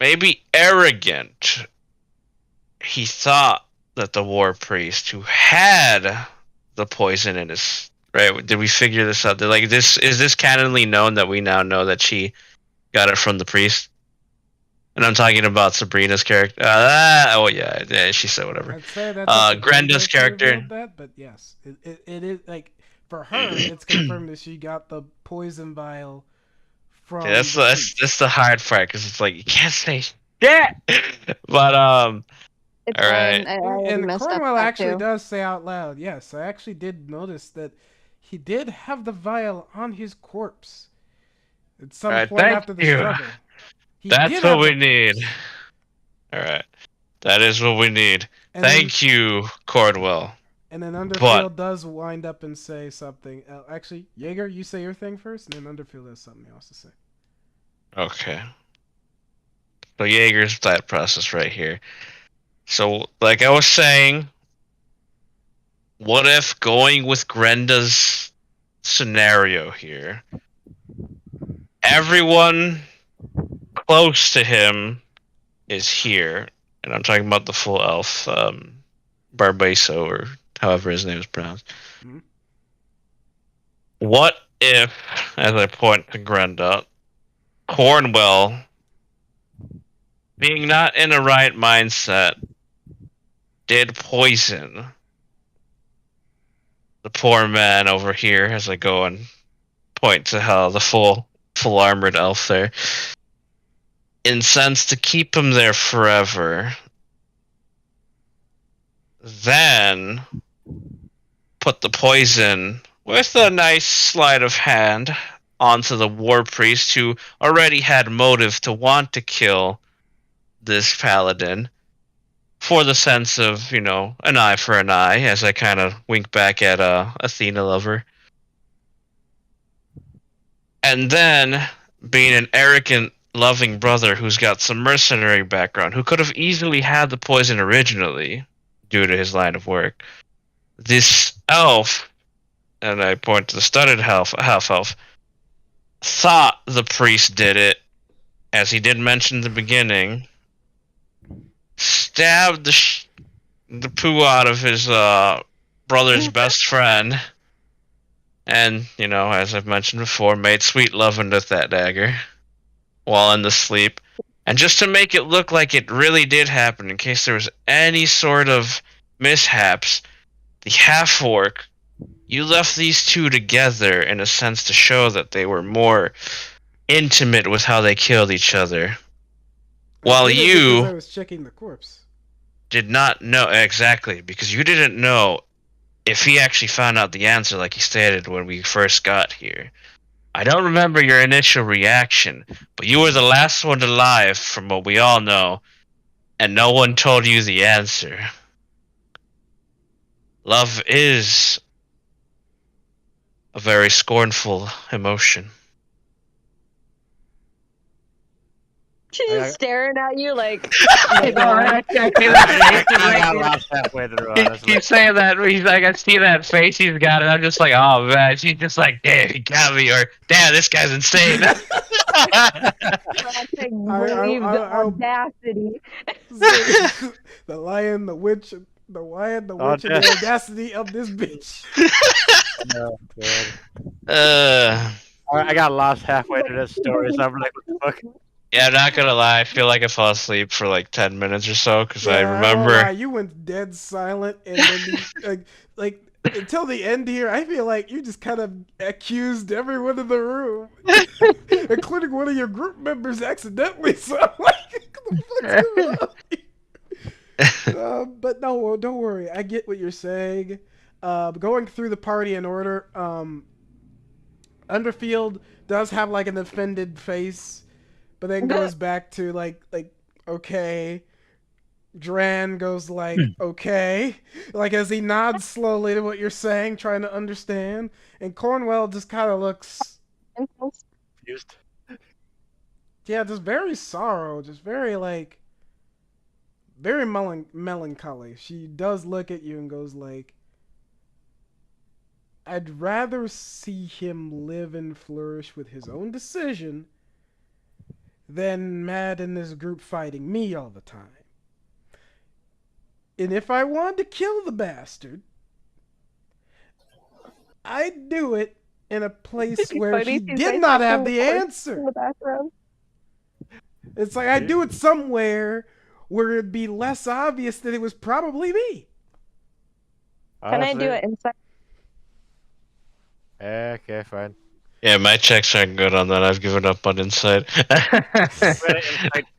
Maybe arrogant, he thought that the war priest who had the poison in his... Right? Did we figure this out? Is this canonly known that we now know that she got it from the priest? And I'm talking about Sabrina's character. Yeah, she said whatever. I'd say that's Grenda's character. That, but yes, it is like for her. It's confirmed that she got the poison vial from Okay, that's the priest. that's the hard part because it's like you can't say shit. But It's all right. fine. I already And messed up Cornwell that actually too. does say out loud, yes, I actually did notice that he did have the vial on his corpse at All some right, point thank after the you. struggle. He That's did what have the we need. corpse. All right, that is what we need. And then, Thank you, Cornwell. and then But Underfield does wind up and say something. Actually, Jaeger, you say your thing first, and then Underfield has something else to say. okay, so Jaeger's that process right here. So, like I was saying, what if going with Grenda's scenario here? Everyone close to him is here, and I'm talking about the full elf, Barbaso, or however his name is pronounced. Mhm. What if, as I point to Grenda, Cornwell, being not in the right mindset, did poison the poor man over here as I go and point to how the full armored elf there, in sense to keep him there forever, then put the poison with a nice sleight of hand onto the war priest who already had motive to want to kill this paladin for the sense of, an eye for an eye, as I kind of wink back at Athena Lover. And then, being an arrogant, loving brother who's got some mercenary background, who could have easily had the poison originally, due to his line of work, this elf, and I point to the studded half elf, thought the priest did it, as he did mention in the beginning, stabbed the poo out of his brother's best friend, and, as I've mentioned before, made sweet love with that dagger while in the sleep. And just to make it look like it really did happen, in case there was any sort of mishaps, the half-orc, you left these two together in a sense to show that they were more intimate with how they killed each other. While I did it because I you was checking the corpse. did not know exactly, because you didn't know if he actually found out the answer like he stated when we first got here. I don't remember your initial reaction, but you were the last one alive from what we all know, and no one told you the answer. Love is a very scornful emotion. She's just staring at you like. I got lost halfway through, honestly. He's saying that. He's like, I see that face he's got, and I'm just like, oh man. She's just like, damn, he got me, or damn, this guy's insane. Brave audacity. The lion, the witch, and the audacity of this bitch. No, God. I got lost halfway through this story, so I'm like, what the fuck? Yeah, I'm not gonna lie. I feel like I fell asleep for like 10 minutes or so because I won't remember. lie, you went dead silent, and then like until the end here, I feel like you just kind of accused everyone in the room, including one of your group members, accidentally. So I'm like, what the fuck's going on? But no, don't worry. I get what you're saying. Going through the party in order, Underfield does have like an offended face, but then goes back to like okay. Dran goes like, okay, like as he nods slowly to what you're saying, trying to understand, and Cornwell just kind of looks Confused. Yeah, just very sorrow, just very like very melancholy. She does look at you and goes like, I'd rather see him live and flourish with his own decision than mad in this group fighting me all the time. And if I wanted to kill the bastard, I'd do it in a place where he did not have the answer. It's like I'd do it somewhere where it'd be less obvious that it was probably me. Can I do it inside? Okay, fine. Yeah, my checks aren't good on that. I've given up on insight. We're gonna insight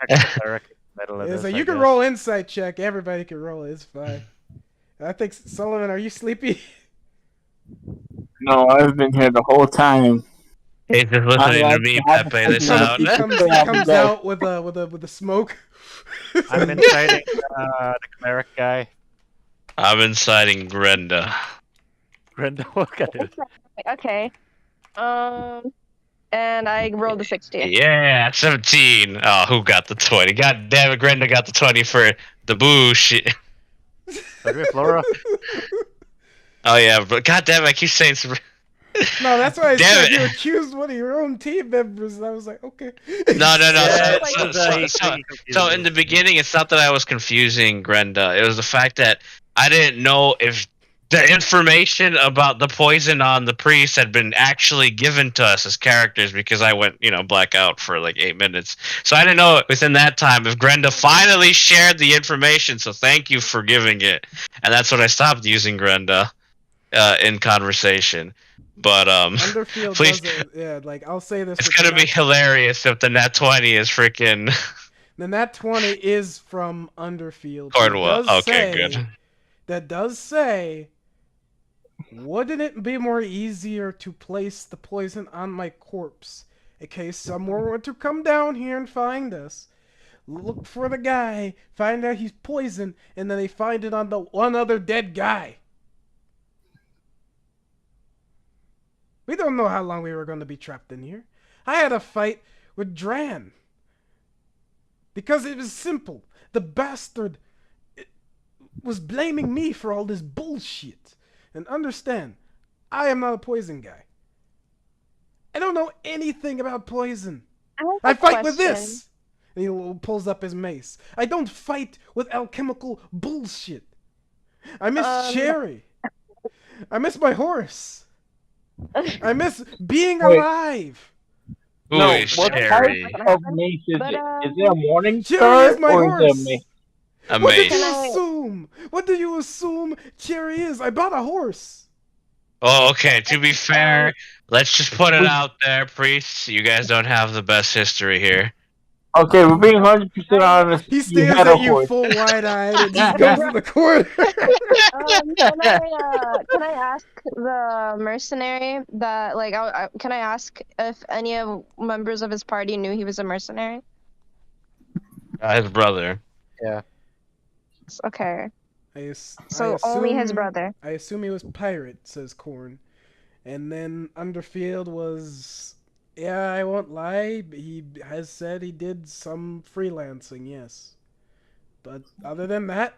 check directly in the middle of Yeah, this. so I you can guess. roll insight check. Everybody can roll it. It's fine. I think Sullivan, are you sleepy? No, I've been here the whole time. He's just I listening to like me, I have Pepe to this take out. He another comes. stay He out of comes bed. out with a smoke. I'm inciting the cleric guy. I'm inciting Grenda. Grenda, look at it. Okay. And I rolled a 60. Yeah, 17. Oh, who got the 20? God damn it, Grenda got the 20 for the bullshit. Okay, Flora. Oh yeah, but god damn it, I keep saying some... No, that's why I Damn said it. you accused one of your own team members, and I was like, okay. No. Yeah, So in the beginning, it's not that I was confusing Grenda. It was the fact that I didn't know if the information about the poison on the priest had been actually given to us as characters, because I went, blackout for like 8 minutes. So I didn't know within that time if Grenda finally shared the information. So thank you for giving it. And that's when I stopped using Grenda in conversation. But Underfield please, does it. Yeah, like I'll say this. it's with gonna the be nat- hilarious if the nat 20 is freaking The nat 20 is from Underfield. Cornwall. Okay, good. That does say, wouldn't it be more easier to place the poison on my corpse in case someone were to come down here and find us? Look for the guy, find out he's poisoned, and then they find it on the one other dead guy. We don't know how long we were going to be trapped in here. I had a fight with Dran. Because it was simple. The bastard was blaming me for all this bullshit. And understand, I am not a poison guy. I don't know anything about poison. I fight with this. And he pulls up his mace. I don't fight with alchemical bullshit. I miss Cherry. I miss my horse. I miss being alive. Who No, is what Sherry? type of mace is But, it? Is it a morning Cherry star is my or is it a horse. mace? A What did mace. you assume? What do you assume Cherry is? I bought a horse. Oh, okay. To be fair, let's just put it out there, priests. You guys don't have the best history here. Okay, we're being 100% honest. He You stares had a at you horse. full wide-eyed and just goes in the corner. Can I ask the mercenary that, like, can I ask if any of members of his party knew he was a mercenary? His brother. Yeah. Okay. So only his brother. I assume he was pirate, says Korn. And then Underfield was... Yeah, I won't lie. He has said he did some freelancing, yes. But other than that,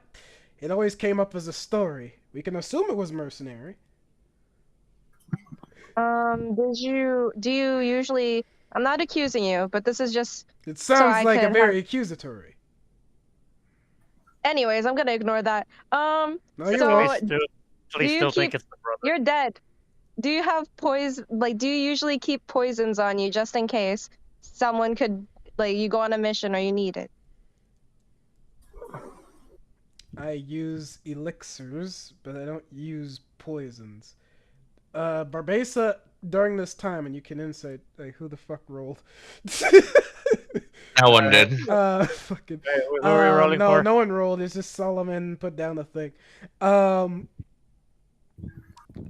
it always came up as a story. We can assume it was mercenary. Do you usually... I'm not accusing you, but this is just... It sounds I like a could very accusatory. Anyways, I'm gonna ignore that. No, you So, won't. do you think it's the brother. You're dead. Do you have poison? Like, do you usually keep poisons on you just in case someone could, like, you go on a mission or you need it? I use elixirs, but I don't use poisons. Barbesa, during this time, and you can insight, like, who the fuck rolled? No one did. Fucking. Hey, what are we rolling no, for? no one rolled. It's just Solomon put down the thing.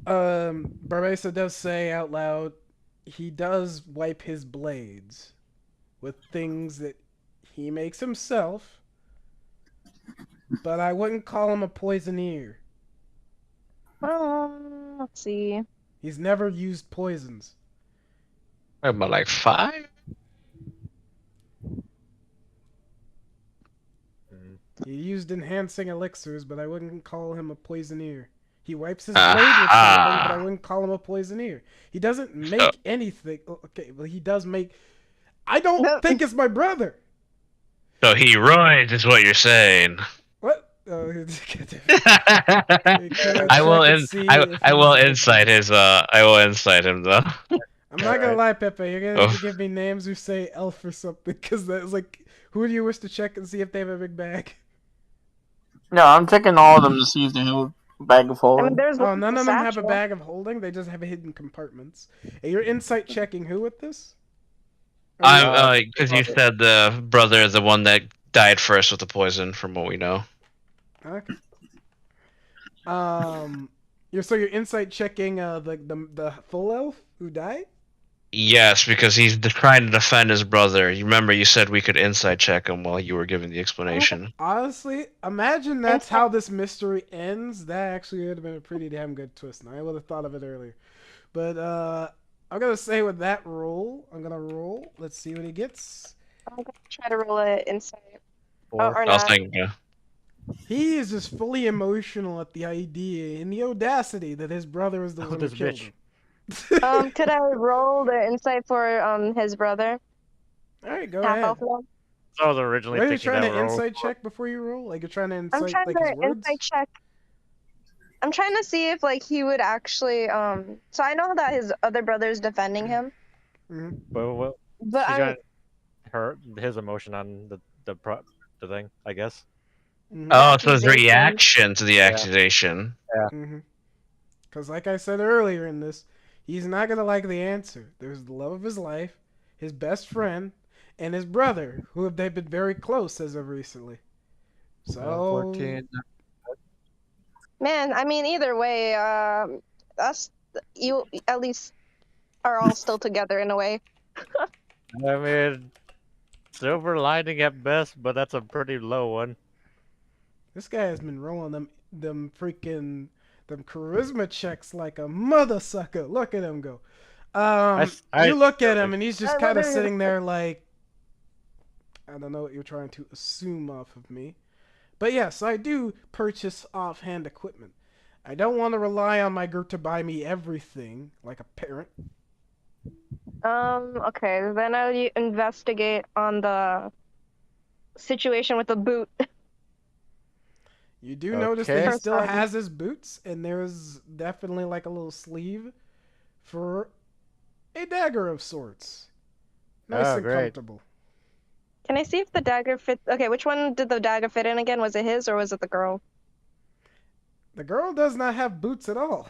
Barbesa does say out loud, he does wipe his blades with things that he makes himself, but I wouldn't call him a poisoneer. Let's see. He's never used poisons. About like 5? He used enhancing elixirs, but I wouldn't call him a poisoneer. He wipes his blade with something, but I wouldn't call him a poisoneer. He doesn't make anything. Okay, well, he does make... I don't think it's my brother. So he ruins, is what you're saying. What? I will insight his I will insight him though. I'm not gonna lie, Pepe. You're gonna have to give me names who say elf or something, because that's like, who do you wish to check and see if they have a big bag? No, I'm checking all of them to see if they have Bag of I mean, holding. there's Oh, one none of them have a satchel. bag of holding. They just have hidden compartments. And you're insight checking who with this? Or you're- I'm because you said the brother, the one that died first with the poison, from what we know. Okay. You're insight checking the full elf who died. Yes, because he's trying to defend his brother. You remember you said we could insight check him while you were giving the explanation. Honestly, imagine that's how this mystery ends. That actually would have been a pretty damn good twist. And I would have thought of it earlier. But I'm gonna say with that roll, I'm gonna roll. Let's see what he gets. I'm gonna try to roll it insight. Oh, 4. or I was not. thinking, He is just fully emotional at the idea and the audacity that his brother is the Oh, one who this killed bitch. him. Could I roll the insight for his brother? All right, go Half ahead. elf one? I was originally Are you thinking trying that to roll. insight check before you roll? Like you're trying to I'm insight trying like his to words? insight check. I'm trying to see if like he would actually So I know that his other brother is defending him, Mhm. Well, but she's I'm trying his emotion on the thing, I guess. Mhm. oh, so his accusation. reaction to the accusation. Because, like I said earlier in this, he's not going to like the answer. There's the love of his life, his best friend, and his brother, who they've been very close as of recently. So, 14. Man, I mean either way, us you at least are all still together in a way. I mean, silver lining at best, but that's a pretty low one. this guy has been rolling them freaking them charisma checks like a mother sucker. Look at him go. You look at him and he's just I kind of literally- sitting there like, I don't know what you're trying to assume off of me. But yes, I do purchase offhand equipment. I don't want to rely on my group to buy me everything like a parent. Okay, then I'll investigate on the situation with the boot. You do notice that Okay. he First still one. has his boots, and there's definitely like a little sleeve for a dagger of sorts. Nice Oh, and great. comfortable. Can I see if the dagger fit? Okay, which one did the dagger fit in again? Was it his or was it the girl? The girl does not have boots at all.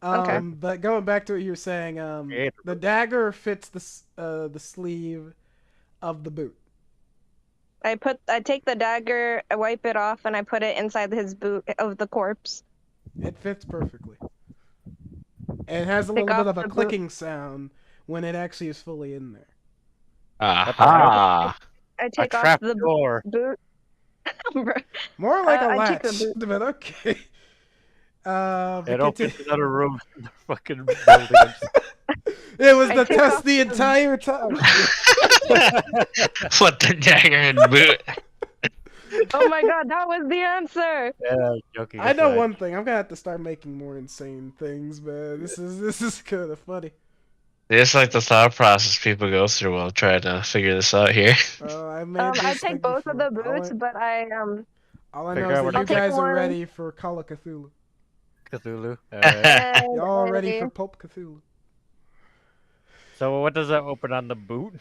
Okay. But going back to what you were saying, Creator the dagger fits the sleeve of the boot. I take the dagger, I wipe it off, and I put it inside his boot of the corpse. It fits perfectly. And it has a Take little bit off of a the boot. clicking sound when it actually is fully in there. Aha! I A take off trap the door. boot. More like a I take latch, the boot. but okay. It opens Conti- another room in the fucking building. It was I the take test off the the- entire time. Put the dagger in the boot. Oh my god, that was the answer! Yeah, joking I know aside. one thing. I'm gonna have to start making more insane things, man. This is kind of funny. It's like the thought process people go through while trying to figure this out here. I made I this take thing both of the before. boots, but I All I Figure know is out that what you I'll take guys are one. ready for Call of Cthulhu. Cthulhu. and Y'all ready I- for Pulp Cthulhu? So what does that open on the boot?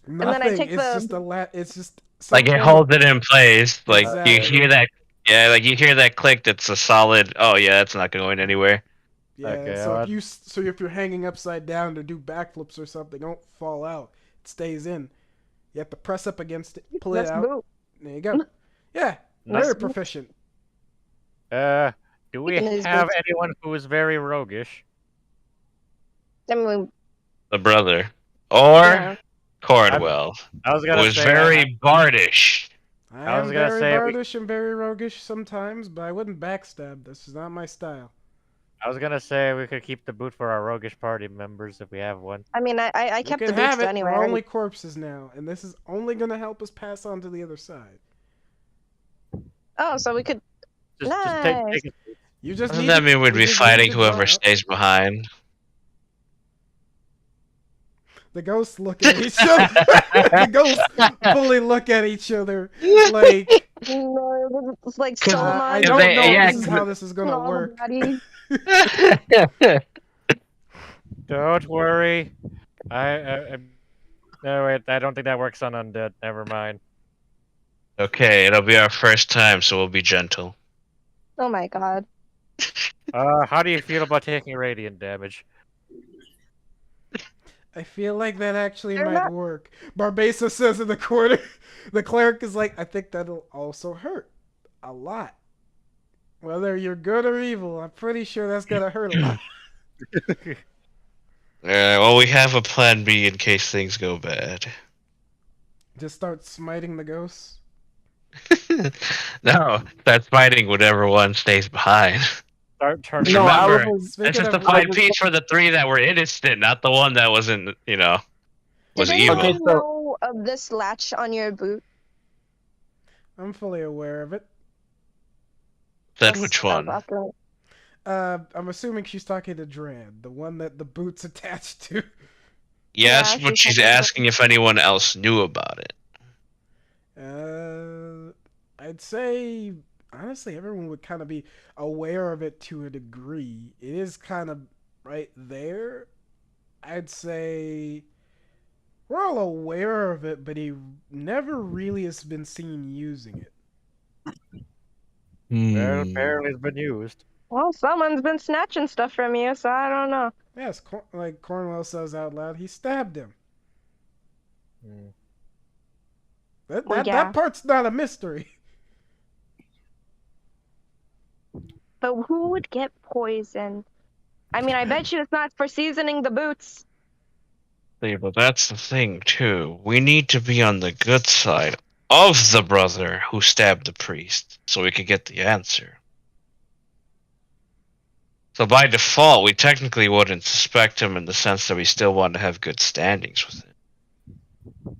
then I Nothing. take It's the- just It's just Like it some holds it in place. Like you Exactly. hear that, yeah, like you hear that click. That's a solid. Oh yeah, it's not going anywhere. Yeah. Okay, so well, if you're hanging upside down to do backflips or something, don't fall out. It stays in. You have to press up against it, pull it That's out. boot. There you go. Yeah. Nice. Very proficient. Do we Speaking of his have boots. anyone who is very roguish? I mean, The brother or yeah. Cordwell I was gonna was say very bardish. I was am gonna very say we- bardish and very roguish sometimes, but I wouldn't backstab. This is not my style. I was gonna say we could keep the boot for our roguish party members if we have one. I mean, I You kept can the boots have it. anyway. We're only corpses now, and this is only gonna help us pass on to the other side. Oh, so we could. Just Nice. take it. You just Doesn't need that to- mean we'd you be just need fighting to draw whoever out. stays behind? The ghosts look at each other. The ghosts fully look at each other like No, it's like 'Cause, soul I on don't they- know yeah, if this is how this is gonna all the work. body. Don't worry. No wait, I don't think that works on undead. Never mind. Okay, it'll be our first time, so we'll be gentle. Oh my god. How do you feel about taking radiant damage? I feel like that actually They're might not. work. Barbasa says in the corner. The cleric is like, I think that'll also hurt a lot. Whether you're good or evil, I'm pretty sure that's gonna hurt a lot. Well, we have a plan B in case things go bad. Just start smiting the ghosts. No, start fighting whatever one stays behind. Start turning. No, I Remember, was. that's Speaking just a of, fight piece for the 3 that were innocent, not the one that wasn't, was Did evil. anyone Okay, so- know of this latch on your boot? I'm fully aware of it. Said Just which one? asking. I'm assuming she's talking to Dran, the one that the boot's attached to. Yes, Yeah, but she's she's talking to- asking if anyone else knew about it. I'd say honestly, everyone would kind of be aware of it to a degree. It is kind of right there. I'd say we're all aware of it, but he never really has been seen using it. Well, Hmm. apparently it's been used. Well, someone's been snatching stuff from you, so I don't know. Yes, like Cornwell says out loud, he stabbed him. Hmm. That, Well, that, yeah. that part's not a mystery. But who would get poison? I mean, I bet you it's not for seasoning the boots. See, but that's the thing, too. We need to be on the good side of the brother who stabbed the priest so we could get the answer. So by default, we technically wouldn't suspect him in the sense that we still want to have good standings with him.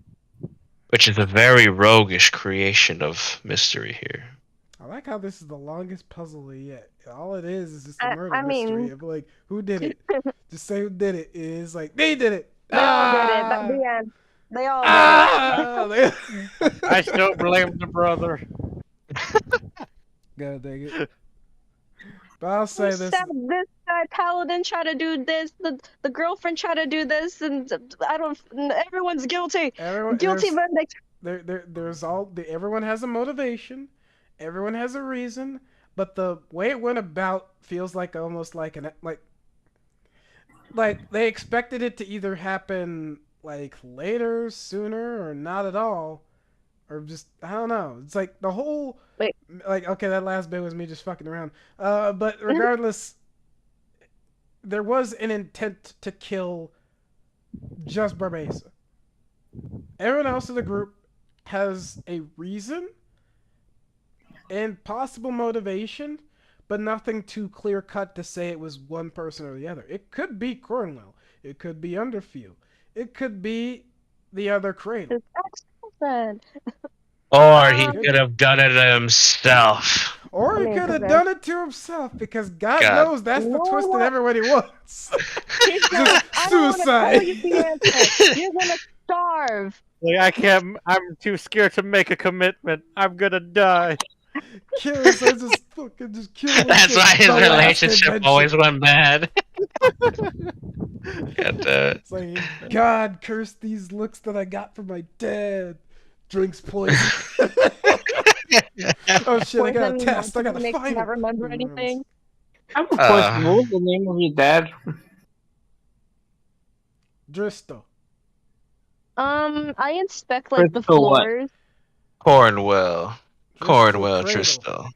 Which is a very roguish creation of mystery here. I like how this is the longest puzzle yet. All it is just a I- murder I mystery mean- of like who did it. Just say who did it. It's like they did it. They all did it. Ah! The end. They all did Ah! I still blame the brother. God dang it. But I'll it. say They this. said this guy paladin tried to do this. The girlfriend tried to do this, and I don't. Everyone's guilty. Everyone, Guilty verdict. everyone has a motivation. Everyone has a reason. But the way it went about feels like almost like like they expected it to either happen like later, sooner, or not at all, or just I don't know. It's like the whole Wait. like okay, that last bit was me just fucking around. But regardless, there was an intent to kill just Barbasa. Everyone else in the group has a reason and possible motivation, but nothing too clear cut to say it was one person or the other. It could be Cornwell. It could be Underfield. It could be the other Cradle. His ex-girlfriend. Or he could have done it himself. Or he I mean, could have okay. done it to himself because God God. knows that's the You know twist that what? everybody wants. He's like, I don't want to Suicide. tell you the answer. You're gonna starve. Like I can't. I'm too scared to make a commitment. I'm gonna die. Killing, so just fucking just kill him. That's why his The last relationship adventure. always went bad. God, It's like, God curse these looks that I got from my dad. Drinks poison. Oh shit, I got a Poison test. I gotta makes you find not it. remember anything. I have a question. What was the name of your dad? Dristo. I inspect like the Crystal what? floors. Cornwell. Cornwell, Cradle. Tristel.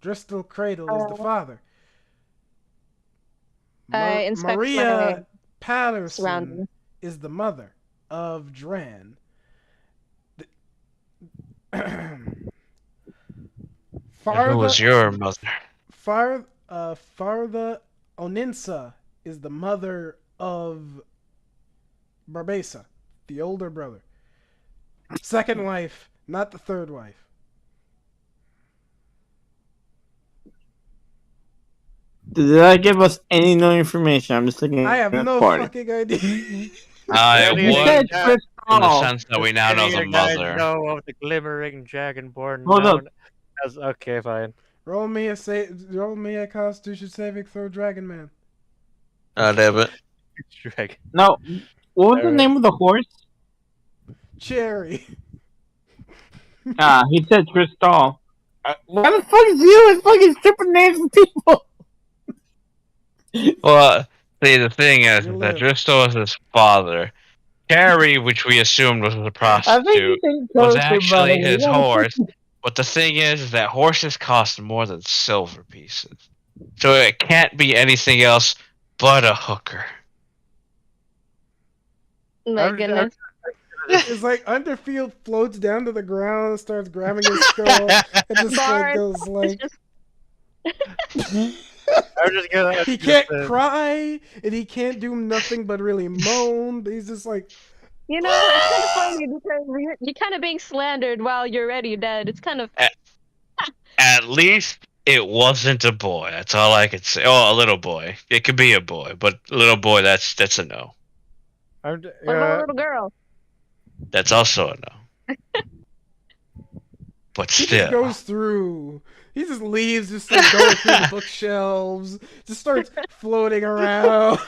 Dristel Cradle is the father. I inspect Maria my Patterson surroundings. is the mother of Dran. Who was your mother? Fartha Oninsa is the mother of Barbasa, the older brother. Second wife, not the third wife. Did that give us any new information? I'm just looking I at have the no party. fucking idea. It You You would, said Yeah. Chris in the Paul. sense that we now know Any the of you guys mother. know of the glimmering dragonborn Hold up. known as. Okay, fine. roll me a Constitution saving throw, Dragon Man. Damn it. Dragon. No, what was the Alright. name of the horse? Cherry. He said Crystal. Why the fuck is you and fucking stripping names of people? Well, see, the thing is You that live. Dristo was his father. Carrie, which we assumed was a I think prostitute, you think was character, by the actually way. his Why the fuck- horse. But the thing is that horses cost more than silver pieces. So it can't be anything else but a hooker. My I'm- goodness. It's like Underfield floats down to the ground, starts grabbing his skull, and just like Bard goes is like just I'm just gonna. he can't cry and he can't do nothing but really moan. He's just like You know, it's kind of funny because you're kind of being slandered while you're already dead. It's kind of At least it wasn't a boy. That's all I could say. Oh, a little boy. It could be a boy, but little boy, that's a no. what about a little girl? That's also a no. But he still. just goes through. He just leaves, just like going through the bookshelves, just starts floating around.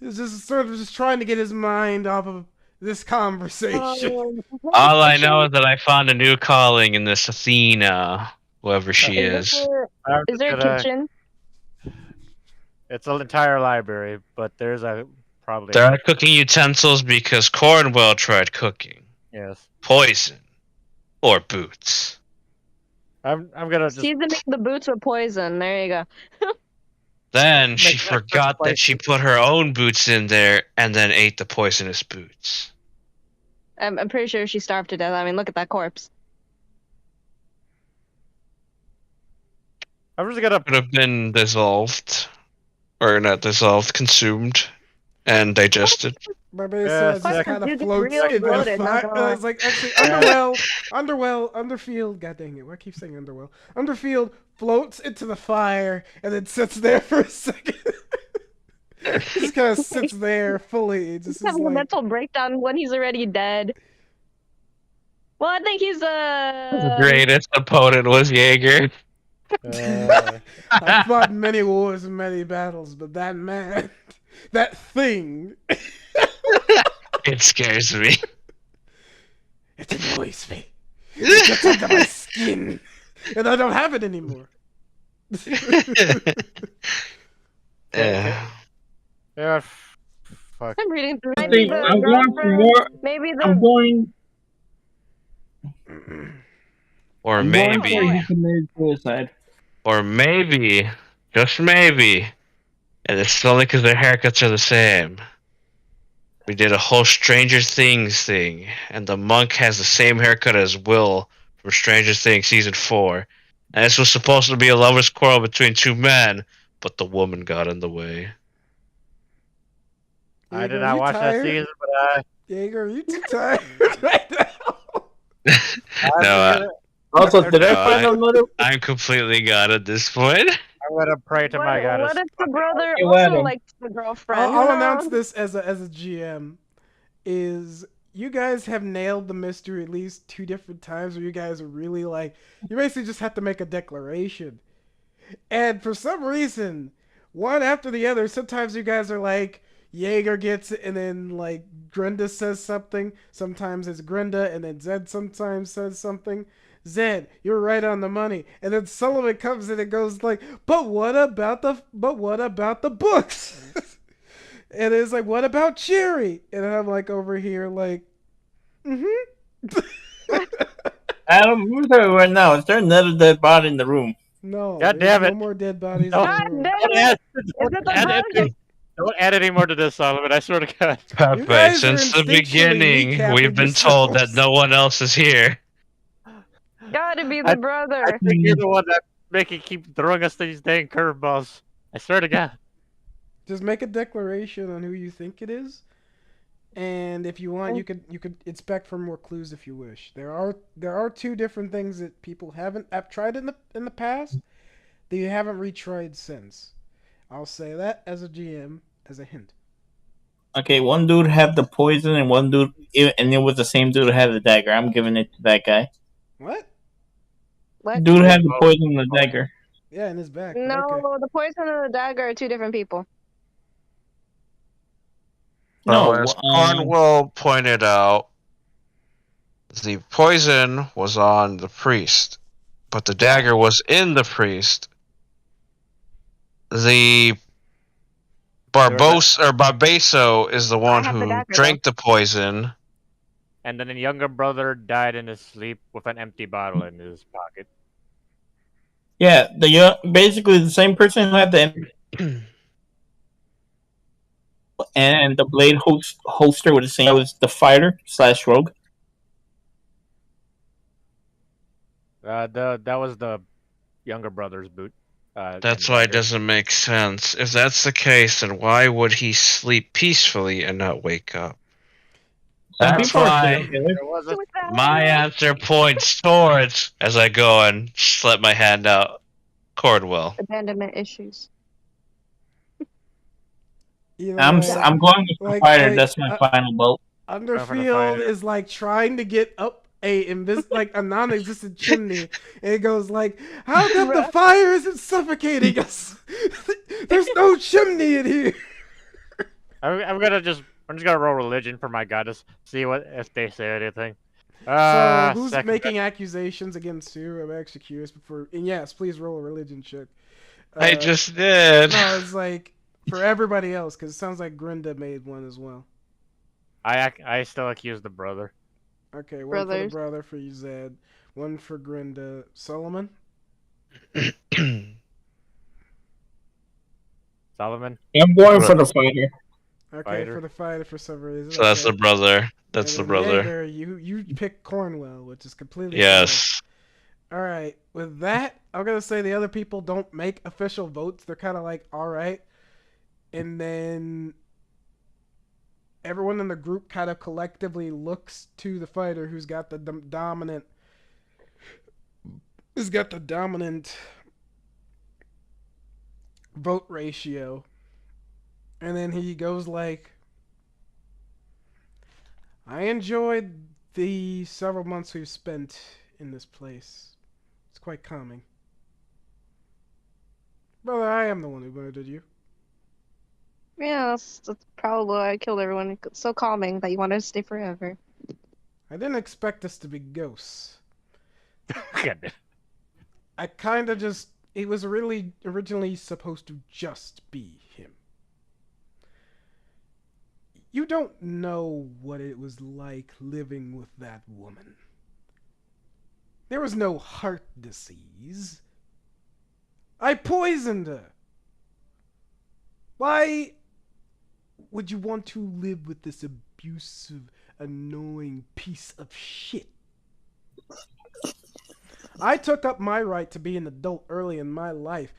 He's just sort of just trying to get his mind off of this conversation. All I know is that I found a new calling in this Athena, whoever she is. Is there a kitchen? It's an entire library, but there's a probably. There are cooking utensils because Cornwell tried cooking. Yes. Poison. Or boots. I'm gonna just. Seasoning the boots with poison. There you go. Then she Make that forgot that spicy. she put her own boots in there and then ate the poisonous boots. I'm pretty sure she starved to death. I mean, look at that corpse. I'm just gonna. Could have been dissolved. Or not dissolved, consumed. And digested. Barbarian Yeah, just kind you of get floats real in bloated, the not fire. gonna lie. It's like actually Underfield. God dang it! Why I keep saying Underwell? Underfield floats into the fire and then sits there for a second. He just kind of sits there fully. Just He's is having a like, mental breakdown when he's already dead. Well, I think he's The greatest opponent was Jaeger. I fought many wars and many battles, but that man, that thing, It scares me. it annoys me. It gets under my skin, and I don't have it anymore. Yeah. Yeah. Fuck. I'm reading through. I Maybe think the I'm going for girlfriend. more. Maybe I'm the going. Or I'm going for maybe, he committed suicide. or maybe, just maybe, and it's only because their haircuts are the same. We did a whole Stranger Things thing, and the monk has the same haircut as Will from Stranger Things season 4. And this was supposed to be a lover's quarrel between two men, but the woman got in the way. I Jaeger, did are not you watch that tired? season, but Jaeger, are you too tired right now? No, Also, did I No, find another? I'm completely gone at this point. I'm gonna pray to my goddess. what if the brother Hey, also Adam. likes the girlfriend? I'll Who announce knows? this as a GM. Is you guys have nailed the mystery at least 2 different times where you guys are really like, you basically just have to make a declaration. And for some reason, one after the other, sometimes you guys are like, Jaeger gets it, and then like Grenda says something. Sometimes it's Grenda, and then Zed sometimes says something. Zed, you're right on the money. And then Sullivan comes in and goes like, but what about the books? And it's like, what about Cherry? And I'm like over here like, Adam, I'm gonna tell you right now. Is there another dead body in the room? No, God there's damn no it. more dead bodies No. in the God room. damn Don't it! add, Is it the add, brother? don't add any more to this, Solomon. I swear to God. Pepe, guys are since the instinctually beginning, recapping we've been told that yourselves. no one else is here. Gotta be the brother. I think you're the one that making keep throwing us these dang curveballs. I swear to God. Just make a declaration on who you think it is. And if you want, you could inspect for more clues if you wish. There are 2 different things that people have tried in the past that you haven't retried since. I'll say that as a GM as a hint. Okay, one dude had the poison, and one dude, and it was the same dude who had the dagger. I'm giving it to that guy. What? What? Dude had the poison and the dagger. Yeah, in his back. but No, okay. the poison and the dagger are 2 different people. No, As Cornwell pointed out, the poison was on the priest, but the dagger was in the priest. The Barbaso is the one have the who dagger, drank the poison. And then the younger brother died in his sleep with an empty bottle in his pocket. Yeah, basically the same person who had the and the blade holster with the same was the fighter / rogue. That was the younger brother's boot. That's why it doesn't make sense. If that's the case, then why would he sleep peacefully and not wake up? That's why my answer points towards, as I go and slip my hand out, Cordwell. Abandonment issues. I'm going with the fighter. That's my final vote. Underfield is like trying to get up a non-existent chimney, and it goes like, "How come the fire isn't suffocating us? There's no chimney in here." I'm just gonna roll religion for my goddess. See if they say anything. So who's making accusations against you? I'm actually curious. And yes, please roll a religion check. I just did. No, it's like for everybody else, because it sounds like Grinda made one as well. I still accuse the brother. Okay, one for the brother for you, Zed. One for Grinda. Solomon? Solomon? I'm going for the fighter. Okay, for the fighter for some reason. So that's the brother. That's the brother. Jaeger, you pick Cornwell, which is completely yes. Alright, with that, I'm going to say the other people don't make official votes. They're kind of like, alright. And then everyone in the group kind of collectively looks to the fighter who's got the dominant vote ratio. And then he goes like, I enjoyed the several months we've spent in this place. It's quite calming. Brother, I am the one who murdered you. Yeah, that's probably why I killed everyone. It's so calming that you want to stay forever. I didn't expect us to be ghosts. Good. I kind of just... It was really originally supposed to just be him. You don't know what it was like living with that woman. There was no heart disease. I poisoned her. Why would you want to live with this abusive, annoying piece of shit? I took up my right to be an adult early in my life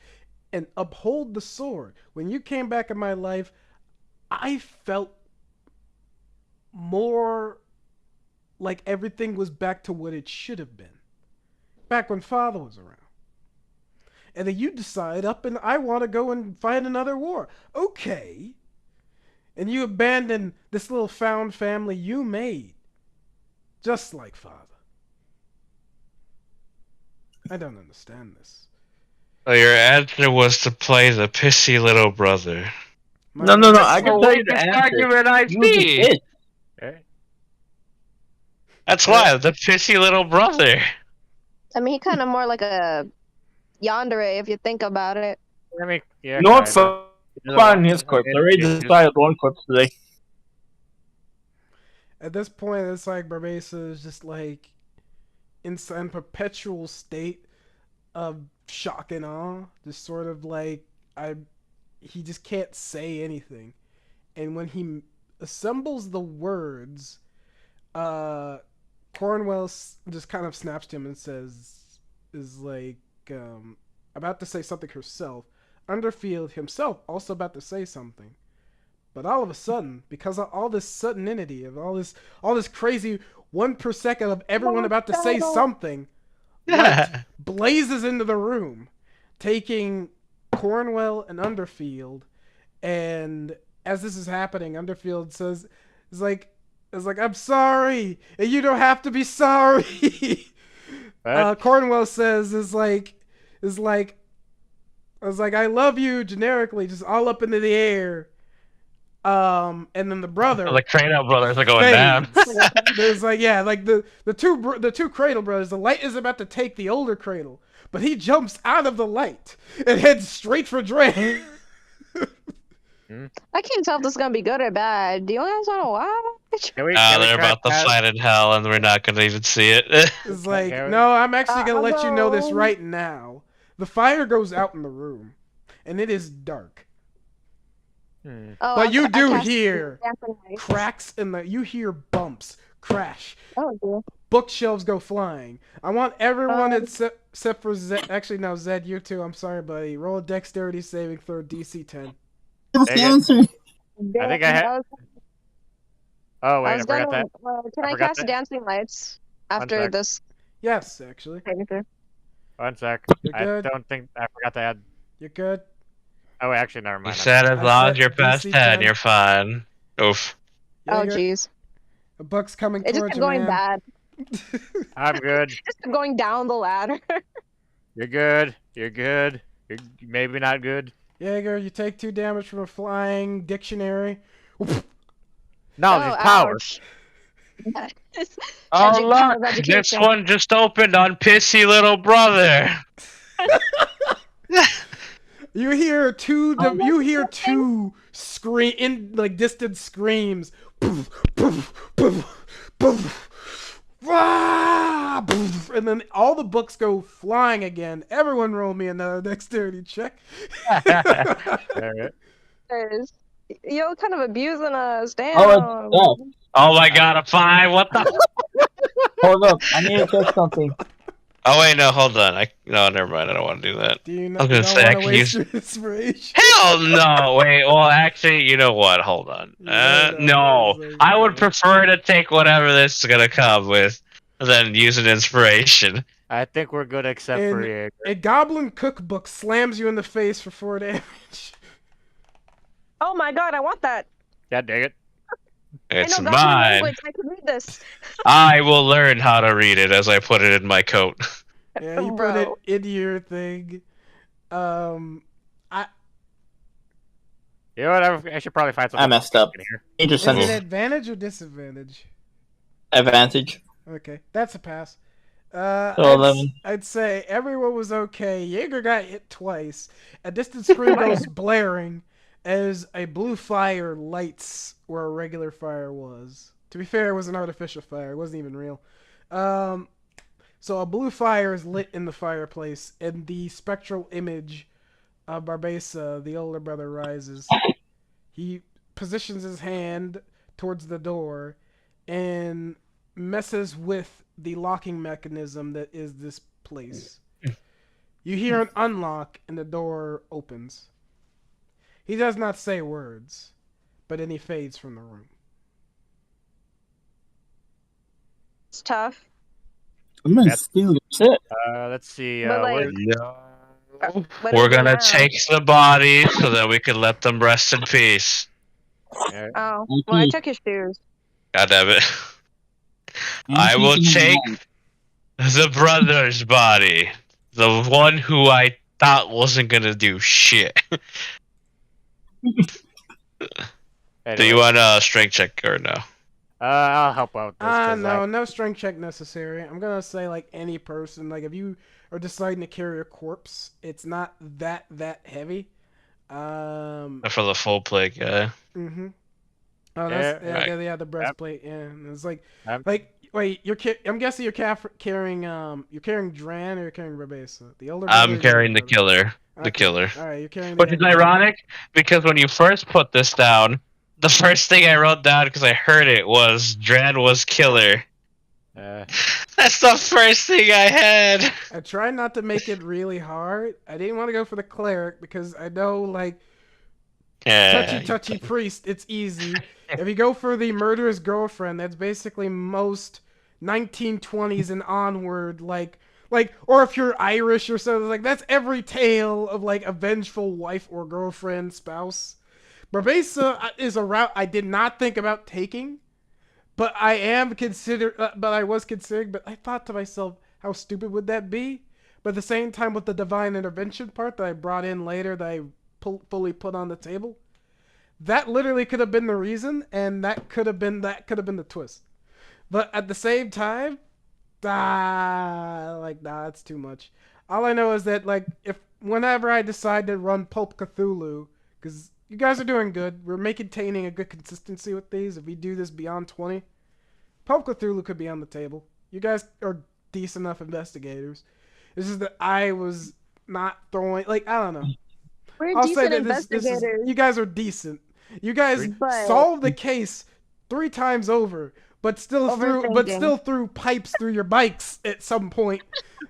and uphold the sword. When you came back in my life, I felt more like everything was back to what it should have been. Back when Father was around. And then you decide I want to go and fight another war. Okay. And you abandon this little found family you made. Just like Father. I don't understand this. So your answer was to play the pissy little brother. No. I can tell you the answer. That's why, the pissy little brother. I mean, he kind of more like a yandere if you think about it. I mean, yeah. No, it's fine. His corpse. I already decided one corpse today. At this point, it's like Barbasa is just like in some perpetual state of shock and awe. Just sort of like he just can't say anything. And when he assembles the words, Cornwell just kind of snaps to him and is like, about to say something herself. Underfield himself also about to say something. But all of a sudden, because of all this suddenity of all this crazy 1 per second of everyone about to say something, light blazes into the room, taking Cornwell and Underfield. And as this is happening, Underfield is like, I'm sorry, and you don't have to be sorry. Cornwell says, I love you generically, just all up into the air. And then the brother The Kratos brothers are going down. fades. There's like the two Cradle brothers. The light is about to take the older Cradle, but he jumps out of the light and heads straight for Dre. I can't tell if this is gonna be good or bad. Do you guys want to watch? Can we They're try about to that? fight in hell, and we're not gonna even see it. It's like, Okay. no, I'm actually gonna let you know this Hello? right now. The fire goes out in the room, and it is dark. Oh, But you I do cast hear dancing lights. cracks in the. You hear bumps, crash. Oh, dear. Bookshelves go flying. I want everyone Um, except for Zed. Actually, no, Zed, you too. I'm sorry, buddy. Roll a dexterity saving throw, DC 10. What's the Dang it. answer? I think I had- Oh I wait, I was forgot gonna. that. Can I I forgot cast that. dancing lights after sec. this? Yes, actually. One sec. You're I good. don't think I forgot to add. You're good. Oh wait, actually, never You mind. said as I long said as you're past DC 10, 10. you're fine. Oof. Oh, Jaeger, jeez. a buck's coming It just towards kept you, going man. bad. I'm good. Just kept going down the ladder. You're good. You're good. You're maybe not good. Jaeger, you take 2 damage from a flying dictionary. Knowledge is power. ouch. Oh Power of look, this education. one just opened on pissy little brother. You hear two. Oh, You that's hear interesting. 2 scream in like distant screams. Poof, poof, poof, poof. Wah! Poof. And then all the books go flying again. Everyone roll me another dexterity check. Alright. Guys, you're kind of abusing us. Damn. Oh, it's Oh my god, a 5, what the? Hold up, I need to check something. Oh wait, no, hold on. No, never mind, I don't want to do that. Do you I not was gonna say, I want to can waste use- your inspiration? Hell no, wait, well actually, you know what, hold on. No, I would prefer to take whatever this is gonna come with than use an inspiration. I think we're good except And- for Jaeger. A goblin cookbook slams you in the face for 4 damage. Oh my god, I want that. God dang it. It's I know goblin mine. language. I can read this. I will learn how to read it as I put it in my coat. Yeah, you put it Bro. into your thing. You know what? I should probably find something. I messed up. in here. Need to Is send it it. advantage or disadvantage? Advantage. Okay, that's a pass. So I'd, 11. I'd say everyone was okay. Jaeger got hit twice. A distant scream goes blaring as a blue fire lights where a regular fire was. To be fair, it was an artificial fire. It wasn't even real. So a blue fire is lit in the fireplace, and the spectral image of Barbesa, the older brother, rises. He positions his hand towards the door and messes with the locking mechanism that is this place. You hear an unlock, and the door opens. He does not say words, but then he fades from the room. It's tough. I'm gonna That's- steal your shit. Let's see. But, like, where- What We're is it gonna now? take the body so that we can let them rest in peace. Alright. Oh, well, I took his shoes. God damn it. I will take the brother's body. The one who I thought wasn't gonna do shit. Do you want a strength check or no? I'll help out. This 'cause No, no strength check necessary. I'm gonna say like any person. Like if you are deciding to carry a corpse, it's not that heavy. For the full plate guy. Mm-hmm. Oh, that's Yeah, yeah, the breastplate. Yeah, and it's like I'm- wait, I'm guessing you're carrying Dran or you're carrying Rebesa, the older. I'm brother or carrying younger the brother? killer. The Okay. killer. All right, you're carrying. Which the is younger brother. ironic because when you first put this down, the first thing I wrote down because I heard it was Dran was killer. That's the first thing I had. I tried not to make it really hard. I didn't want to go for the cleric because I know like Yeah. touchy priest, it's easy. If you go for the murderous girlfriend, that's basically most 1920s and onward, like, or if you're Irish or something, like that's every tale of like a vengeful wife or girlfriend, spouse. Barbesa is a route I did not think about taking, but I was considering. But I thought to myself, how stupid would that be? But at the same time, with the divine intervention part that I brought in later, that I fully put on the table, That literally could have been the reason, and that could have been the twist. But at the same time, nah, it's too much. All I know is that like if whenever I decide to run Pulp Cthulhu, because you guys are doing good, we're maintaining a good consistency with these. If we do this beyond 20, Pulp Cthulhu could be on the table. You guys are decent enough investigators. It's just that I was not throwing like I don't know. We're I'll say decent that this is investigators. you guys are decent. You guys But- solved the case 3 times over, but still Overthinking. threw pipes through your bikes at some point.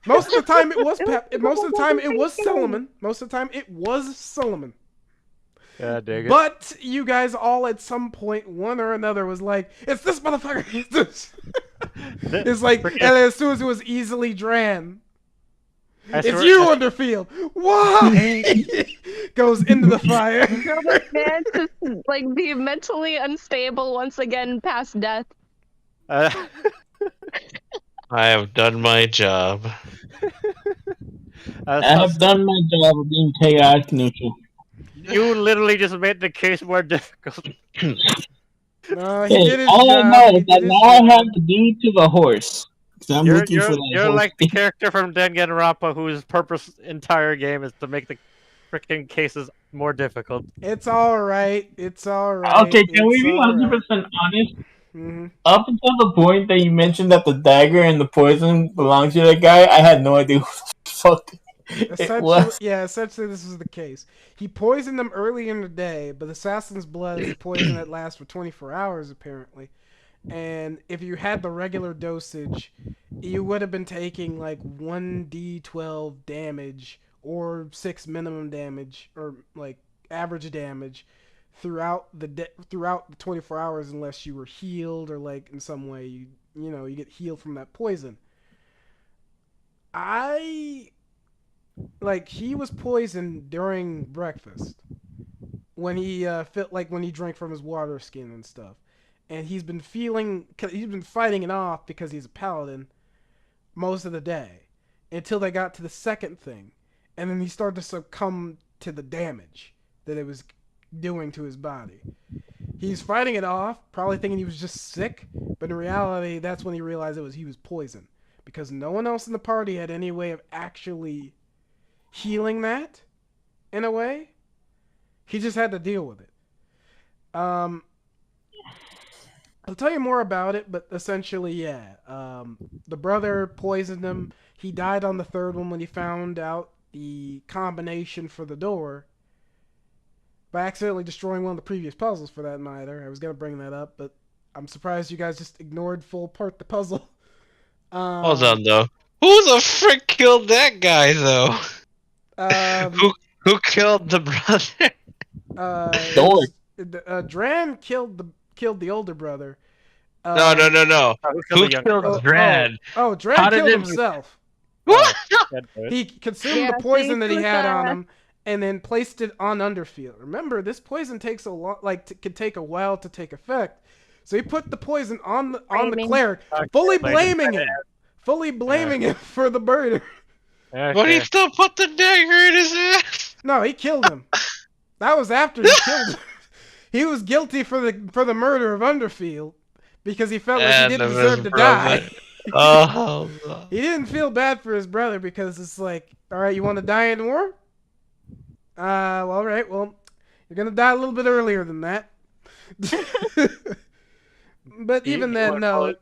Most of the time it was most of the time it was Solomon. Most of the time it was Solomon. Yeah, dig it. But you guys all at some point, one or another, was like, "It's this motherfucker." It's this. It's like, and as soon as it was easily Dran, it's you, Underfield. Why? Goes into the fire. Gilbert man to like be mentally unstable once again past death. I have done my job. I have done my job of being chaotic neutral. You literally just made the case more difficult. No, he did his All I job. know He is that did his now I job. have the deed to the horse. 'Cause I'm looking for that You're horse. like the character from Danganronpa whose purpose entire game is to make the freaking cases more difficult. It's all right. It's all right. Okay, can we It's be all right. 100% honest? Mhm. Up until the point that you mentioned that the dagger and the poison belonged to that guy, I had no idea who the fuck it Essentially, was. yeah, essentially this is the case. He poisoned them early in the day, but assassin's blood is a poison that lasts for 24 hours apparently. And if you had the regular dosage, you would have been taking like 1d12 damage or 6 minimum damage or like average damage throughout throughout the 24 hours unless you were healed or like in some way you get healed from that poison. He was poisoned during breakfast when he when he drank from his water skin and stuff, and he's been fighting it off because he's a paladin most of the day until they got to the second thing, and then he started to succumb to the damage that it was doing to his body. He's fighting it off, probably thinking he was just sick, but in reality, that's when he realized he was poisoned because no one else in the party had any way of actually healing that in a way. He just had to deal with it. I'll tell you more about it, but essentially, yeah. The brother poisoned him. He died on the third one when he found out the combination for the door by accidentally destroying one of the previous puzzles for that matter. I was going to bring that up, but I'm surprised you guys just ignored full part the puzzle. Hold on, though. Who the frick killed that guy, though? Who killed the brother? Dran killed the older brother. No. Who young killed brother? Dran? Dran How did killed it- himself. What? He consumed Yeah, the poison see, that he had on suicide. him, and then placed it on Underfield. Remember, this poison takes a lot, could take a while to take effect. So he put the poison on the Blaming. cleric, fully blaming him for the murder. But he still put the dagger in his ass. No, he killed him. That was after he killed him. He was guilty for the murder of Underfield because he felt like he And didn't of deserve his to brother. die. Oh, no. He didn't feel bad for his brother because it's like, all right, you want to die in war? Well, all right, well, you're gonna die a little bit earlier than that. But even then, no.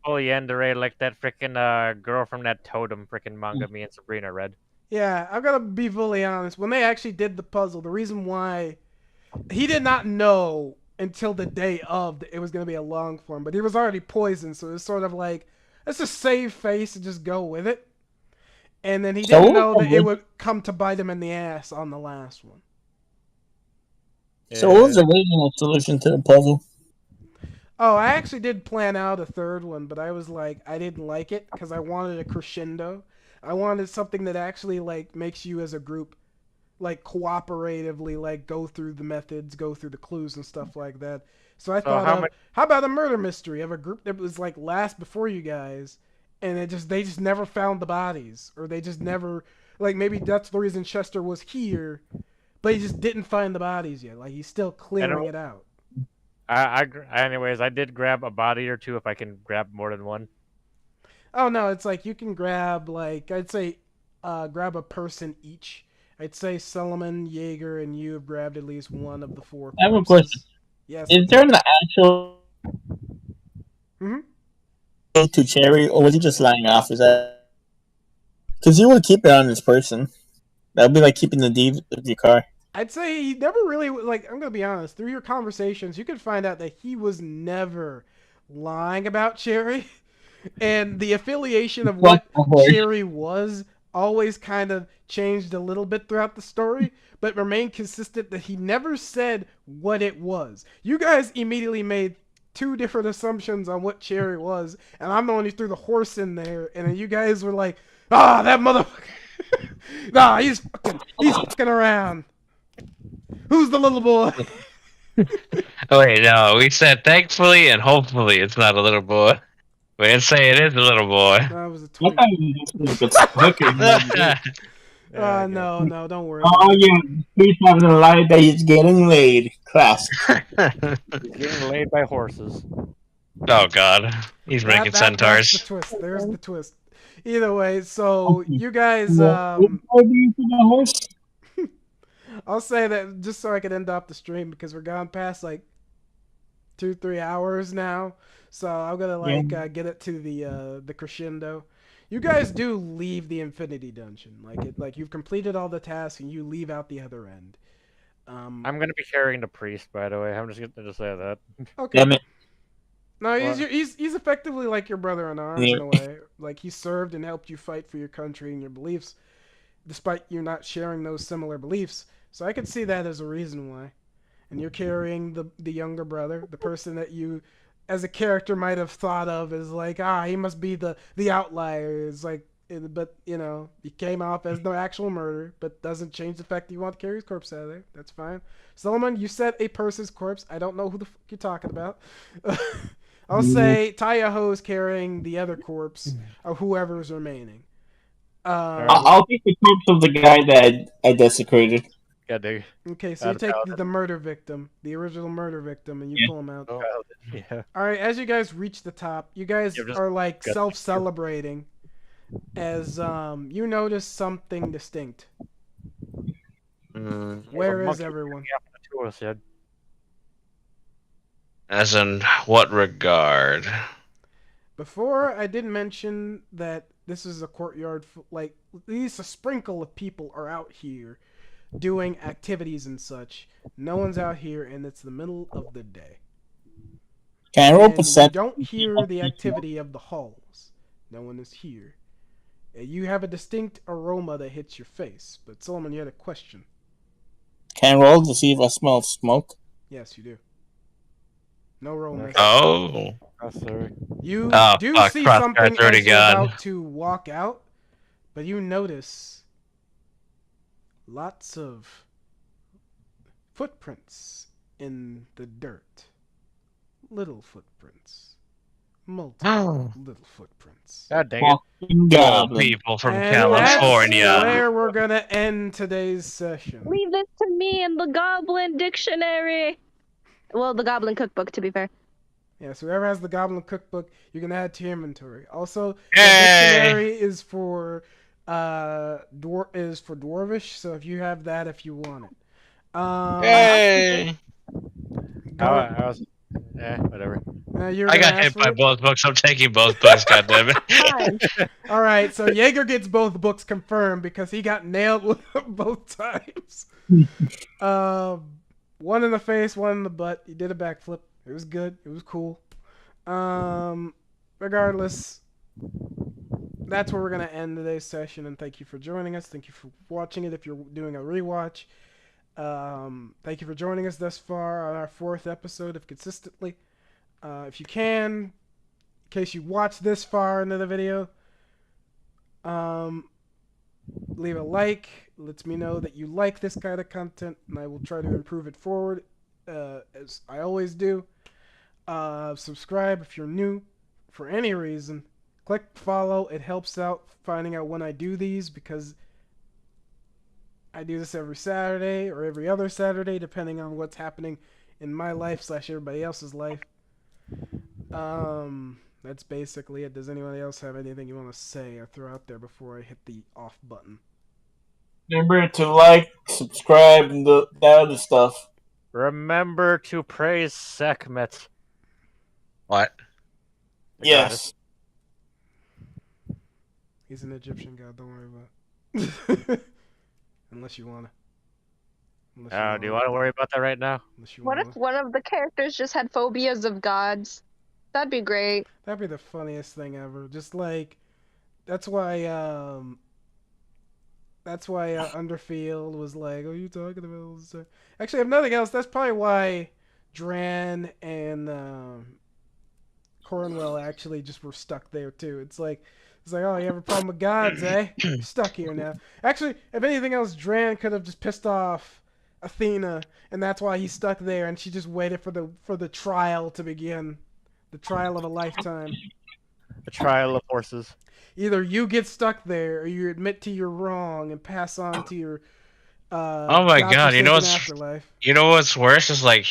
Fully end array like that freaking girl from that Totem freaking manga me and Sabrina read. Yeah, I've got to be fully honest. When they actually did the puzzle, the reason why he did not know until the day of that it was going to be a long form, but he was already poisoned, so it was sort of like, let's just save face and just go with it. And then he didn't know that it would come to bite him in the ass on the last one. So what was the original solution to the puzzle? Oh, I actually did plan out a third one, but I was like, I didn't like it because I wanted a crescendo. I wanted something that actually like makes you as a group like cooperatively like go through the methods, go through the clues and stuff like that. So I thought, how about a murder mystery of a group that was like last before you guys, and they just never found the bodies, or they just never, like, maybe that's the reason Chester was here, but he just didn't find the bodies yet. Like he's still clearing it out. Anyways, I did grab a body or two if I can grab more than one. Oh no, it's like you can grab like I'd say, grab a person each. I'd say Solomon, Jaeger, and you have grabbed at least one of the 4 corpses. I have a question. Yes. Is there an actual to Cherry, or was he just lying off? Is that because you would keep it on this person? That would be like keeping the deed of your car. I'd say he never really like. I'm gonna be honest. Through your conversations, you could find out that he was never lying about Cherry, and the affiliation of what Cherry was always kind of changed a little bit throughout the story, but remained consistent that he never said what it was. You guys immediately made 2 different assumptions on what Cherry was, and I'm the one who threw the horse in there, and then you guys were like, "Ah, that motherfucker! Nah, he's fucking around. Who's the little boy?" Wait, no, we said thankfully and hopefully it's not a little boy. We didn't say it is a little boy. That was a I tweet. thought you just No, don't worry. Oh yeah, he's having a lie that he's getting laid. Class. He's getting laid by horses. Oh god, he's making centaurs. That's the twist. There's the twist. Either way, so you guys, I'll say that just so I can end off the stream because we're gone past like 2-3 hours now. So I'm gonna get it to the crescendo. You guys do leave the Infinity Dungeon, like you've completed all the tasks and you leave out the other end. I'm gonna be carrying the priest, by the way. I'm just gonna say that. Okay. Damn it. No, he's effectively like your brother in arms in a way. Like he served and helped you fight for your country and your beliefs, despite you not sharing those similar beliefs. So I could see that as a reason why. And you're carrying the younger brother, the person that you, as a character, might have thought of as like, he must be the outlier. It's like, but you know, he came off as no actual murder, but doesn't change the fact that you want to carry his corpse out of there. That's fine. Solomon, you said a person's corpse. I don't know who the fuck you're talking about. I'll say Tayaho's carrying the other corpse of whoever's remaining. I'll take the corpse of the guy that I desecrated. Okay, so you take the murder victim, the original murder victim, and you pull him out. Yeah. All right, as you guys reach the top, you guys are like self-celebrating as you notice something distinct. Where is everyone? As in what regard? Before, I did mention that this is a courtyard, like at least a sprinkle of people are out here doing activities and such. No one's out here, and it's the middle of the day. Can I roll You percent? don't hear the activity of the halls. No one is here. You have a distinct aroma that hits your face. But Solomon, you had a question. Can I roll to see if I smell smoke? Yes, you do. No roll necessary. Oh. Sorry. You do fuck, see crosshair something 30 as you're God. about to walk out, but you notice lots of footprints in the dirt. Little footprints. Multiple little footprints. God dang it. All people from And California. that's where we're gonna end today's session. Leave this to me in the Goblin Dictionary. Well, the Goblin Cookbook, to be fair. Yeah, so whoever has the Goblin Cookbook, you can add to your inventory. Also, the Yay! dictionary is for Dwarvish, so if you have that, if you want it. Yay! Whatever. I got hit by both books. I'm taking both books, goddammit. All right, so Jaeger gets both books confirmed because he got nailed with them both times. One in the face, one in the butt. He did a backflip. It was good. It was cool. Regardless, that's where we're going to end today's session, and thank you for joining us. Thank you for watching it if you're doing a rewatch. Thank you for joining us thus far on our 4th episode of Consistently. If you can, in case you watched this far into the video, leave a like. Lets me know that you like this kind of content, and I will try to improve it forward, as I always do. Subscribe if you're new for any reason. Click follow. It helps out finding out when I do these, because I do this every Saturday or every other Saturday, depending on what's happening in my life / everybody else's life. That's basically it. Does anybody else have anything you want to say or throw out there before I hit the off button? Remember to like, subscribe, and that other stuff. Remember to praise Sekhmet. What? The goddess. Yes. He's an Egyptian god. Don't worry about it. Unless you wanna. Do you want to worry about that right now? Unless you What wanna. if one of the characters just had phobias of gods? That'd be great. That'd be the funniest thing ever. Just like, that's why Underfield was like, "Oh, you talking about all this stuff?" Actually, if nothing else, that's probably why Dran and Cornwell actually just were stuck there too. It's like, oh, you have a problem with gods, eh? You're stuck here now. Actually, if anything else, Dran could have just pissed off Athena, and that's why he's stuck there, and she just waited for the trial to begin, the trial of a lifetime. The trial of horses. Either you get stuck there, or you admit to your wrong and pass on to your Oh my god! You know afterlife. what's worse is like,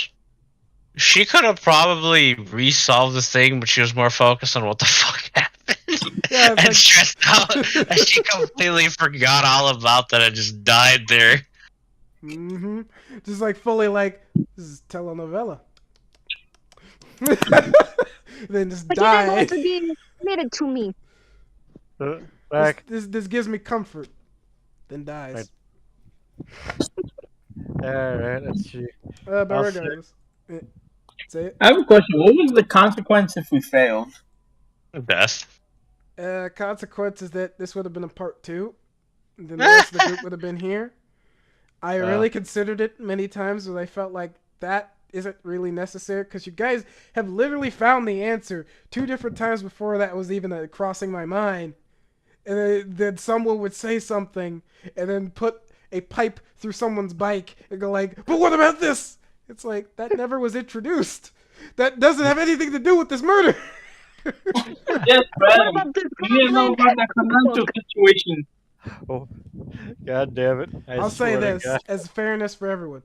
she could have probably resolved the thing, but she was more focused on what the fuck happened Yeah, and stressed out that she completely forgot all about that and just died there. Mm-hmm. Just like fully like, this is telenovela. Then just But die. you didn't want to be committed to me. Back. This gives me comfort. Then dies. Alright, let's see. But I'll regardless. Say it. I have a question. What was the consequence if we failed? Best. Consequence is that this would have been a part 2. And then the rest of the group would have been here. I really considered it many times, but I felt like that isn't really necessary because you guys have literally found the answer 2 different times before that was even crossing my mind. And then someone would say something and then put a pipe through someone's bike and go like, "But what about this?" It's like, that never was introduced. That doesn't have anything to do with this murder. Yes, What about this you didn't know about that financial situation. Oh, god damn it. I'll say swear to this God. as fairness for everyone.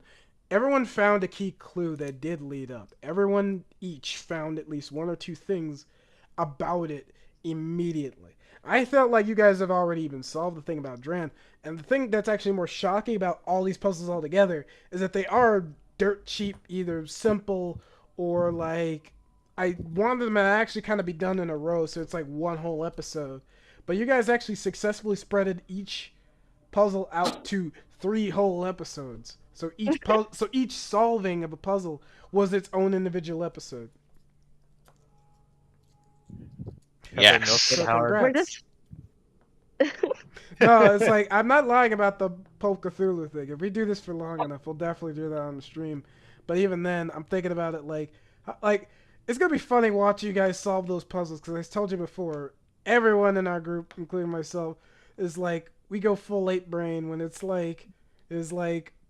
Everyone found a key clue that did lead up. Everyone each found at least 1 or 2 things about it immediately. I felt like you guys have already even solved the thing about Dran. And the thing that's actually more shocking about all these puzzles altogether is that they are dirt cheap, either simple or like, I wanted them to actually kind of be done in a row, so it's like 1 whole episode. But you guys actually successfully spreaded each puzzle out to 3 whole episodes. So each solving of a puzzle was its own individual episode. Yes. So Howard. We're congrats. just No, it's like, I'm not lying about the Pope Cthulhu thing. If we do this for long enough, we'll definitely do that on the stream. But even then, I'm thinking about it like it's gonna be funny watching you guys solve those puzzles because I told you before, everyone in our group, including myself, is like, we go full ape brain when it's like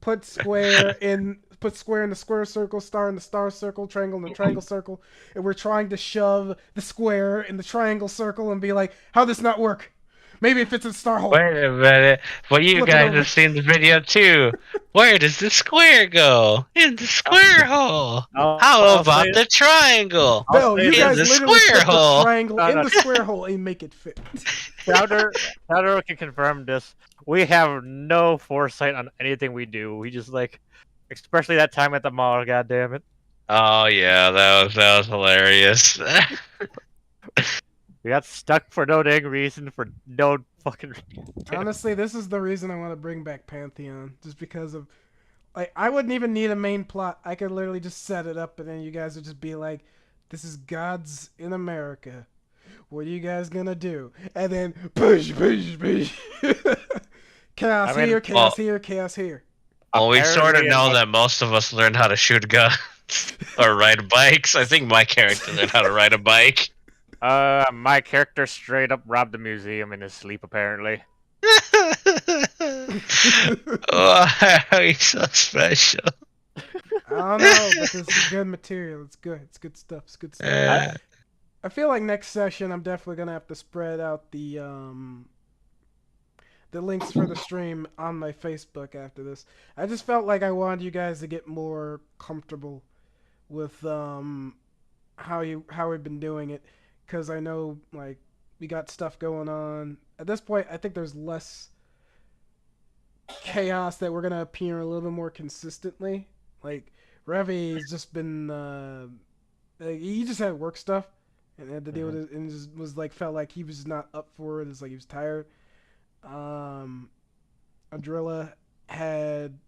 put square in the square circle, star in the star circle, triangle in the triangle circle, and we're trying to shove the square in the triangle circle and be like, how'd this not work? Maybe it fits in star hole. Wait a minute. Well, you Flip it guys over. have seen the video too. Where does the square go? In the square hole. How I'll about say- the triangle? No, say you it. guys In the literally square put the hole. triangle No, in no. the square hole and make it fit. Powder can confirm this. We have no foresight on anything we do. We just like, especially that time at the mall. God damn it! Oh yeah, that was hilarious. We got stuck for no dang reason, for no fucking reason. Honestly, this is the reason I want to bring back Pantheon, just because of, like, I wouldn't even need a main plot. I could literally just set it up, and then you guys would just be like, "This is gods in America. What are you guys gonna do?" And then push. Chaos I mean, here, chaos here, chaos here. Well, we sort of Apparently, know that most of us learned how to shoot guns or ride bikes. I think my character learned how to ride a bike. My character straight up robbed the museum in his sleep, apparently. Oh, he's so special. I don't know, but this is good material. It's good. It's good stuff. It's good stuff. I feel like next session I'm definitely gonna have to spread out the the links for the stream on my Facebook after this. I just felt like I wanted you guys to get more comfortable with how we've been doing it, because I know like we got stuff going on. At this point, I think there's less chaos that we're gonna appear a little bit more consistently. Like Revy's just been like, he just had work stuff and had to deal with it, and just was like felt like he was not up for it. It's like he was tired. Adrilla had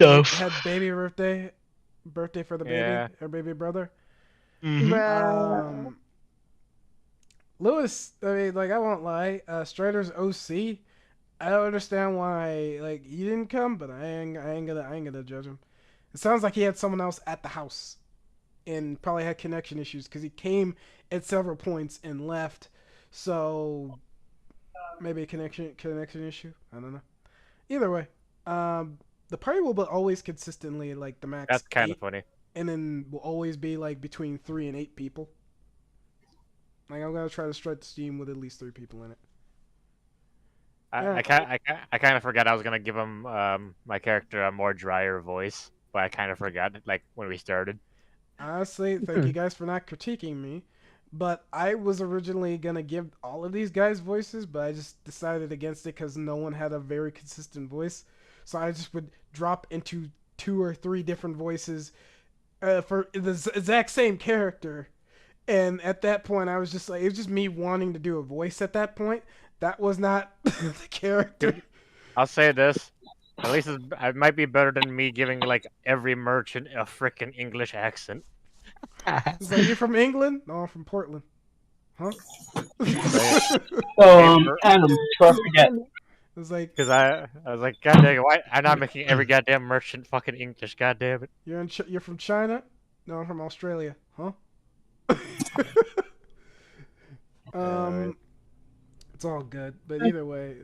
had baby birthday for the baby, Yeah. her baby brother. Bruh. Lewis, I mean, like I won't lie, Strider's OC. I don't understand why like he didn't come, but I ain't gonna judge him. It sounds like he had someone else at the house, and probably had connection issues because he came at several points and left. So maybe a connection issue. I don't know. Either way, the party will be always consistently like the max. That's kind 8, of funny. and then will always be like between 3 and 8 people. Like I'm gonna try to start the team with at least 3 people in it. I kind of forgot I was gonna give him my character a more drier voice, but I kind of forgot like when we started. Honestly, thank you guys for not critiquing me. But I was originally gonna give all of these guys voices, but I just decided against it because no one had a very consistent voice. So I just would drop into 2 or 3 different voices for the exact same character. And at that point, I was just like, it was just me wanting to do a voice at that point. That was not the character. Dude, I'll say this. At least it might be better than me giving like every merchant a freaking English accent. It's like, you're from England? No, I'm from Portland. Huh? So, Adam, before I forget, It's like, Because I was like, God dang it, why I'm not making every goddamn merchant fucking English, god damn it. you're from China? No, I'm from Australia. Huh? Alright. It's all good, but either way,